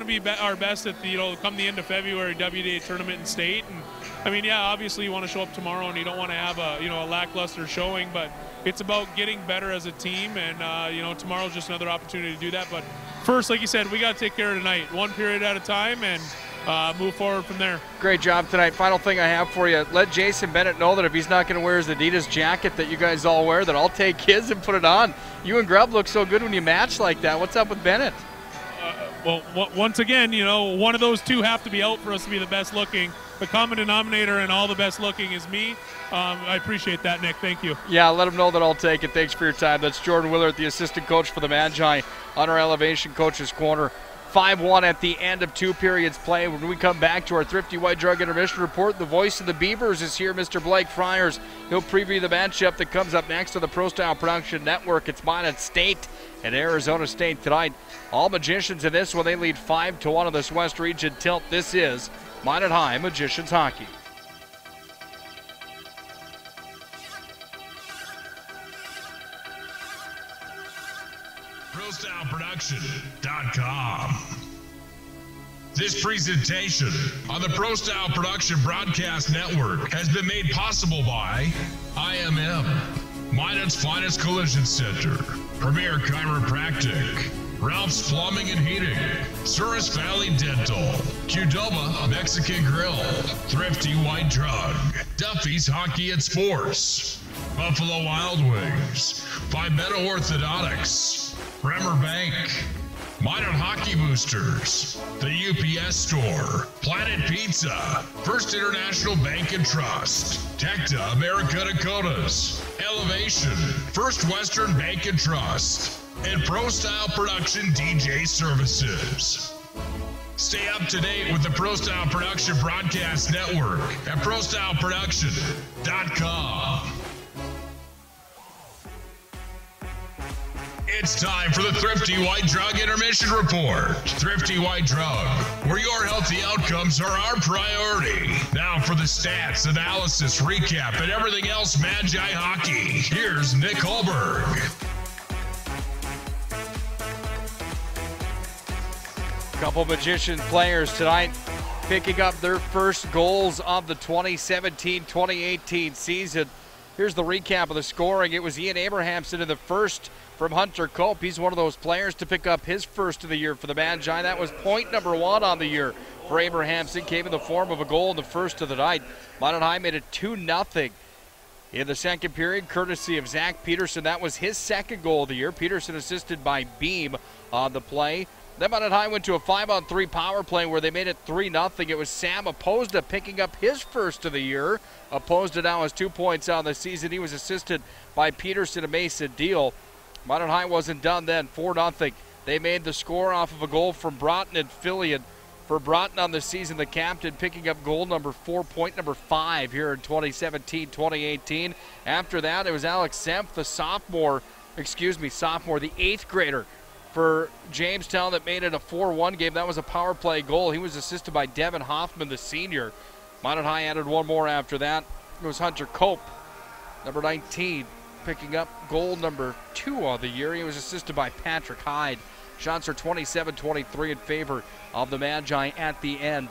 N: be our best at come the end of February WDA tournament in state. And I mean, yeah, obviously you want to show up tomorrow and you don't want to have a lackluster showing, but it's about getting better as a team, and tomorrow's just another opportunity to do that. But first, like you said, we got to take care of tonight, one period at a time, and move forward from there.
J: Great job tonight. Final thing I have for you, let Jason Bennett know that if he's not going to wear his Adidas jacket that you guys all wear, that I'll take his and put it on. You and Grubb look so good when you match like that. What's up with Bennett?
N: Well, once again, one of those two have to be out for us to be the best looking. The common denominator and all the best looking is me. I appreciate that, Nick. Thank you.
J: Yeah, let him know that I'll take it. Thanks for your time. That's Jordan Willard, the assistant coach for the Magi, on our Elevation Coaches Corner. 5-1 at the end of 2 periods play. When we come back to our Thrifty White Drug Intermission Report, the voice of the Beavers is here, Mr. Blake Friars. He'll preview the matchup that comes up next to the Pro Style Production Network. It's Minot State and Arizona State tonight. All Magicians in this one. They lead 5-1 in this West Region tilt. This is Minot High Magicians Hockey.
D: ProStyleProduction.com. This presentation on the Pro Style Production Broadcast Network has been made possible by IMM, Minot's Finest Collision Center, Premier Chiropractic, Ralph's Plumbing and Heating, Souris Valley Dental, Qdoba Mexican Grill, Thrifty White Drug, Duffy's Hockey and Sports, Buffalo Wild Wings, Vibetta Orthodontics, Bremer Bank, Minot Hockey Boosters, the UPS Store, Planet Pizza, First International Bank and Trust, Tecta America Dakotas, Elevation, First Western Bank and Trust, and Pro Style Production DJ Services. Stay up to date with the Pro Style Production Broadcast Network at ProStyleProduction.com. It's time for the Thrifty White Drug Intermission Report. Thrifty White Drug, where your healthy outcomes are our priority. Now for the stats, analysis, recap, and everything else Magi Hockey. Here's Nick Hulberg.
J: Couple Magician players tonight picking up their first goals of the 2017-2018 season. Here's the recap of the scoring. It was Ian Abrahamson in the first from Hunter Cope. He's one of those players to pick up his first of the year for the Magi. That was point number 1 on the year for Abrahamson. Came in the form of a goal in the first of the night. Minot High made it 2-0 in the second period, courtesy of Zach Peterson. That was his second goal of the year. Peterson assisted by Beam on the play. Then Minot High went to a 5-on-3 power play where they made it 3-0. It was Sam Opposda picking up his first of the year. Opposda now has 2 points on the season. He was assisted by Peterson and Mason Deal. Minot High wasn't done then, 4-0. They made the score off of a goal from Broughton and Fillion. For Broughton on the season, the captain picking up goal number 4, point number 5 here in 2017-2018. After that, it was Alex Semp, the sophomore, the 8th grader for Jamestown that made it a 4-1 game. That was a power play goal. He was assisted by Devin Hoffman, the senior. Minot High added one more after that. It was Hunter Cope, number 19, picking up goal number 2 on the year. He was assisted by Patrick Hyde. Shots are 27-23 in favor of the Magi at the end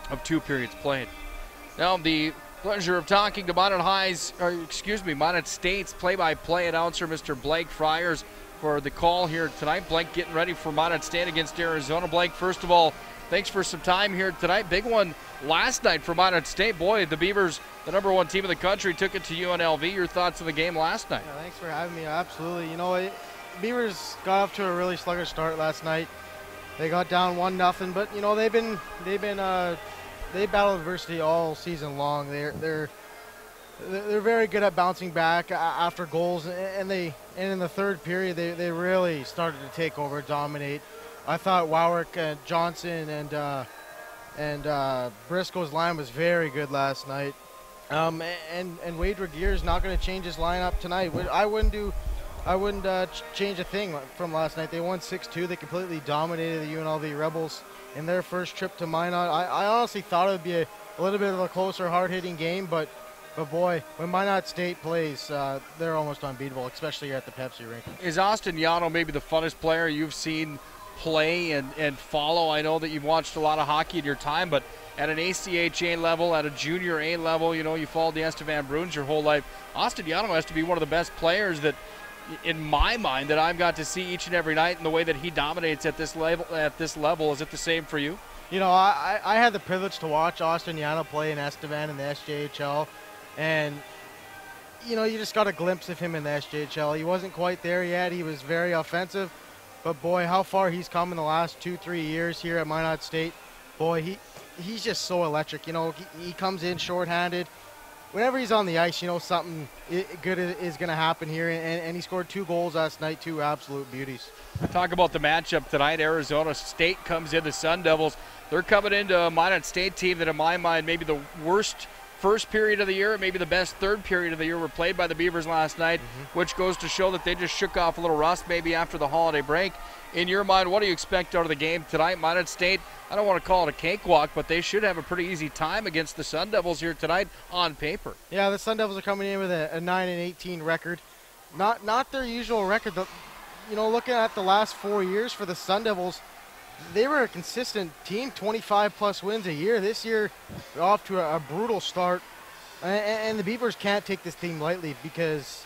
J: of 2 periods played. Now the pleasure of talking to Minot State's play-by-play announcer, Mr. Blake Friars, for the call here tonight. Blake getting ready for Minot State against Arizona. Blake, first of all, thanks for some time here tonight. Big one last night for Minot State. Boy, the Beavers, the #1 team in the country, took it to UNLV. Your thoughts on the game last night?
O: Yeah, thanks for having me. Absolutely. You know, Beavers got off to a really sluggish start last night. They got down 1-0, but you know they battled adversity all season long. They're very good at bouncing back after goals, and in the third period they really started to take over, dominate. I thought Warwick, Johnson, and Briscoe's line was very good last night. And Wade Regier is not going to change his lineup tonight. I wouldn't change a thing from last night. They won 6-2. They completely dominated the UNLV Rebels in their first trip to Minot. I honestly thought it would be a little bit of a closer, hard-hitting game, but boy, when Minot State plays, they're almost unbeatable, especially here at the Pepsi rink.
J: Is Austin Yano maybe the funnest player you've seen play and follow? I know that you've watched a lot of hockey in your time, but at an ACHA level, at a junior A level, you know, you followed the Estevan Bruins your whole life. Austin Yano has to be one of the best players that, in my mind, that I've got to see each and every night, and the way that he dominates at this level. Is it the same for you?
O: You know, I had the privilege to watch Austin Yano play in Estevan in the SJHL, and you know, you just got a glimpse of him in the SJHL. He wasn't quite there yet. He was very offensive, but boy, how far he's come in the last 2-3 years here at Minot State. Boy, he's just so electric. You know, he comes in shorthanded. Whenever he's on the ice, you know something good is going to happen here, and he scored 2 goals last night, 2 absolute beauties.
J: Talk about the matchup tonight. Arizona State comes into Sun Devils. They're coming into a Minot State team that, in my mind, maybe the worst first period of the year, maybe the best third period of the year were played by the Beavers last night, which goes to show that they just shook off a little rust maybe after the holiday break. In your mind, what do you expect out of the game tonight? Minot State, I don't want to call it a cakewalk, but they should have a pretty easy time against the Sun Devils here tonight on paper.
O: Yeah, the Sun Devils are coming in with a 9-18 record. Not their usual record. You know, looking at the last 4 years for the Sun Devils, they were a consistent team, 25-plus wins a year. This year, they're off to a brutal start. And the Beavers can't take this team lightly because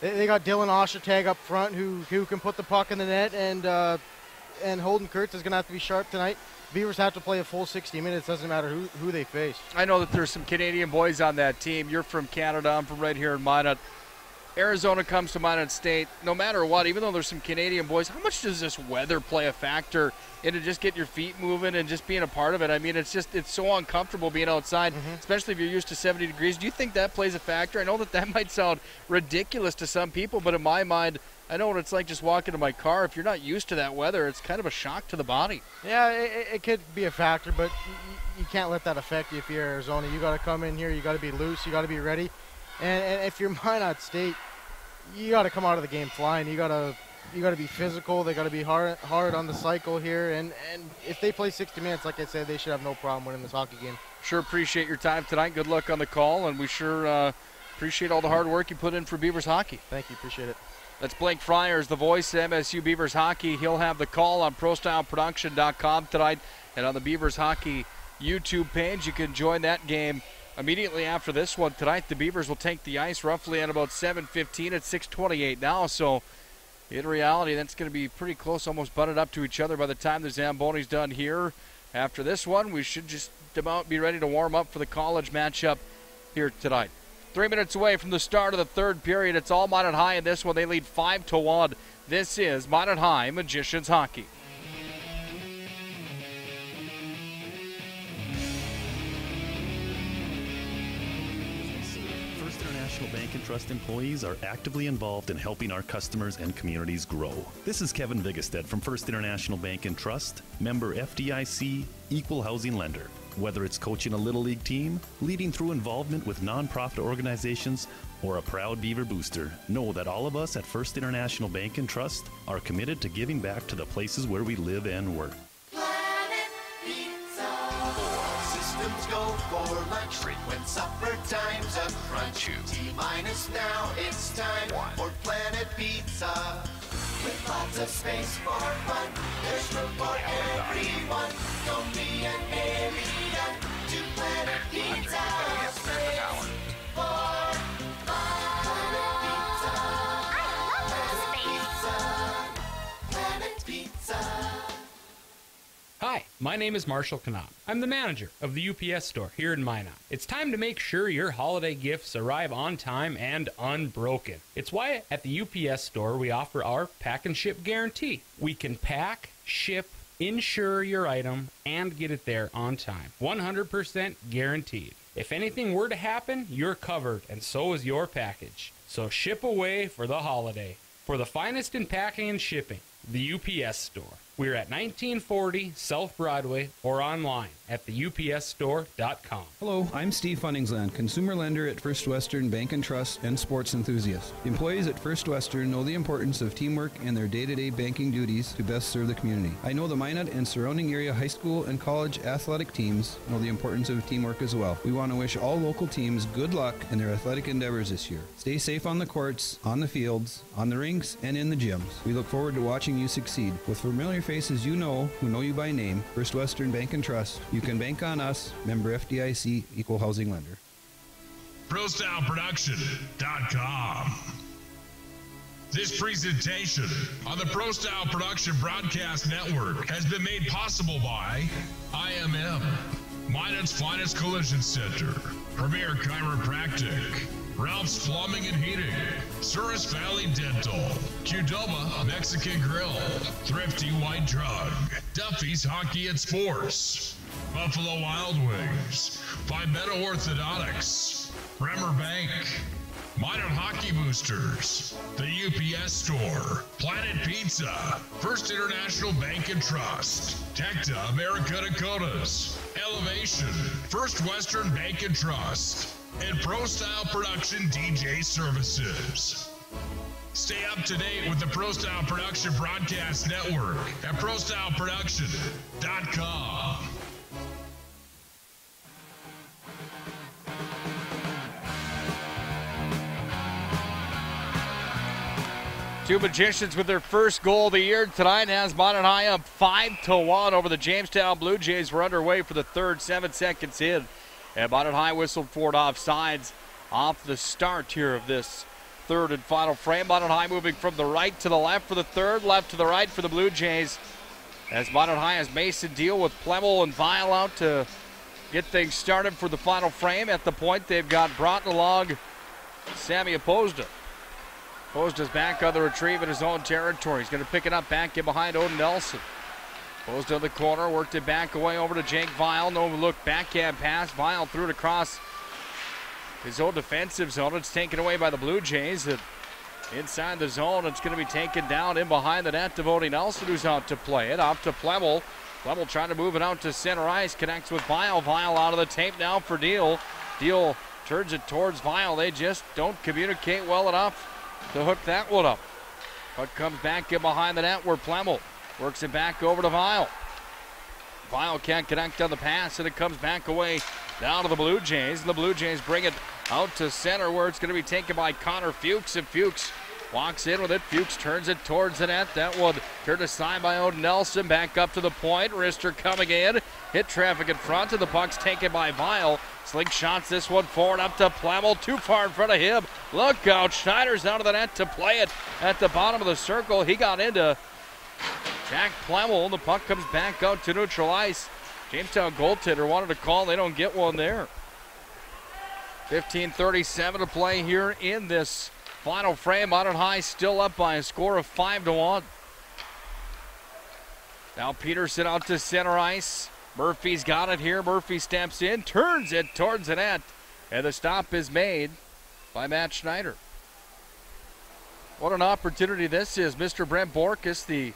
O: they got Dylan Oshertag up front who can put the puck in the net, and Holden Kurtz is going to have to be sharp tonight. Beavers have to play a full 60 minutes. Doesn't matter who they face.
J: I know that there's some Canadian boys on that team. You're from Canada. I'm from right here in Minot. Arizona comes to Minot State. No matter what, even though there's some Canadian boys, how much does this weather play a factor into just getting your feet moving and just being a part of it? I mean, it's so uncomfortable being outside, especially if you're used to 70 degrees. Do you think that plays a factor? I know that might sound ridiculous to some people, but in my mind, I know what it's like just walking to my car. If you're not used to that weather, it's kind of a shock to the body.
O: Yeah, it could be a factor, but you can't let that affect you if you're Arizona. You got to come in here. You got to be loose. You got to be ready. And if you're Minot State, you got to come out of the game flying. You got to be physical. They got to be hard on the cycle here. And if they play 60 minutes, like I said, they should have no problem winning this hockey game.
J: Sure appreciate your time tonight. Good luck on the call, and we sure appreciate all the hard work you put in for Beavers hockey.
O: Thank you. Appreciate it.
J: That's Blake Friars, the voice of MSU Beavers hockey. He'll have the call on ProStyleProduction.com tonight, and on the Beavers hockey YouTube page. You can join that game immediately after this one tonight. The Beavers will take the ice roughly at about 7:15 at 6:28 now. So in reality, that's going to be pretty close, almost butted up to each other by the time the Zamboni's done here. After this one, we should just about be ready to warm up for the college matchup here tonight. 3 minutes away from the start of the third period. It's all Minot High in this one. They lead 5-1. This is Minot High Magicians hockey.
E: Bank and Trust employees are actively involved in helping our customers and communities grow. This is Kevin Vigestad from First International Bank and Trust, member FDIC, equal housing lender. Whether it's coaching a Little League team, leading through involvement with nonprofit organizations, or a proud Beaver booster, know that all of us at First International Bank and Trust are committed to giving back to the places where we live and work.
F: When supper time's a crunch, T-minus now, it's time for Planet Pizza. With lots of space for fun, there's room for everyone. Don't be an alien, to Planet Pizza. Planet Pizza.
G: Hi, my name is Marshall Knott. I'm the manager of the UPS store here in Minot. It's time to make sure your holiday gifts arrive on time and unbroken. It's why at the UPS store we offer our pack and ship guarantee. We can pack, ship, insure your item, and get it there on time. 100% guaranteed. If anything were to happen, you're covered, and so is your package. So ship away for the holiday. For the finest in packing and shipping, the UPS store. We're at 1940 South Broadway or online at theupsstore.com.
H: Hello, I'm Steve Funningsland, consumer lender at First Western Bank and Trust and sports enthusiast. Employees at First Western know the importance of teamwork and their day-to-day banking duties to best serve the community. I know the Minot and surrounding area high school and college athletic teams know the importance of teamwork as well. We want to wish all local teams good luck in their athletic endeavors this year. Stay safe on the courts, on the fields, on the rinks, and in the gyms. We look forward to watching you succeed. With familiar faces you know, who know you by name, First Western Bank and Trust, you can bank on us, member FDIC, equal housing lender.
D: ProStyleProduction.com. This presentation on the Pro Style Production Broadcast Network has been made possible by IMM, Minot's Finest Collision Center, Premier Chiropractic, Ralph's Plumbing and Heating, Souris Valley Dental, Qdoba Mexican Grill, Thrifty White Drug, Duffy's Hockey and Sports, Buffalo Wild Wings, Palmetto Orthodontics, Bremer Bank, Minot Hockey Boosters, the UPS Store, Planet Pizza, First International Bank and Trust, Tecta America Dakotas, Elevation, First Western Bank and Trust, and Pro Style Production DJ Services. Stay up to date with the Pro Style Production Broadcast Network at ProStyleProduction.com.
J: Two Magicians with their first goal of the year tonight has Minot High up 5-1 over the Jamestown Blue Jays. We're underway for the third, 7 seconds in. And Minot High whistled for it offsides off the start here of this third and final frame. Minot High moving from the right to the left for the third, left to the right for the Blue Jays. As Minot High has Mason deal with Plemmel and Vial out to get things started for the final frame. At the point, they've got brought along Sammy Opposda. Opposda's back on the retrieve in his own territory. He's going to pick it up back in behind Odin Nelson. Opposda in the corner, worked it back away over to Jake Vial. No look, backhand pass. Vial threw it across his own defensive zone. It's taken away by the Blue Jays. And inside the zone, it's going to be taken down in behind the net to Odin Nelson, who's out to play it. Off to Plemmel. Plemmel trying to move it out to center ice. Connects with Vial. Vial out of the tape now for Deal. Deal turns it towards Vial. They just don't communicate well enough to hook that one up. But comes back in behind the net where Plemmel works it back over to Vial. Vial can't connect on the pass, and it comes back away down to the Blue Jays. And the Blue Jays bring it out to center where it's going to be taken by Connor Fuchs. And Fuchs walks in with it. Fuchs turns it towards the net. That one turned aside by Odin Nelson. Back up to the point. Rister coming in. Hit traffic in front, and the puck's taken by Vial. Slingshots this one forward up to Plemmel. Too far in front of him. Look out. Schneider's out of the net to play it at the bottom of the circle. He got into Jack Plemmel. The puck comes back out to neutral ice. Jamestown goaltender wanted to call. They don't get one there. 15:37 to play here in this final frame. Minot High still up by a score of 5-1. Now Peterson out to center ice. Murphy's got it here. Murphy steps in, turns it towards the net, and the stop is made by Matt Schneider. What an opportunity this is. Mr. Brent Borkus, the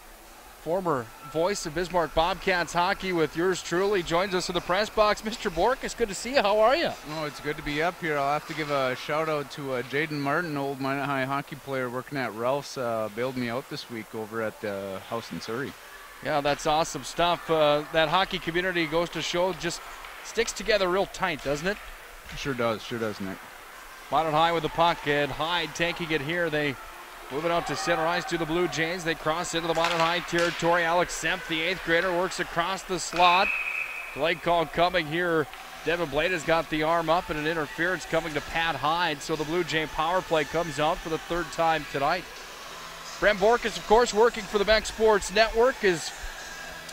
J: former voice of Bismarck Bobcats hockey with yours truly, joins us in the press box. Mr. Borkus, good to see you. How are you?
P: Oh, it's good to be up here. I'll have to give a shout out to Jaden Martin, old Minot High hockey player working at Ralph's, bailed me out this week over at the house in Surrey.
J: Yeah, that's awesome stuff. That hockey community goes to show just sticks together real tight, doesn't it?
P: Sure does, Nick.
J: Minot High with the puck, and Hyde taking it here. They move it out to center ice to the Blue Jays. They cross into the Minot High territory. Alex Semp, the 8th grader, works across the slot. Delay call coming here Devin Blade has got the arm up and an interference coming to Pat Hyde, so the Blue Jay power play comes out for the third time tonight. Brent Borkus, of course, working for the Beck Sports Network, is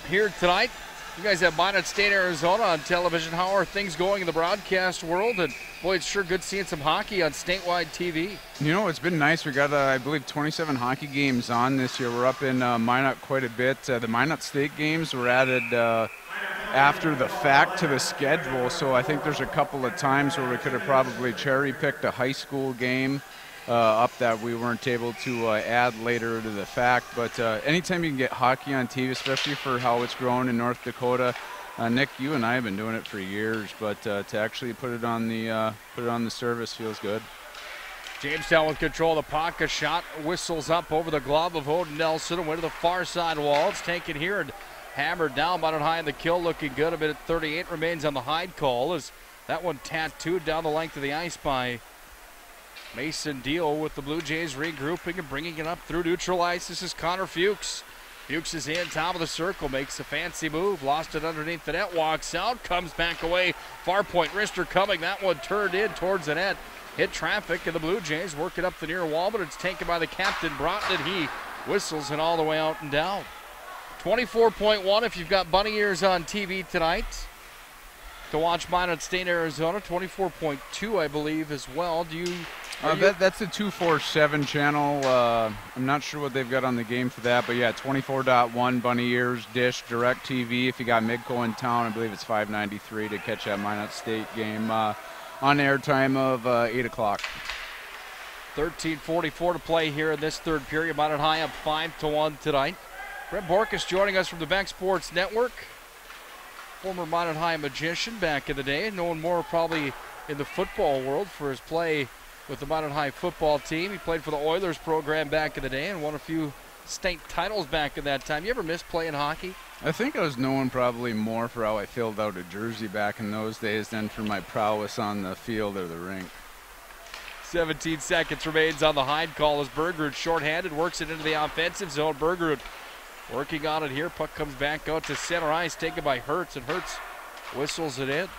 J: here tonight. You guys have Minot State, Arizona on television. How are things going in the broadcast world? And boy, it's sure good seeing some hockey on statewide TV.
P: You know, it's been nice. We got, I believe, 27 hockey games on this year. We're up in Minot quite a bit. The Minot State games were added after the fact to the schedule, so I think there's a couple of times where we could have probably cherry-picked a high school game up that we weren't able to add later to the fact. But anytime you can get hockey on TV, especially for how it's grown in North Dakota, Nick, you and I have been doing it for years, but to actually put it on the service feels good.
J: Jamestown with control of the puck. A shot whistles up over the glove of Odin Nelson and went to the far side wall. It's taken here and hammered down. Minot High in the kill, looking good. A minute 38 remains on the Hyde call as that one tattooed down the length of the ice by Mason Deal, with the Blue Jays regrouping and bringing it up through neutral ice. This is Connor Fuchs. Fuchs is in, top of the circle, makes a fancy move, lost it underneath the net, walks out, comes back away. Far point wrister coming. That one turned in towards the net, hit traffic, and the Blue Jays work it up the near wall, but it's taken by the captain, Broughton, and he whistles it all the way out and down. 24.1 if you've got bunny ears on TV tonight to watch Minot State, Arizona. 24.2, I believe, as well. That's
P: the 247 channel. I'm not sure what they've got on the game for that, but yeah, 24.1 bunny ears, dish, direct TV. If you got Midco in town, I believe it's $5.93 to catch that Minot State game on airtime of 8 o'clock.
J: 13:44 to play here in this third period. Minot High up 5-1 tonight. Brent Borkus joining us from the Beck Sports Network. Former Minot High magician back in the day, known more probably in the football world for his play with the Minot High football team. He played for the Oilers program back in the day and won a few state titles back in that time. You ever miss playing hockey?
P: I think I was known probably more for how I filled out a jersey back in those days than for my prowess on the field or the rink.
J: 17 seconds remains on the Hyde call as Bergerud shorthanded, works it into the offensive zone. Bergerud working on it here. Puck comes back out to center ice, taken by Hertz, and Hertz whistles it in.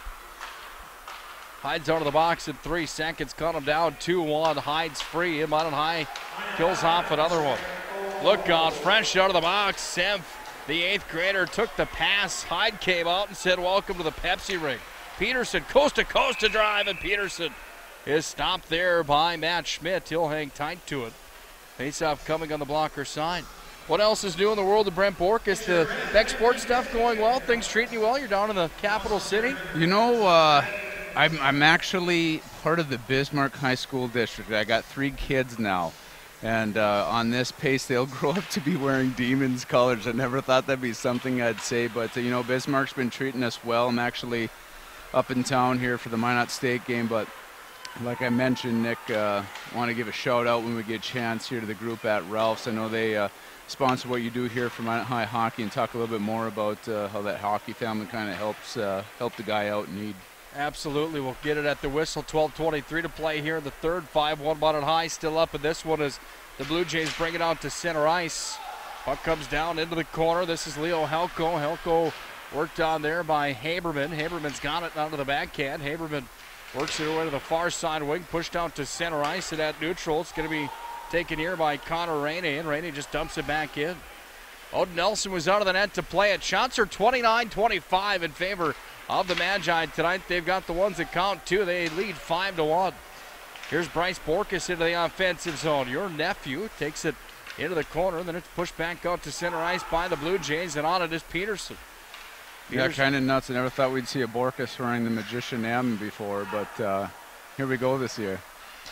J: Hyde's out of the box in 3 seconds. Cut him down 2-1. Hyde's free. Minot High kills off another one. Look out, fresh out of the box. Semp, the 8th grader, took the pass. Hyde came out and said, "Welcome to the Pepsi ring." Peterson, coast to coast to drive, and Peterson is stopped there by Matt Schmidt. He'll hang tight to it. Face-off coming on the blocker side. What else is new in the world of Brent Borkus? The Beck Sports stuff going well? Things treating you well? You're down in the capital city?
P: You know, I'm actually part of the Bismarck High School district. I got 3 kids now, and on this pace, they'll grow up to be wearing Demons colors. I never thought that'd be something I'd say, but you know, Bismarck's been treating us well. I'm actually up in town here for the Minot State game, but like I mentioned, Nick, want to give a shout out when we get a chance here to the group at Ralph's. I know they sponsor what you do here for Minot High Hockey, and talk a little bit more about how that hockey family kind of help the guy out in need.
J: Absolutely. We'll get it at the whistle. 12:23 to play here in the third. 5-1 Minot High still up, and this one is the Blue Jays bring it out to center ice. Puck comes down into the corner. This is Leo Helko. Helko worked on there by Haberman. Haberman's got it down to the backhand. Haberman works it away to the far side wing, pushed out to center ice, and at neutral it's going to be taken here by Connor Rainey, and Rainey just dumps it back in. Odin Nelson was out of the net to play it. Shots are 29-25 in favor of the Magi tonight. They've got the ones that count too. They lead 5-1. Here's Bryce Borkus into the offensive zone. Your nephew takes it into the corner, and then it's pushed back out to center ice by the Blue Jays, and on it is Peterson.
P: Yeah, kind of nuts. I never thought we'd see a Borkus wearing the Magician M before, but here we go this year.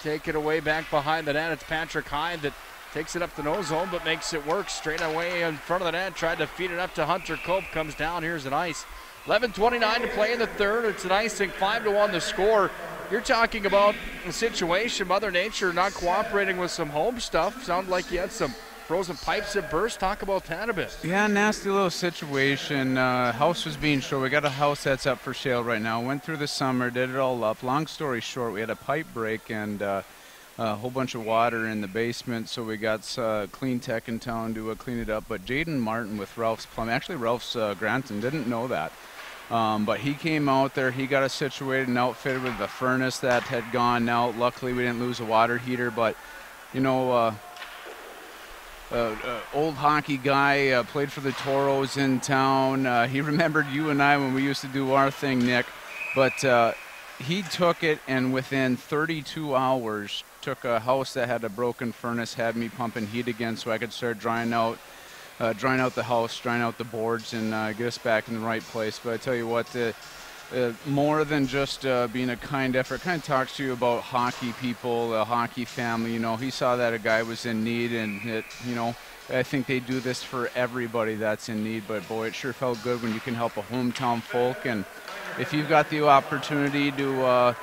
J: Take it away back behind the net. It's Patrick Hyde that takes it up the nose zone, but makes it work straight away in front of the net. Tried to feed it up to Hunter Cope. Comes down. Here's an ice. 11:29 to play in the third. It's an icing. 5-1 the score. You're talking about a situation, Mother Nature not cooperating with some home stuff. Sounded like you had some frozen pipes that burst. Talk about that a bit.
P: Yeah, nasty little situation. House was being short. We got a house that's up for sale right now. Went through the summer, did it all up. Long story short, we had a pipe break and a whole bunch of water in the basement, so we got Clean Tech in town to clean it up. But Jaden Martin with Ralph's Plumbing, actually Ralph's Granton, didn't know that. But he came out there, he got us situated and outfitted with the furnace that had gone out. Luckily, we didn't lose a water heater, but, you know, old hockey guy, played for the Toros in town. He remembered you and I when we used to do our thing, Nick. But he took it, and within 32 hours, took a house that had a broken furnace, had me pumping heat again so I could start drying out the house, drying out the boards, and get us back in the right place. But I tell you what, more than just being a kind effort, kind of talks to you about hockey people, a hockey family. You know, he saw that a guy was in need, and it, you know, I think they do this for everybody that's in need. But boy, it sure felt good when you can help a hometown folk, and if you've got the opportunity to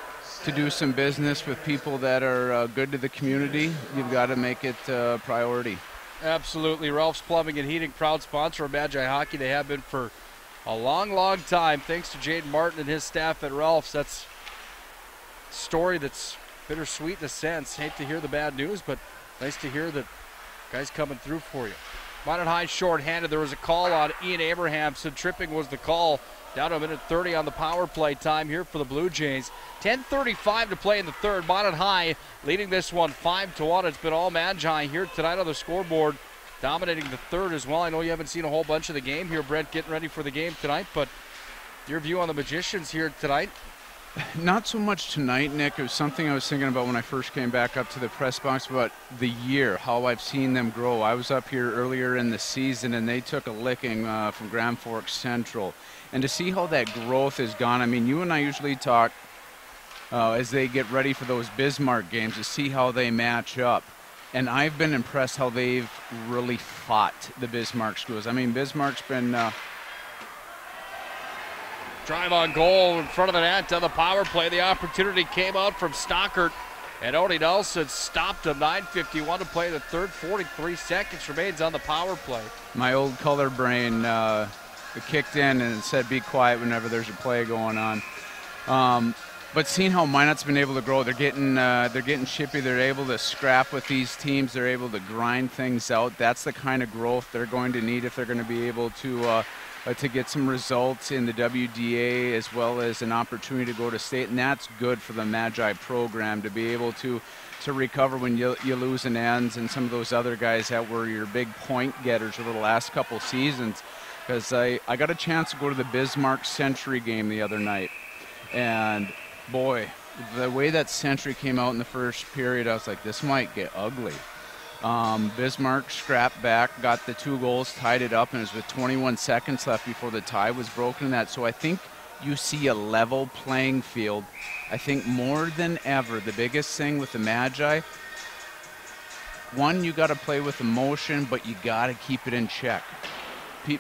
P: do some business with people that are good to the community, you've got to make it a priority.
J: Absolutely. Ralph's Plumbing and Heating, proud sponsor of Magi Hockey. They have been for a long, long time. Thanks to Jaden Martin and his staff at Ralph's. That's a story that's bittersweet in a sense. Hate to hear the bad news, but nice to hear that guys coming through for you. Minot High short-handed. There was a call on Ian Abrahamson. Tripping was the call. Down to a minute 30 on the power play time here for the Blue Jays. 10:35 to play in the third. Minot High leading this one 5-1. It's been all Magi here tonight on the scoreboard, dominating the third as well. I know you haven't seen a whole bunch of the game here, Brent, getting ready for the game tonight, but your view on the Magicians here tonight?
P: Not so much tonight, Nick. It was something I was thinking about when I first came back up to the press box about the year, how I've seen them grow. I was up here earlier in the season, and they took a licking from Grand Forks Central. And to see how that growth has gone, I mean, you and I usually talk as they get ready for those Bismarck games to see how they match up. And I've been impressed how they've really fought the Bismarck schools. I mean, Bismarck's been...
J: Drive on goal in front of the net on the power play. The opportunity came out from Stockert, and Odie Nelson stopped him. 9:51 to play the third. 43 seconds remains on the power play.
P: My old color brain kicked in and said be quiet whenever there's a play going on. But seeing how Minot's been able to grow, they're getting chippy. They're able to scrap with these teams. They're able to grind things out. That's the kind of growth they're going to need if they're going to be able to get some results in the WDA as well as an opportunity to go to state. And that's good for the Magi program to be able to recover when you lose an ends and some of those other guys that were your big point getters over the last couple seasons. Because I got a chance to go to the Bismarck Century game the other night. And boy, the way that Century came out in the first period, I was like, this might get ugly. Bismarck scrapped back, got the 2 goals, tied it up, and it was with 21 seconds left before the tie was broken in that. So I think you see a level playing field. I think more than ever, the biggest thing with the Magi, one, you got to play with emotion, but you got to keep it in check.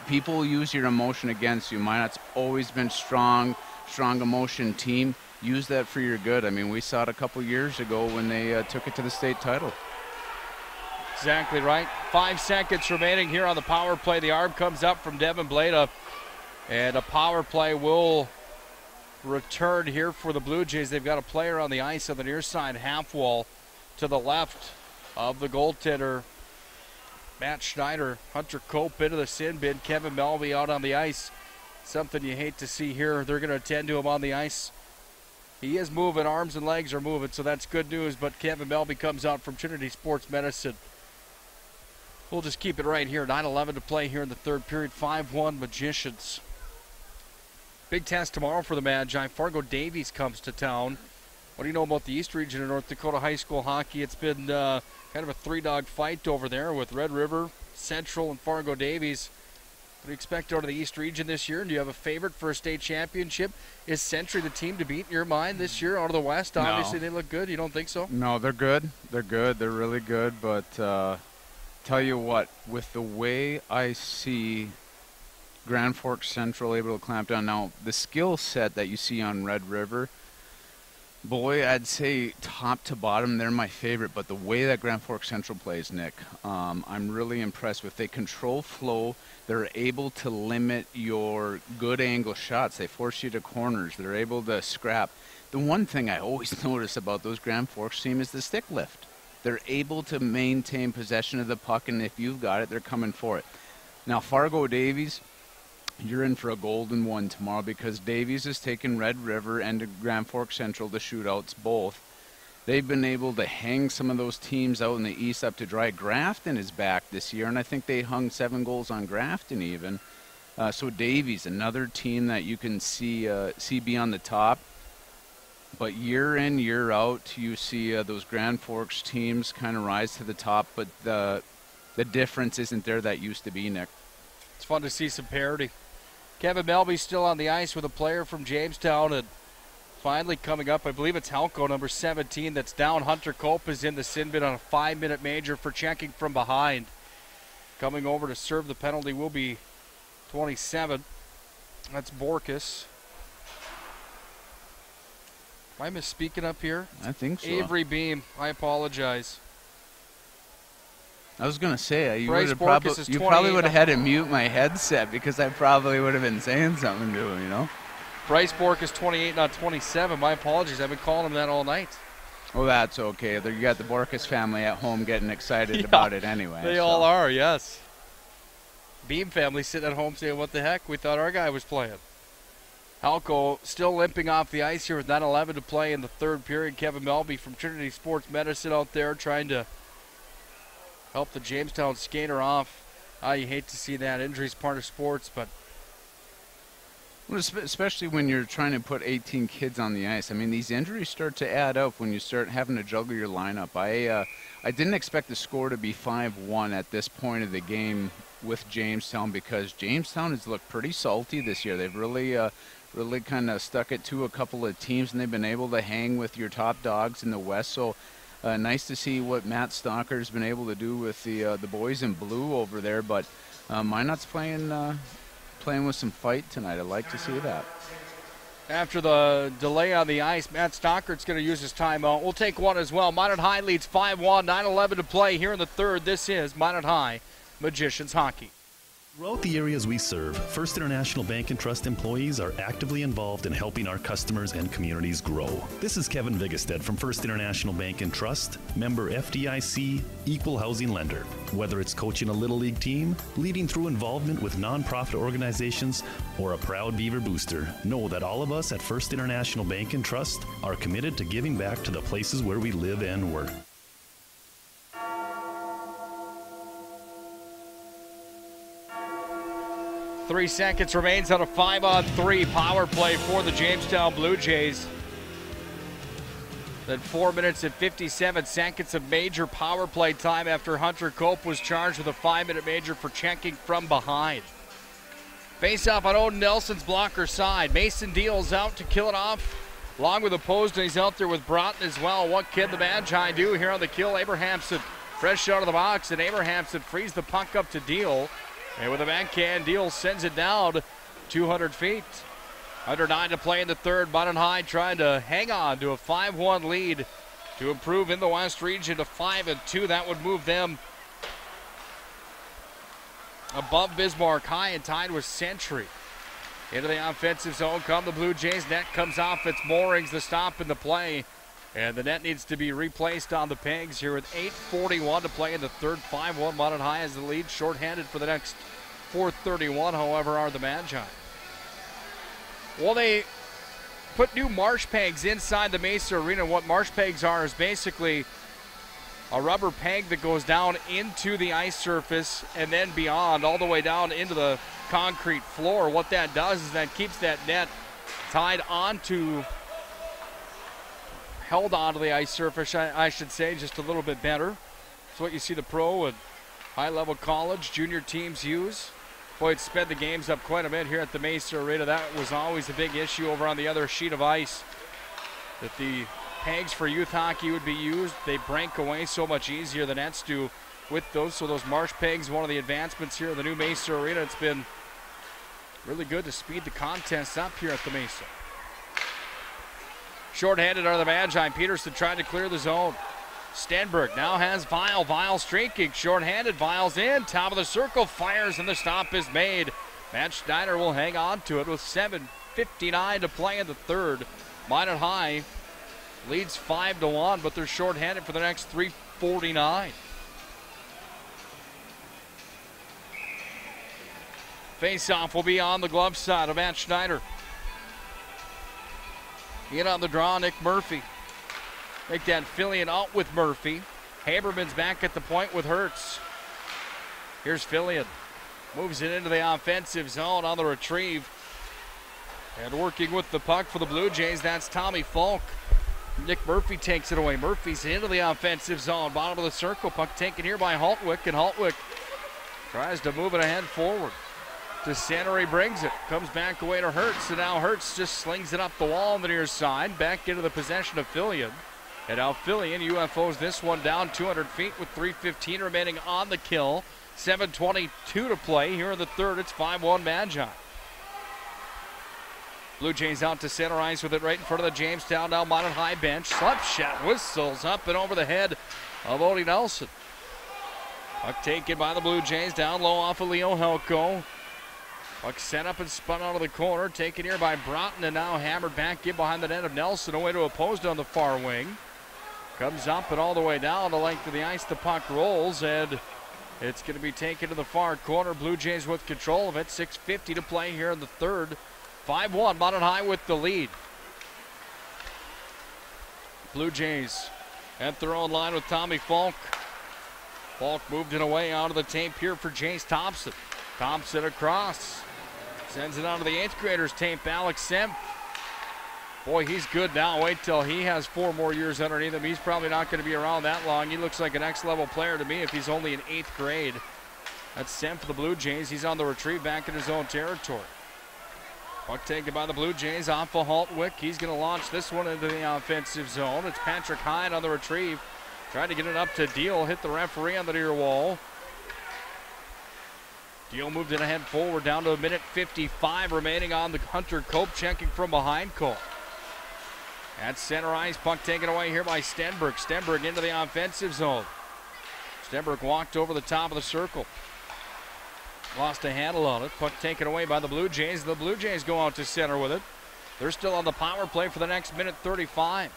P: People use your emotion against you. Minot's always been strong emotion team. Use that for your good. I mean, we saw it a couple years ago when they took it to the state title.
J: Exactly right. 5 seconds remaining here on the power play. The arm comes up from Devin Blada, and a power play will return here for the Blue Jays. They've got a player on the ice on the near side half wall to the left of the goaltender, Matt Schneider. Hunter Cope into the sin bin. Kevin Melby out on the ice. Something you hate to see here. They're going to attend to him on the ice. He is moving. Arms and legs are moving, so that's good news. But Kevin Melby comes out from Trinity Sports Medicine. We'll just keep it right here. 9:11 to play here in the third period. 5-1 Magicians. Big test tomorrow for the Magi. Fargo Davies comes to town. What do you know about the East Region of North Dakota high school hockey? It's been kind of a 3-dog fight over there with Red River, Central, and Fargo Davies. What do you expect out of the East Region this year? And do you have a favorite for a state championship? Is Century the team to beat in your mind this year out of the West?
P: No.
J: Obviously, they look good. You don't think so?
P: No, they're good. They're good. They're really good. But tell you what, with the way I see Grand Forks Central able to clamp down now, the skill set that you see on Red River, boy, I'd say top to bottom, they're my favorite. But the way that Grand Forks Central plays, Nick, I'm really impressed with. They control flow. They're able to limit your good angle shots. They force you to corners. They're able to scrap. The one thing I always notice about those Grand Forks team is the stick lift. They're able to maintain possession of the puck, and if you've got it, they're coming for it. Now, Fargo Davies, you're in for a golden one tomorrow because Davies has taken Red River and Grand Forks Central to shootouts both. They've been able to hang some of those teams out in the east up to dry. Grafton is back this year, and I think they hung 7 goals on Grafton even. So Davies, another team that you can see be on the top. But year in, year out, you see those Grand Forks teams kind of rise to the top, but the difference isn't there that used to be, Nick.
J: It's fun to see some parity. Kevin Melby's still on the ice with a player from Jamestown, and finally coming up, I believe it's Halko, number 17, that's down. Hunter Cope is in the sin bin on a 5-minute major for checking from behind. Coming over to serve the penalty will be 27. That's Borkus. Am I misspeaking up here?
P: I think so.
J: Avery Beam. I apologize.
P: I was going to say, you
J: Borkus
P: probably would have had to mute my headset because I probably would have been saying something to him, you know?
J: Bryce Bork is 28, not 27. My apologies. I've been calling him that all night.
P: Well, that's okay. You got the Borkus family at home getting excited about it anyway.
J: They all are, yes. Beam family sitting at home saying, what the heck? We thought our guy was playing. Halko still limping off the ice here with 9:11 to play in the third period. Kevin Melby from Trinity Sports Medicine out there trying to help the Jamestown skater off. You hate to see that. Injury's part of sports, but...
P: Well, especially when you're trying to put 18 kids on the ice. I mean, these injuries start to add up when you start having to juggle your lineup. I didn't expect the score to be 5-1 at this point of the game with Jamestown because Jamestown has looked pretty salty this year. They've really kind of stuck it to a couple of teams, and they've been able to hang with your top dogs in the West. So nice to see what Matt Stocker's been able to do with the boys in blue over there. But Minot's playing with some fight tonight. I like to see that.
J: After the delay on the ice, Matt Stockert's going to use his timeout. We'll take one as well. Minot High leads 5-1, 9:11 to play here in the third. This is Minot High Magicians Hockey.
E: Throughout the areas we serve, First International Bank and Trust employees are actively involved in helping our customers and communities grow. This is Kevin Vigestad from First International Bank and Trust, member FDIC, equal housing lender. Whether it's coaching a Little League team, leading through involvement with nonprofit organizations, or a proud Beaver booster, know that all of us at First International Bank and Trust are committed to giving back to the places where we live and work.
J: 3 seconds remains on a 5-on-3 power play for the Jamestown Blue Jays. Then 4 minutes and 57 seconds of major power play time after Hunter Cope was charged with a 5-minute major for checking from behind. Face off on Odin Nelson's blocker side. Mason deals out to kill it off. Along with opposed, and he's out there with Broughton as well. What can the Magi do here on the kill? Abrahamson fresh out of the box, and Abrahamson frees the puck up to Deal. And with a backhand, Deal sends it down 200 feet. Under 9 to play in the third. Minot High trying to hang on to a 5-1 lead to improve in the West region to 5-2. That would move them above Bismarck High and tied with Century. Into the offensive zone come the Blue Jays. Net comes off its moorings. The stop in the play. And the net needs to be replaced on the pegs here with 8:41 to play in the third. 5-1. Minot High has the lead. Shorthanded for the next 4:31, however, are the Magi. Well, they put new marsh pegs inside the Mesa Arena. What marsh pegs are is basically a rubber peg that goes down into the ice surface and then beyond, all the way down into the concrete floor. What that does is that keeps that net tied onto, held onto the ice surface, I should say, just a little bit better. It's what you see the pro and high-level college, junior teams use. Boy, it sped the games up quite a bit here at the Mesa Arena. That was always a big issue over on the other sheet of ice, that the pegs for youth hockey would be used. They break away so much easier, the nets do, with those. So those marsh pegs, one of the advancements here at the new Mesa Arena. It's been really good to speed the contest up here at the Mesa. Short-handed are the Magi. Peterson trying to clear the zone. Stenberg now has Vile. Vile streaking. Short-handed. Vile's in. Top of the circle. Fires and the stop is made. Matt Schneider will hang on to it with 7:59 to play in the third. Minot High leads 5-1, but they're short-handed for the next 3:49. Face-off will be on the glove side of Matt Schneider. In on the draw, Nick Murphy. Make that Fillion out with Murphy. Haberman's back at the point with Hertz. Here's Fillion. Moves it into the offensive zone on the retrieve. And working with the puck for the Blue Jays, that's Tommy Falk. Nick Murphy takes it away. Murphy's into the offensive zone. Bottom of the circle. Puck taken here by Haltwick. And Haltwick tries to move it ahead forward. To center, he brings it. Comes back away to Hertz. And now Hertz just slings it up the wall on the near side. Back into the possession of Fillion. And now Fillion UFOs this one down 200 feet with 3:15 remaining on the kill. 7:22 to play here in the third. It's 5-1 Magi. Blue Jays out to center ice with it right in front of the Jamestown now Minot high bench. Slap shot whistles up and over the head of Odie Nelson. Puck taken by the Blue Jays down low off of Leo Helco. Puck set up and spun out of the corner. Taken here by Broughton and now hammered back in behind the net of Nelson. Away to opposed on the far wing. Comes up and all the way down the length of the ice. The puck rolls and it's going to be taken to the far corner. Blue Jays with control of it. 6:50 to play here in the third. 5-1, Minot High with the lead. Blue Jays at their own line with Tommy Falk. Falk moved it away out of the tape here for Jace Thompson. Thompson across. Sends it on to the 8th graders tape, Alex Semp. Boy, he's good now. Wait till he has 4 more years underneath him. He's probably not going to be around that long. He looks like a next-level player to me if he's only in 8th grade. That's Semp for the Blue Jays. He's on the retrieve back in his own territory. Puck taken by the Blue Jays off of Haltwick. He's going to launch this one into the offensive zone. It's Patrick Hyde on the retrieve. Trying to get it up to Deal. Hit the referee on the near wall. Deal moved it ahead forward down to a minute 55 remaining on the Hunter Cope checking from behind call. At center ice, puck taken away here by Stenberg. Stenberg into the offensive zone. Stenberg walked over the top of the circle. Lost a handle on it. Puck taken away by the Blue Jays. The Blue Jays go out to center with it. They're still on the power play for the next minute 35.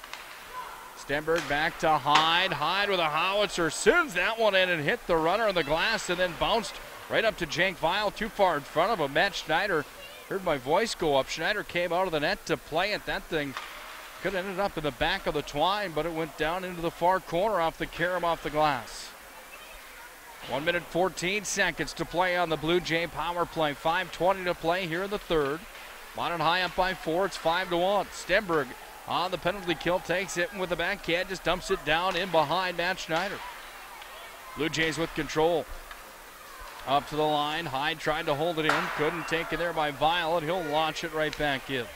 J: Stenberg back to Hyde. Hyde with a howitzer. Sends that one in and hit the runner in the glass and then bounced right up to Jank Vile. Too far in front of him. Matt Schneider heard my voice go up. Schneider came out of the net to play it. That thing could have ended up in the back of the twine, but it went down into the far corner off the carom off the glass. 1 minute 14 seconds to play on the Blue Jay power play. 5:20 to play here in the third. Minot High up by 4. It's 5-1. Stenberg on the penalty kill takes it with the backhand, just dumps it down in behind Matt Schneider. Blue Jays with control. Up to the line. Hyde tried to hold it in. Couldn't take it there by Violet. He'll launch it right back in.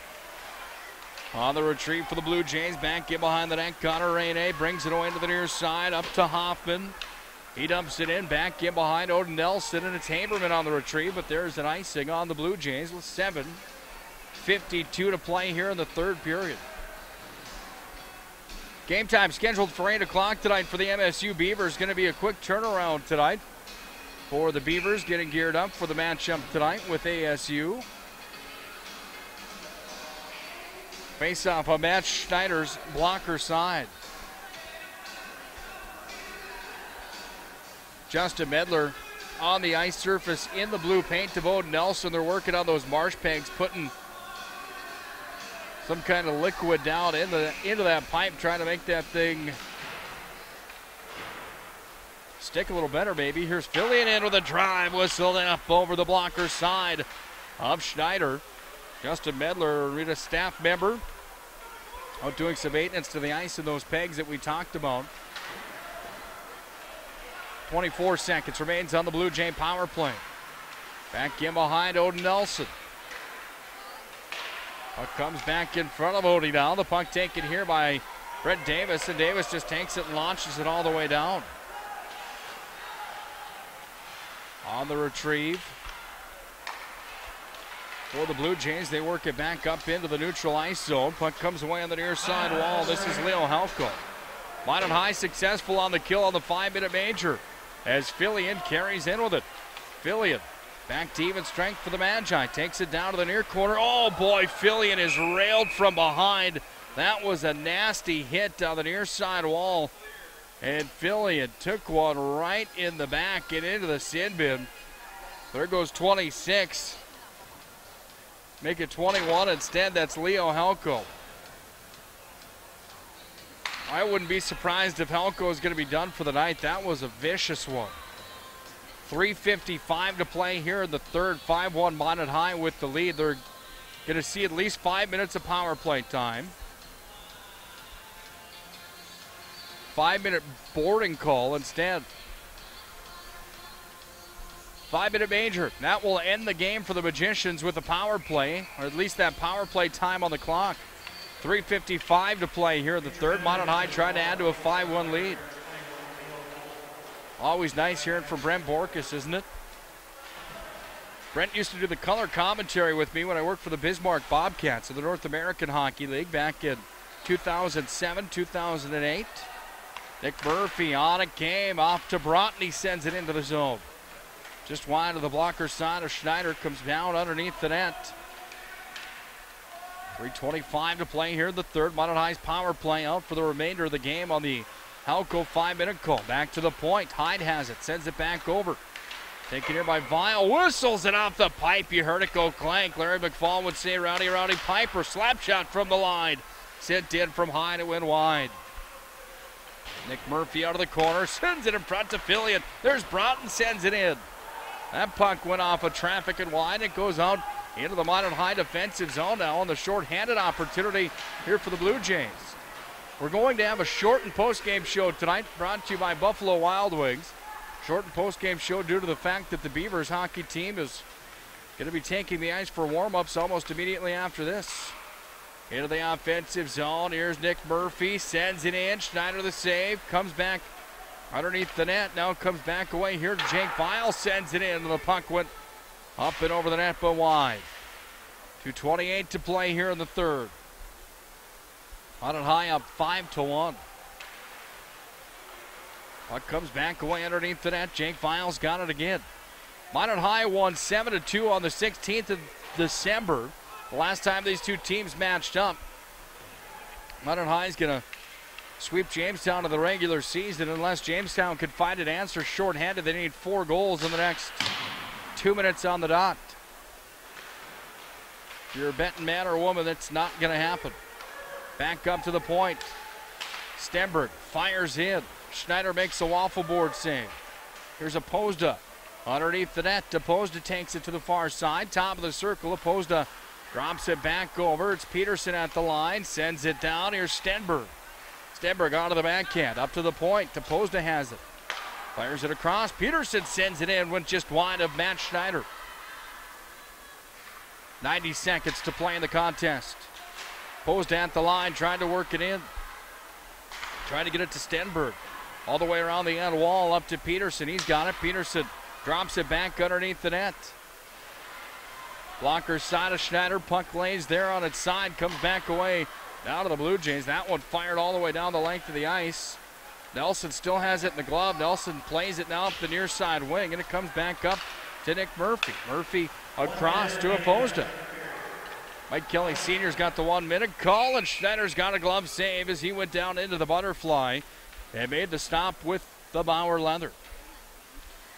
J: On the retrieve for the Blue Jays. Back in behind the net. Connor Rene brings it away to the near side. Up to Hoffman. He dumps it in, back in behind Odin Nelson, and it's Haberman on the retrieve, but there's an icing on the Blue Jays with 7:52 to play here in the third period. Game time scheduled for 8 o'clock tonight for the MSU Beavers. Going to be a quick turnaround tonight for the Beavers, getting geared up for the matchup tonight with ASU. Face-off on Matt Schneider's blocker side. Justin Medler on the ice surface in the blue paint to Bowden Nelson. They're working on those marsh pegs, putting some kind of liquid down into that pipe, trying to make that thing stick a little better, maybe. Here's Fillion in with a drive, whistled up over the blocker side of Schneider. Justin Medler, Rita staff member, out doing some maintenance to the ice and those pegs that we talked about. 24 seconds remains on the Blue Jay power play. Back in behind Odin Nelson. Puck comes back in front of Odie now. The puck taken here by Brett Davis, and Davis just takes it and launches it all the way down. On the retrieve for the Blue Jays, they work it back up into the neutral ice zone. Puck comes away on the near side wall. This is Leo Halko. Minot High successful on the kill on the 5-minute major as Fillion carries in with it. Fillion back to even strength for the Magi. Takes it down to the near corner. Oh boy, Fillion is railed from behind. That was a nasty hit on the near side wall. And Fillion took one right in the back and into the sin bin. There goes 26. Make it 21 instead. That's Leo Helko. I wouldn't be surprised if Helko is going to be done for the night. That was a vicious one. 3:55 to play here in the third. 5-1 Minot High with the lead. They're going to see at least 5 minutes of power play time. 5-minute boarding call instead. 5-minute major. That will end the game for the Magicians with a power play, or at least that power play time on the clock. 3:55 to play here in the third. Minot High trying to add to a 5-1 lead. Always nice hearing from Brent Borkus, isn't it? Brent used to do the color commentary with me when I worked for the Bismarck Bobcats of the North American Hockey League back in 2007, 2008. Nick Murphy on a game, off to Broughton. He sends it into the zone. Just wide of the blocker side of Schneider, comes down underneath the net. 3:25 to play here in the third. Minot High's power play out for the remainder of the game on the Halco 5-minute call. Back to the point. Hyde has it. Sends it back over. Taken here by Vile. Whistles it off the pipe. You heard it go clank. Larry McFall would say Rowdy Piper. Slap shot from the line. Sent in from Hyde. It went wide. Nick Murphy out of the corner. Sends it in front to Fillion. There's Broughton. Sends it in. That puck went off of traffic and wide. It goes out into the Minot High defensive zone now on the short-handed opportunity here for the Blue Jays. We're going to have a shortened post-game show tonight, brought to you by Buffalo Wild Wings. Shortened post-game show due to the fact that the Beavers hockey team is going to be taking the ice for warm-ups almost immediately after this. Into the offensive zone. Here's Nick Murphy. Sends it in. Schneider the save. Comes back underneath the net. Now comes back away here to Jake Vile. Sends it in. The puck went up and over the net but wide. 2:28 to play here in the third. Minot High up 5-1. Puck comes back away underneath the net. Jake Vile's got it again. Minot High won 7-2 on the 16th of December. The last time these two teams matched up. Minot High's going to sweep Jamestown in the regular season unless Jamestown could find an answer shorthanded. They need 4 goals in the next 2 minutes on the dot. If you're a betting man or woman, that's not going to happen. Back up to the point. Stenberg fires in. Schneider makes a waffle board save. Here's Opozda underneath the net. Opozda takes it to the far side. Top of the circle. Opozda drops it back over. It's Peterson at the line. Sends it down. Here's Stenberg. Stenberg onto the backhand. Up to the point. Opozda has it. Fires it across. Peterson sends it in. Went just wide of Matt Schneider. 90 seconds to play in the contest. Opozda at the line. Trying to work it in. Trying to get it to Stenberg. All the way around the end wall up to Peterson. He's got it. Peterson drops it back underneath the net. Blocker side of Schneider. Puck lays there on its side. Comes back away down to the Blue Jays. That one fired all the way down the length of the ice. Nelson still has it in the glove. Nelson plays it now up the near side wing. And it comes back up to Nick Murphy. Murphy across to Opozda. Mike Kelly Sr.'s got the 1-minute call. And Schneider's got a glove save as he went down into the butterfly. And made the stop with the Bauer leather.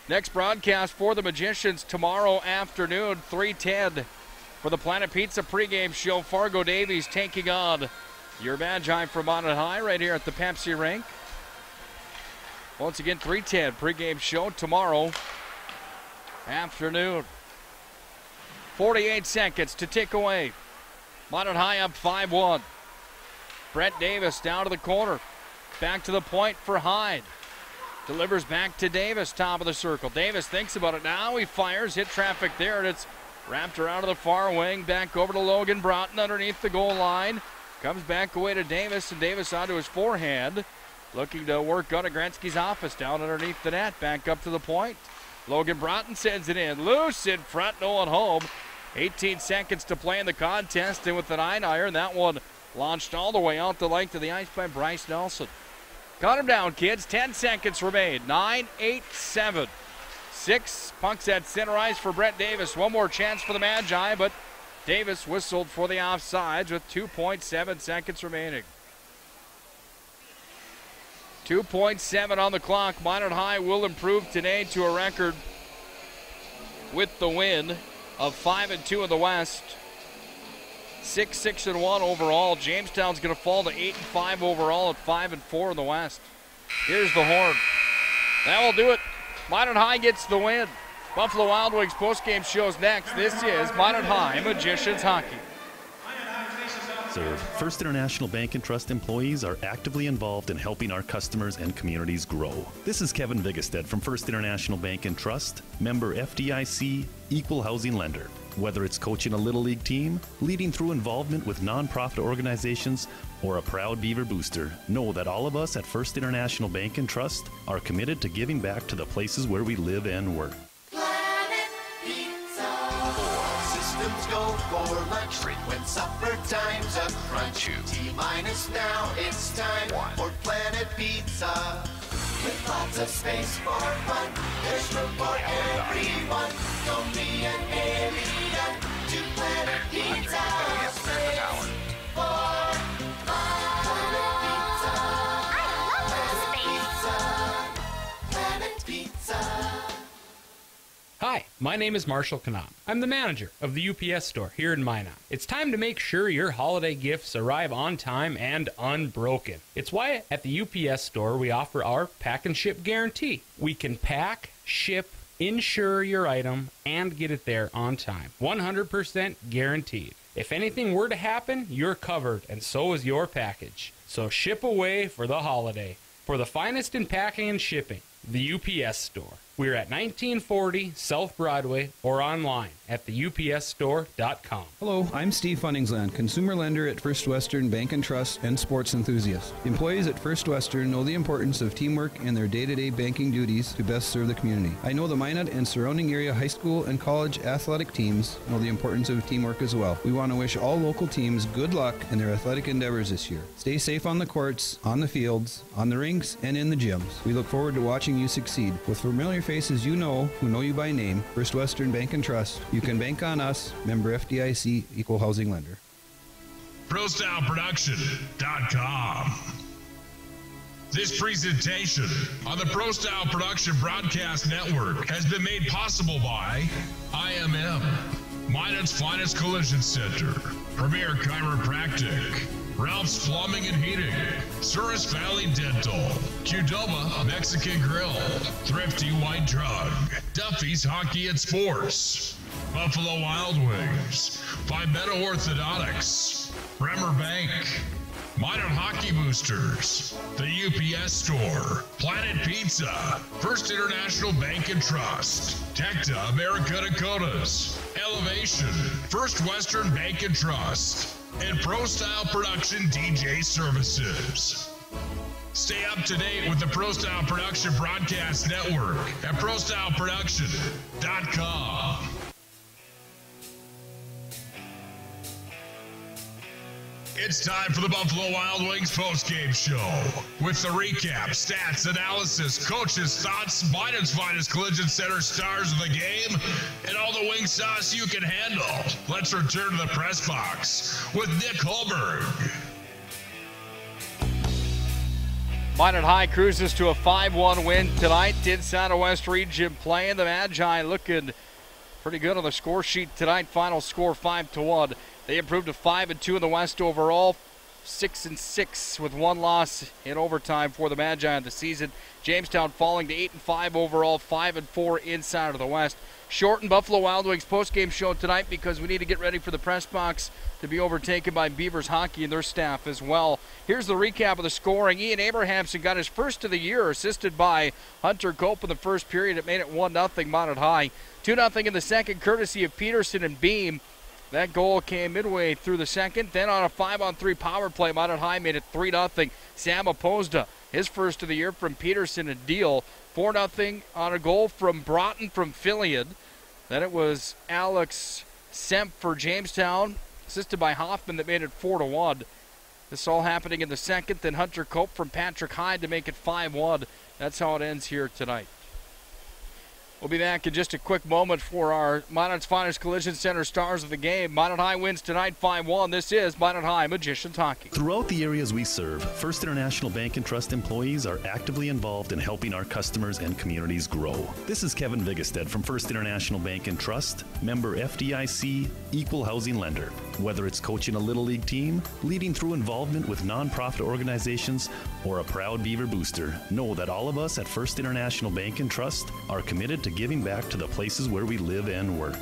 J: Next broadcast for the Magicians tomorrow afternoon, 3:10 for the Planet Pizza pregame show. Fargo Davies taking on your Magi from Minot High right here at the Pepsi rink. Once again, 3:10 pregame show tomorrow afternoon. 48 seconds to tick away. Minot High up 5-1. Brett Davis down to the corner. Back to the point for Hyde. Delivers back to Davis, top of the circle. Davis thinks about it now. He fires, hit traffic there, and it's wrapped around to the far wing. Back over to Logan Broughton underneath the goal line. Comes back away to Davis, and Davis onto his forehand. Looking to work on Gretzky's office down underneath the net. Back up to the point. Logan Broughton sends it in. Loose in front, no one home. 18 seconds to play in the contest, and with the 9-iron, that one launched all the way out the length of the ice by Bryce Nelson. Cut him down, kids. 10 seconds remain. 9, 8, 7, 6. Pucks at center ice for Brett Davis. One more chance for the Magi, but Davis whistled for the offsides with 2.7 seconds remaining. 2.7 on the clock. Minot High will improve today to a record with the win of 5-2 in the West. 6-6-1 overall. Jamestown's going to fall to 8-5 overall at 5-4 in the West. Here's the horn. That will do it. Minot High gets the win. Buffalo Wild Wings postgame shows next. This is Minot High Magicians Hockey.
E: Serve. First International Bank and Trust employees are actively involved in helping our customers and communities grow. This is Kevin Vigestead from First International Bank and Trust, member FDIC, equal housing lender. Whether it's coaching a Little League team, leading through involvement with nonprofit organizations, or a proud Beaver booster, know that all of us at First International Bank and Trust are committed to giving back to the places where we live and work.
F: Planet Pizza. 4 systems go for lunch. When supper time's a crunch. T-minus now, it's time for Planet Pizza. With lots of space for fun, there's room for everyone. Don't be an alien to Planet Pizza. Space for Planet Pizza. Planet Pizza.
G: Hi, my name is Marshall Knop. I'm the manager of the UPS store here in Minot. It's time to make sure your holiday gifts arrive on time and unbroken. It's why at the UPS store we offer our pack and ship guarantee. We can pack, ship, insure your item, and get it there on time. 100% guaranteed. If anything were to happen, you're covered, and so is your package. So ship away for the holiday. For the finest in packing and shipping, the UPS store. We're at 1940 South Broadway or online at theupsstore.com.
H: Hello, I'm Steve Funningsland, consumer lender at First Western Bank and Trust and sports enthusiast. Employees at First Western know the importance of teamwork in their day-to-day banking duties to best serve the community. I know the Minot and surrounding area high school and college athletic teams know the importance of teamwork as well. We want to wish all local teams good luck in their athletic endeavors this year. Stay safe on the courts, on the fields, on the rinks, and in the gyms. We look forward to watching you succeed. With familiar faces you know who know you by name, First Western Bank and Trust, you can bank on us, member FDIC, equal housing lender.
D: ProStyleProduction.com. This presentation on the Pro Style Production Broadcast Network has been made possible by IMM, Minot's Finest Collision Center, Premier Chiropractic, Ralph's Plumbing and Heating, Souris Valley Dental, Qdoba Mexican Grill, Thrifty White Drug, Duffy's Hockey and Sports, Buffalo Wild Wings, Pimento Orthodontics, Bremer Bank, Minot Hockey Boosters, the UPS Store, Planet Pizza, First International Bank and Trust, Tecta America Dakotas, Elevation, First Western Bank and Trust, and Pro Style Production DJ Services. Stay up to date with the Pro Style Production Broadcast Network at ProStyleProduction.com. It's time for the Buffalo Wild Wings postgame show with the recap, stats, analysis, coaches' thoughts, Minot's Finest Collision Center stars of the game, and all the wing sauce you can handle. Let's return to the press box with Nick Hulberg.
J: Minot High cruises to a 5-1 win tonight inside of West Region play. The Magi looking pretty good on the score sheet tonight. Final score 5-1. They improved to 5-2 in the West overall, 6-6 with one loss in overtime for the Magi of the season. Jamestown falling to 8-5 overall, 5-4 inside of the West. Shortened Buffalo Wild Wings postgame show tonight because we need to get ready for the press box to be overtaken by Beavers hockey and their staff as well. Here's the recap of the scoring. Ian Abrahamson got his first of the year, assisted by Hunter Cope in the first period. It made it 1-0 Minot High. 2-0 in the second, courtesy of Peterson and Beam. That goal came midway through the second. Then on a 5-on-3 power play, Minot High made it 3-0. Sam Opposda, his first of the year from Peterson and Deal. 4-0 on a goal from Broughton from Fillion. Then it was Alex Semp for Jamestown, assisted by Hoffman, that made it 4-1. This all happening in the second. Then Hunter Cope from Patrick Hyde to make it 5-1. That's how it ends here tonight. We'll be back in just a quick moment for our Minot's Finest Collision Center stars of the game. Minot High wins tonight 5-1. This is Minot High Magicians Hockey.
E: Throughout the areas we serve, First International Bank and Trust employees are actively involved in helping our customers and communities grow. This is Kevin Vigestad from First International Bank and Trust, member FDIC, equal housing lender. Whether it's coaching a Little League team, leading through involvement with nonprofit organizations, or a proud Beaver booster, know that all of us at First International Bank and Trust are committed to giving back to the places where we live and work.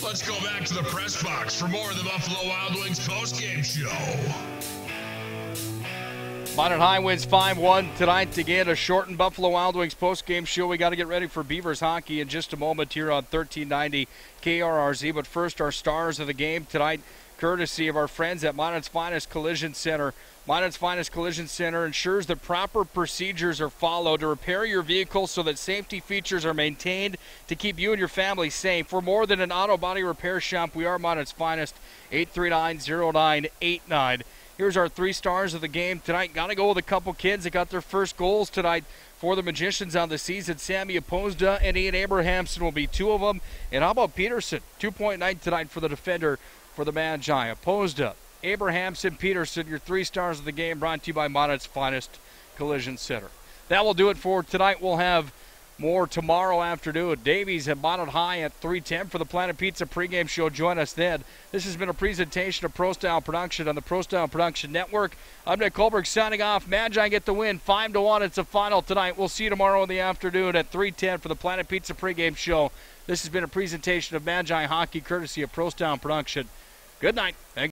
D: Let's go back to the press box for more of the Buffalo Wild Wings postgame show.
J: Minot High wins 5-1 tonight to get a shortened Buffalo Wild Wings postgame show. We got to get ready for Beavers hockey in just a moment here on 1390 KRRZ. But first, our stars of the game tonight, courtesy of our friends at Minot's Finest Collision Center. Minot's Finest Collision Center ensures that proper procedures are followed to repair your vehicle so that safety features are maintained to keep you and your family safe. We're more than an auto body repair shop. We are Minot's Finest. 839-0989. Here's our three stars of the game tonight. Got to go with a couple kids that got their first goals tonight for the Magicians on the season. Sammy Opposda and Ian Abrahamson will be two of them. And how about Peterson? 2-point night tonight for the defender for the Magi. Opposda, Abrahamson, Peterson, your three stars of the game, brought to you by Minot's Finest Collision Center. That will do it for tonight. We'll have more tomorrow afternoon. Davies at Minot High at 3:10 for the Planet Pizza pregame show. Join us then. This has been a presentation of Pro Style Production on the Pro Style Production Network. I'm Nick Hulberg signing off. Magi get the win 5-1. It's a final tonight. We'll see you tomorrow in the afternoon at 3:10 for the Planet Pizza pregame show. This has been a presentation of Magi Hockey courtesy of Pro Style Production. Good night. Thank